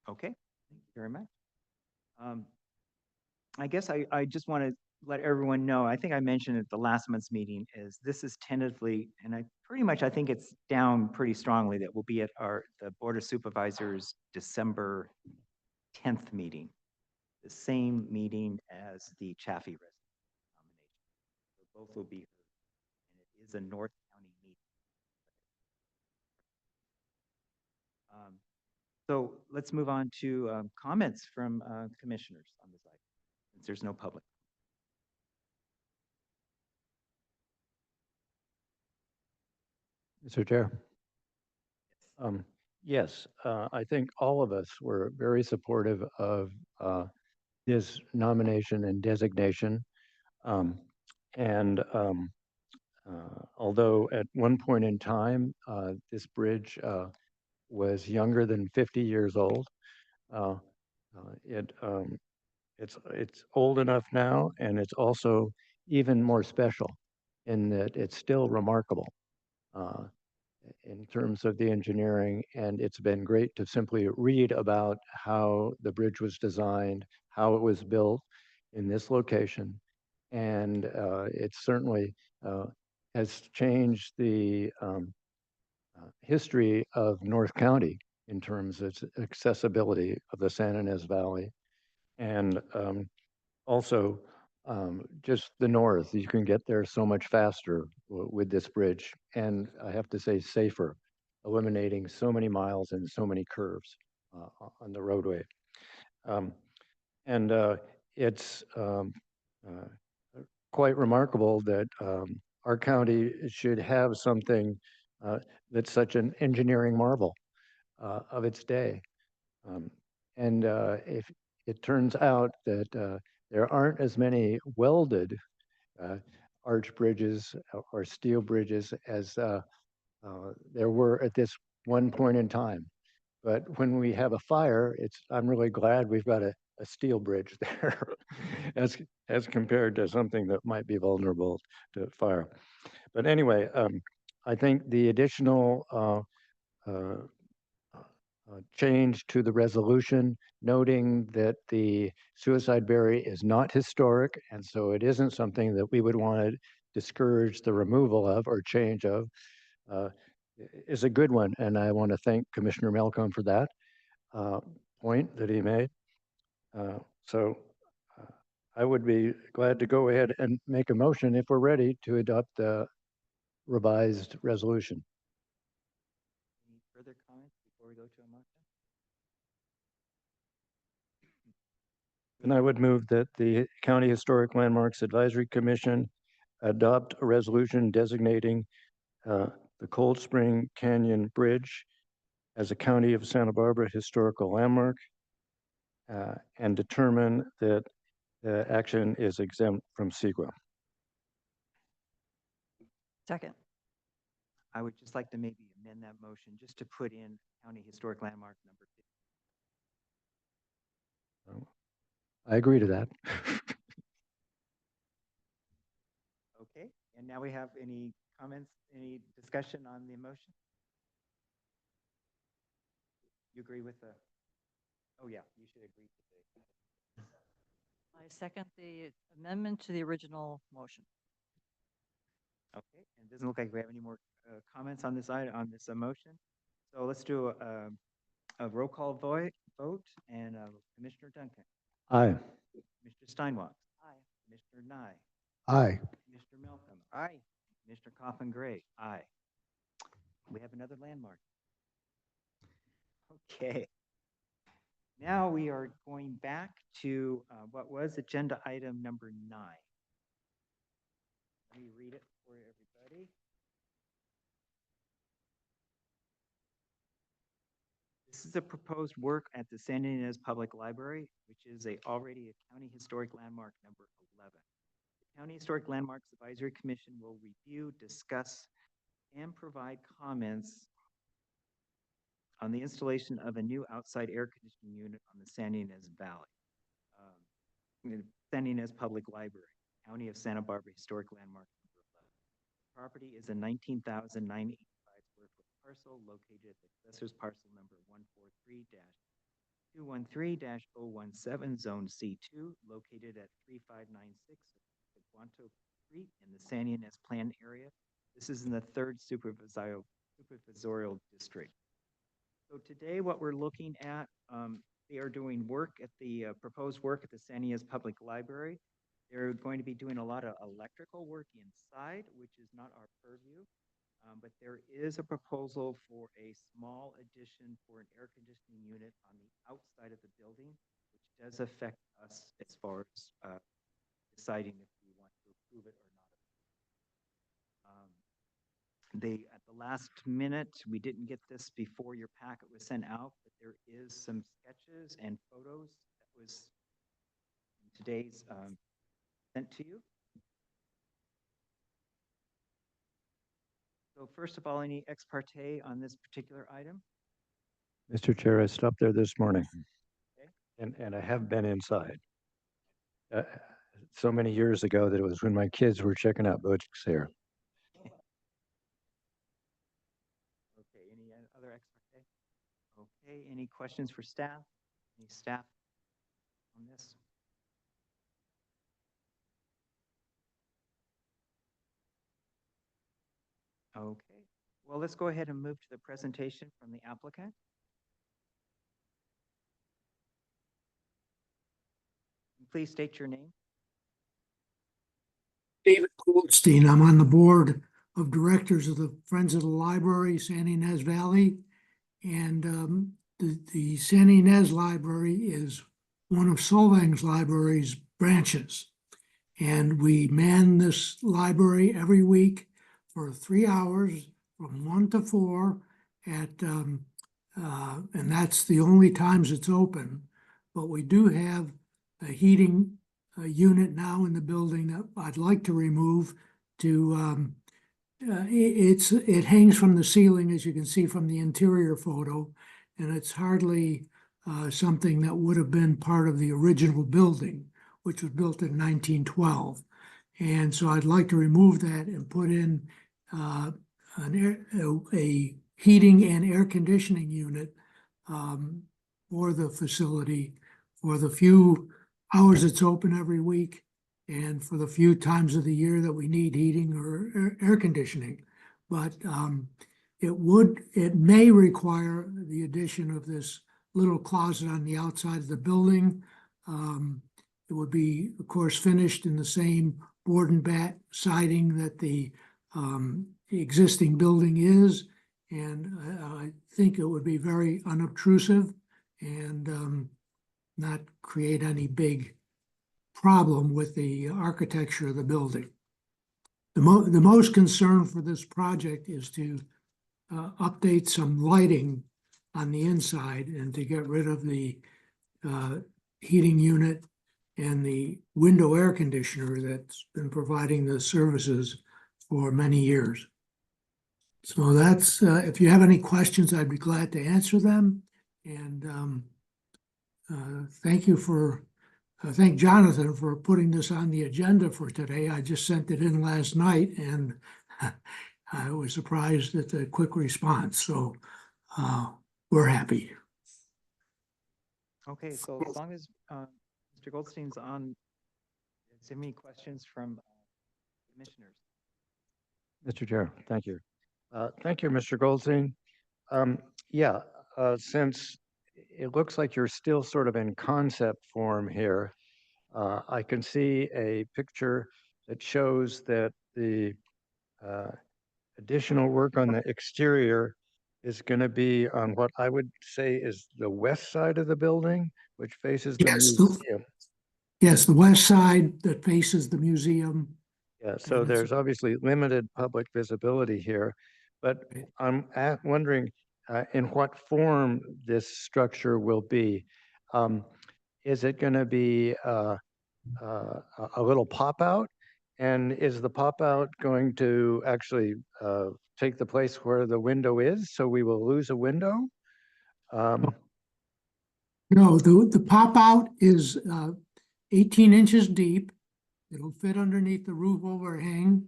Okay, thank you very much. I guess I just want to let everyone know, I think I mentioned at the last month's meeting, is this is tentatively, and I think it's down pretty strongly that we'll be at the Board of Supervisors December 10th meeting, the same meeting as the Chaffee resident nomination. So both will be heard, and it is a North County meeting. So let's move on to comments from commissioners on this item, since there's no public. Mr. Chair. Yes, I think all of us were very supportive of his nomination and designation. Although at one point in time, this bridge was younger than 50 years old, it's old enough now, and it's also even more special in that it's still remarkable in terms of the engineering. And it's been great to simply read about how the bridge was designed, how it was built in this location. And it certainly has changed the history of North County in terms of accessibility of the San Ynez Valley. And also just the north, you can get there so much faster with this bridge. And I have to say safer, eliminating so many miles and so many curves on the roadway. It's quite remarkable that our county should have something that's such an engineering marvel of its day. If it turns out that there aren't as many welded arch bridges or steel bridges as there were at this one point in time. But when we have a fire, I'm really glad we've got a steel bridge there as compared to something that might be vulnerable to fire. But anyway, I think the additional change to the resolution, noting that the Suicide Berry is not historic, and so it isn't something that we would want to discourage the removal of or change of, is a good one. And I want to thank Commissioner Malcolm for that point that he made. I would be glad to go ahead and make a motion if we're ready to adopt the revised resolution. Any further comments before we go to a motion? And I would move that the County Historic Landmarks Advisory Commission adopt a resolution designating the Cold Spring Canyon Bridge as a County of Santa Barbara historical landmark and determine that the action is exempt from SEQA. Second. I would just like to maybe amend that motion just to put in County Historic Landmark number 50. I agree to that. Okay, and now we have any comments, any discussion on the motion? You agree with the, oh yeah, you should agree to the. I second the amendment to the original motion. Okay, and it doesn't look like we have any more comments on this item, on this motion. So let's do a roll call vote, and Commissioner Duncan. Aye. Mr. Steinwalk. Aye. Mr. Nye. Aye. Mr. Malcolm. Aye. Mr. Coffin Gray. Aye. We have another landmark. Okay. Now we are going back to what was agenda item number 9. Let me read it for everybody. This is a proposed work at the San Ynez Public Library, which is already a County Historic Landmark number 11. The County Historic Landmarks Advisory Commission will review, discuss, and provide comments on the installation of a new outside air conditioning unit on the San Ynez Valley. San Ynez Public Library, County of Santa Barbara Historic Landmark number 11. Property is a 19,985 square foot parcel located at the assessor's parcel number 143-213-017, zone C2, located at 3596 Guanto Street in the San Ynez Plan area. This is in the 3rd supervisorial district. So today what we're looking at, they are doing work at the proposed work at the San Ynez Public Library. They're going to be doing a lot of electrical work inside, which is not our purview. But there is a proposal for a small addition for an air conditioning unit on the outside of the building, which does affect us as far as deciding if we want to approve it or not. At the last minute, we didn't get this before your packet was sent out, but there is some sketches and photos that was in today's sent to you. So first of all, any ex parte on this particular item? Mr. Chair, I stopped there this morning. Okay. And I have been inside. So many years ago that it was when my kids were checking out Bojack's here. Okay, any other ex parte? Okay, any questions for staff? Any staff on this? Okay, well, let's go ahead and move to the presentation from the applicant. Please state your name. David Goldstein. I'm on the board of directors of the Friends of the Library, San Ynez Valley. And the San Ynez Library is one of Solvang's library's branches. And we man this library every week for 3 hours from 1 to 4 and that's the only times it's open. But we do have a heating unit now in the building that I'd like to remove to, it hangs from the ceiling, as you can see from the interior photo, and it's hardly something that would have been part of the original building, which was built in 1912. And so I'd like to remove that and put in a heating and air conditioning unit for the facility for the few hours it's open every week and for the few times of the year that we need heating or air conditioning. But it may require the addition of this little closet on the outside of the building. It would be, of course, finished in the same board and bat siding that the existing building is. And I think it would be very unobtrusive and not create any big problem with the architecture of the building. The most concern for this project is to update some lighting on the inside and to get rid of the heating unit and the window air conditioner that's been providing the services for many years. So that's, if you have any questions, I'd be glad to answer them. And thank Jonathan for putting this on the agenda for today. I just sent it in last night and I was surprised at the quick response. So we're happy. Okay, so as long as Mr. Goldstein's on, is there any questions from commissioners? Mr. Chair, thank you. Thank you, Mr. Goldstein. Since it looks like you're still sort of in concept form here, I can see a picture that shows that the additional work on the exterior is going to be on what I would say is the west side of the building, which faces the museum. Yes, the west side that faces the museum. Yeah, so there's obviously limited public visibility here, but I'm wondering in what form this structure will be. Is it going to be a little pop out? And is the pop out going to actually take the place where the window is? So we will lose a window? No, the pop out is 18 inches deep. It'll fit underneath the roof overhang.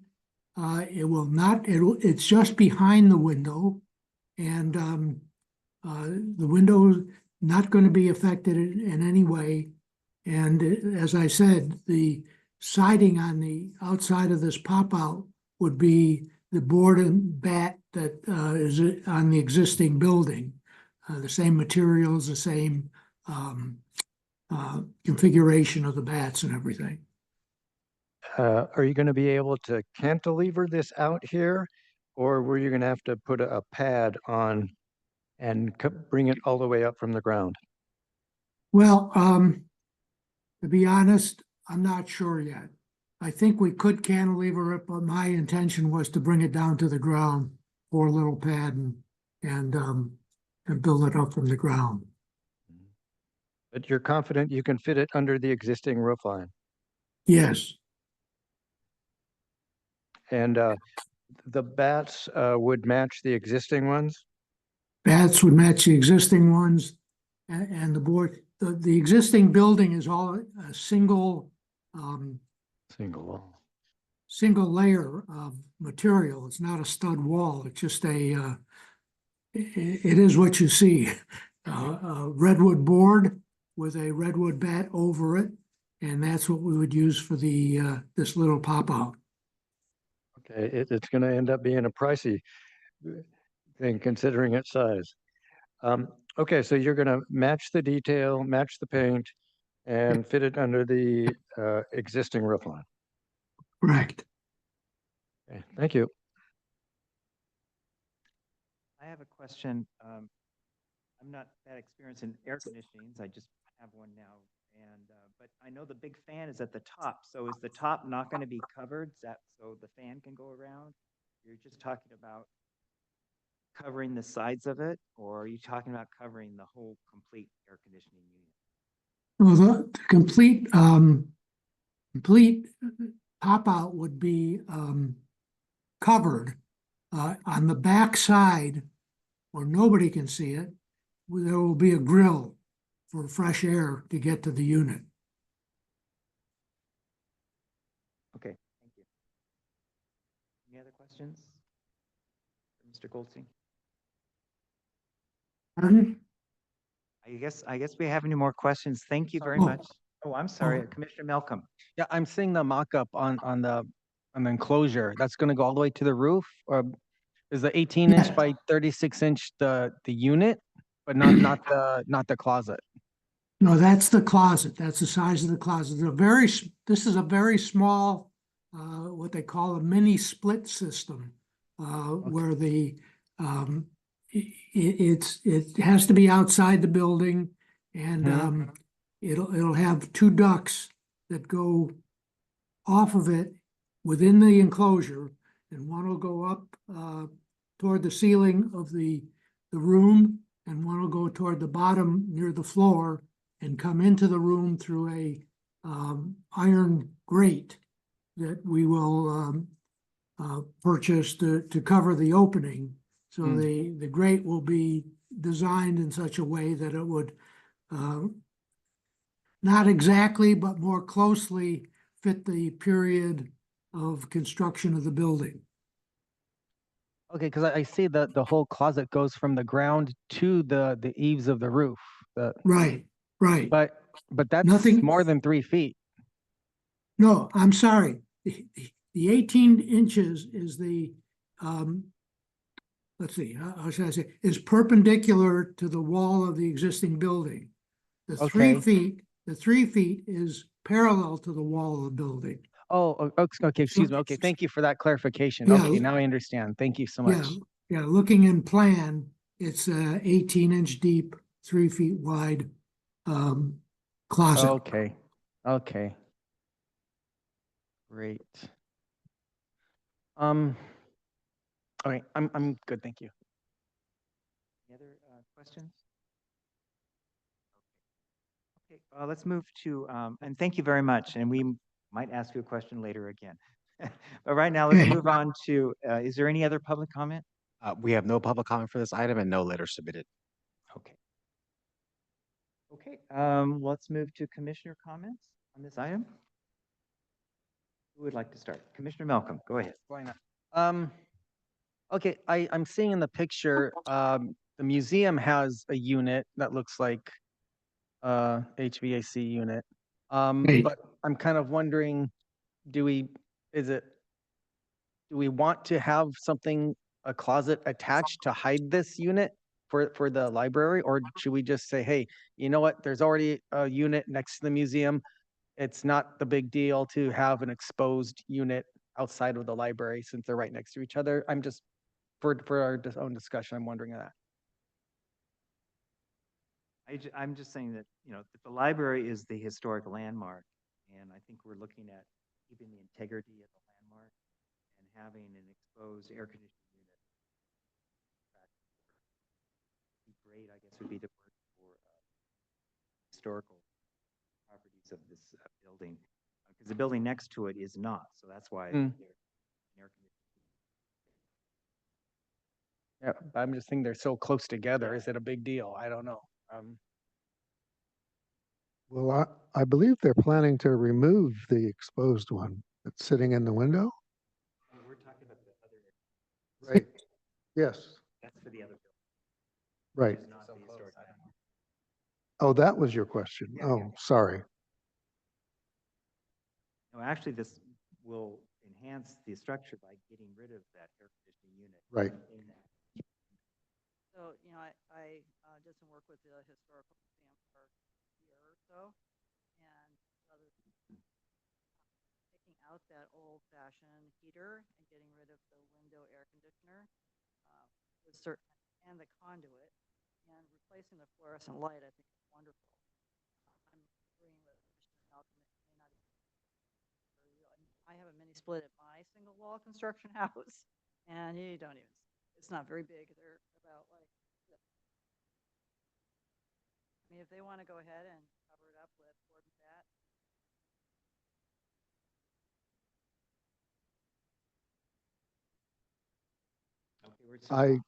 It will not, it's just behind the window. And the window not going to be affected in any way. And as I said, the siding on the outside of this pop out would be the board and bat that is on the existing building. The same materials, the same configuration of the bats and everything. Are you going to be able to cantilever this out here? Or were you going to have to put a pad on and bring it all the way up from the ground? Well, to be honest, I'm not sure yet. I think we could cantilever it, but my intention was to bring it down to the ground, pour a little pad and build it up from the ground. But you're confident you can fit it under the existing roof line? Yes. And the bats would match the existing ones? Bats would match the existing ones and the board. The existing building is all a single Single layer of material. It's not a stud wall. It's just it is what you see. A redwood board with a redwood bat over it. And that's what we would use for the this little pop out. Okay, it's going to end up being a pricey thing considering its size. Okay, so you're going to match the detail, match the paint, and fit it under the existing roof line. Correct. Okay, thank you. I have a question. I'm not that experienced in air conditionings. I just have one now. And, but I know the big fan is at the top. So is the top not going to be covered? Is that so the fan can go around? You're just talking about covering the sides of it, or are you talking about covering the whole complete air conditioning unit? Well, the complete pop out would be covered on the back side where nobody can see it. There will be a grill for fresh air to get to the unit. Okay, thank you. Any other questions? For Mr. Goldstein? Pardon? I guess we have any more questions. Thank you very Oh. much. Oh, I'm sorry, Commissioner Malcolm. Yeah, I'm seeing the mock-up on the enclosure. That's gonna go all the way to the roof, or is the 18-inch Yeah. by 36-inch the unit, but not the closet? No, that's the closet. That's the size of the closet. This is a very small, what they call a mini split system, where the it has to be outside the building, and it'll have two ducts that go off of it within the enclosure, and one will go up toward the ceiling of the room, and one will go toward the bottom near the floor and come into the room through a iron grate that we will purchase to cover the opening. So the grate will be designed in such a way that it would not exactly, but more closely fit the period of construction of the building. Okay, because I see that the whole closet goes from the ground to the eaves of the roof. Right, right. But that's Nothing- more than 3 feet. No, I'm sorry. The 18 inches is the, let's see, how should I say, is perpendicular to the wall of the existing building. The 3 Okay. the 3 feet is parallel to the wall of the building. Okay, excuse me. Okay, thank you for that clarification. Yeah. Okay, now I understand. Thank you so much. Yeah, yeah, looking in plan, it's a 18-inch deep, 3 feet wide closet. Okay. Great. All right, I'm good, thank you. Any other questions? Okay, let's move to, and thank you very much. And we might ask you a question later again. But right now, let's Okay. move on to, is there any other public comment? We have no public comment for this item and no letter submitted. Okay, Okay, let's move to commissioner comments on this item. Who would like to start? Commissioner Malcolm, go ahead. Why not? Okay, I'm seeing in the picture, the museum has a unit that looks like HVAC unit. Right. But I'm kind of wondering, do we want to have something, a closet attached to hide this unit for the library? Or should we just say, hey, you know what, there's already a unit next to the museum. It's not the big deal to have an exposed unit outside of the library since they're right next to each other. I'm just, for our own discussion, I'm wondering that. I'm just saying that, you know, that the library is the historic landmark, and I think we're looking at keeping the integrity of the landmark and having an exposed air conditioning unit. Be great, I guess, would be the word for historical properties of this building, because the building next to it is not, so that's why Mm. they're an air conditioning. Yeah, but I'm just thinking they're so close together. Is it a big deal? I don't know. Well, I believe they're planning to remove the exposed one that's sitting in the window. We're talking about the other, Right. Yes, that's for the other building, right. which is not the historic landmark. Oh, that was your question. Yeah, Oh, yeah. sorry. No, actually, this will enhance the structure by getting rid of that air conditioning unit. Right. in that. So, you know, I did some work with the historical museum for a year or so. And other than taking out that old fashioned heater and getting rid of the window air conditioner, was certain, and the conduit, and replacing the fluorescent light, I think is wonderful. I'm agreeing with Commissioner Malcolm, it may not even be very real. I have a mini split at my single wall construction house, and you don't even, it's not very big. They're about like this. I mean, if they want to go ahead and cover it up with board and bat. Okay, we're still on.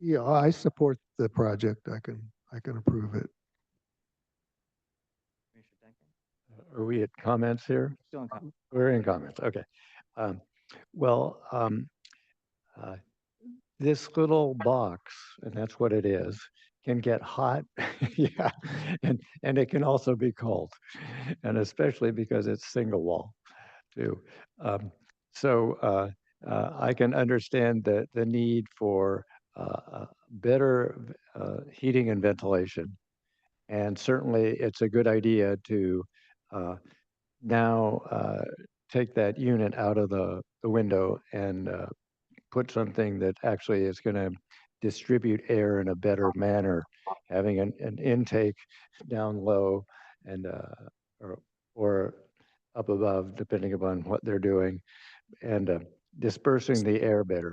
Yeah, I support the project. I can approve it. Commissioner Duncan? Are we at comments here? Still in comment. We're in comments, okay. Um, Well, this little box, and that's what it is, can get hot, yeah, and it can also be cold, and especially because it's single wall too. So I can understand the need for better heating and ventilation, and certainly it's a good idea to now take that unit out of the window and put something that actually is going to distribute air in a better manner, having an intake down low and or up above, depending upon what they're doing, and dispersing the air better.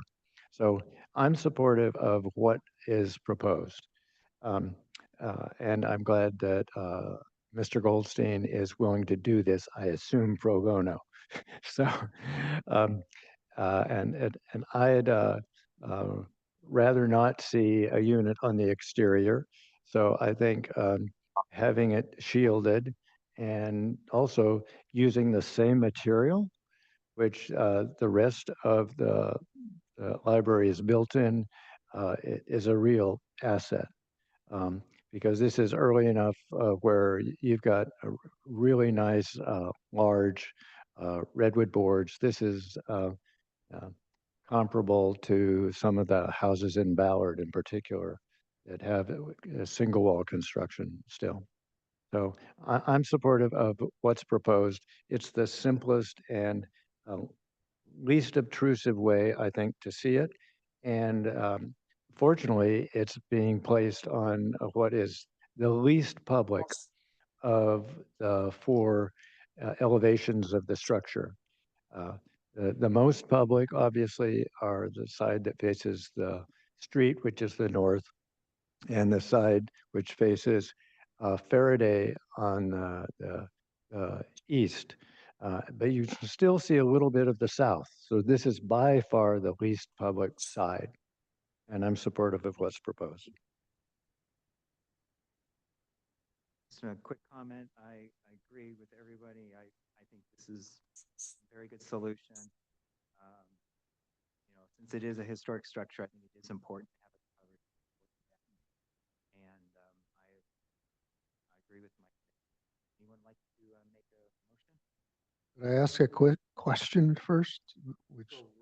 So I'm supportive of what is proposed. And I'm glad that Mr. Goldstein is willing to do this, I assume pro bono. So, and I'd rather not see a unit on the exterior. So I think having it shielded and also using the same material, which the rest of the library is built in, is a real asset. Because this is early enough where you've got a really nice large redwood boards. This is comparable to some of the houses in Ballard in particular that have a single wall construction still. So I'm supportive of what's proposed. It's the simplest and least obtrusive way, I think, to see it. And fortunately, it's being placed on what is the least public of the four elevations of the structure. The most public, obviously, are the side that faces the street, which is the north, and the side which faces Faraday on the east. But you can still see a little bit of the south. So this is by far the least public side. And I'm supportive of what's proposed. Just a quick comment. I agree with everybody. I think this is a very good solution. Since it is a historic structure, I think it is important to have it covered. And I agree with Mike. Anyone like to make a motion? Could I ask a quick question first,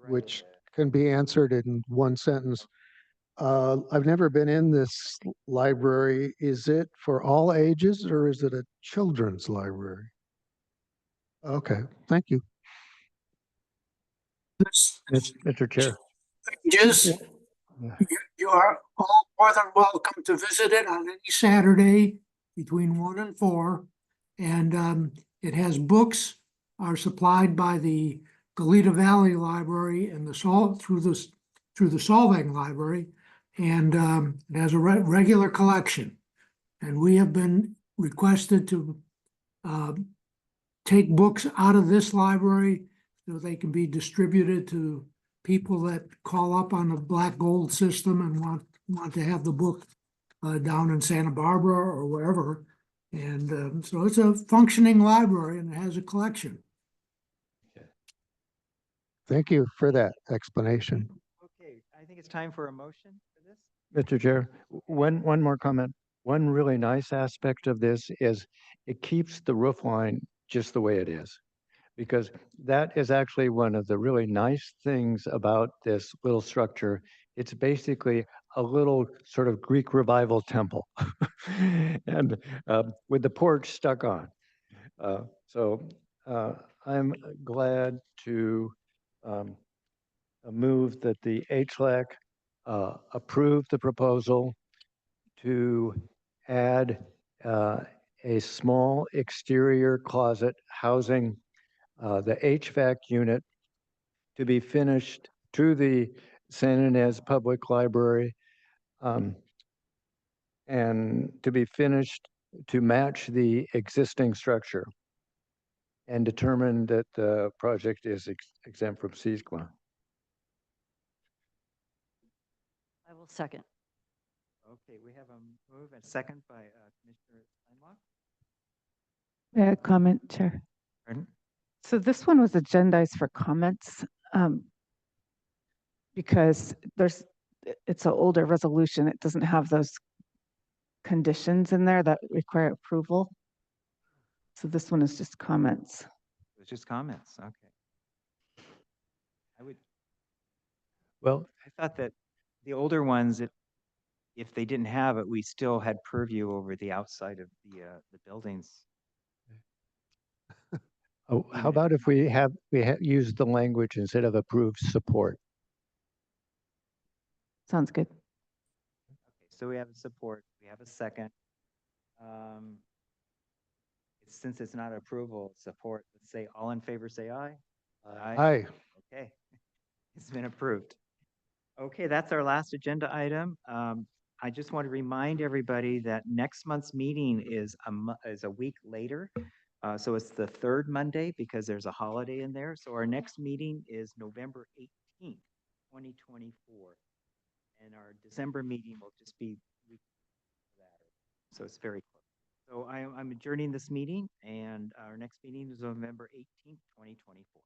which can be answered in one sentence? I've never been in this library. Is it for all ages or is it a children's library? Okay, thank you. Mr. Chair. Just, Yeah. you are all more than welcome to visit it on any Saturday between 1 and 4. And it has books are supplied by the Goleta Valley Library and through the Solvang Library. And it has a regular collection. And we have been requested to take books out of this library so they can be distributed to people that call up on the Black Gold system and want to have the book down in Santa Barbara or wherever. And so it's a functioning library and it has a collection. Thank you for that explanation. Okay, I think it's time for a motion for this. Mr. Chair, one more comment. One really nice aspect of this is it keeps the roof line just the way it is. Because that is actually one of the really nice things about this little structure. It's basically a little sort of Greek revival temple and with the porch stuck on. So I'm glad to move that the HLAC approve the proposal to add a small exterior closet housing the HVAC unit to be finished to the San Ynez Public Library and to be finished to match the existing structure and determine that the project is exempt from CEQA. I will second. Okay, we have a move and second by Commissioner Steinbach. May I comment, Chair? Pardon? So this one was agendized for comments because it's an older resolution. It doesn't have those conditions in there that require approval. So this one is just comments. It's just comments. Okay. Well, I thought that the older ones, if they didn't have it, we still had purview over the outside of the buildings. oh, how about if we use the language instead of approved support? Sounds good. Okay, so we have support, we have a second. Since it's not approval, support, let's say all in favor, say aye. Aye. Okay, it's been approved. Okay, that's our last agenda item. I just want to remind everybody that next month's meeting is a week later. So it's the third Monday because there's a holiday in there. So our next meeting is November 18th, 2024. And our December meeting will just be week after that. So it's very close. So I'm adjourning this meeting and our next meeting is November 18th, 2024.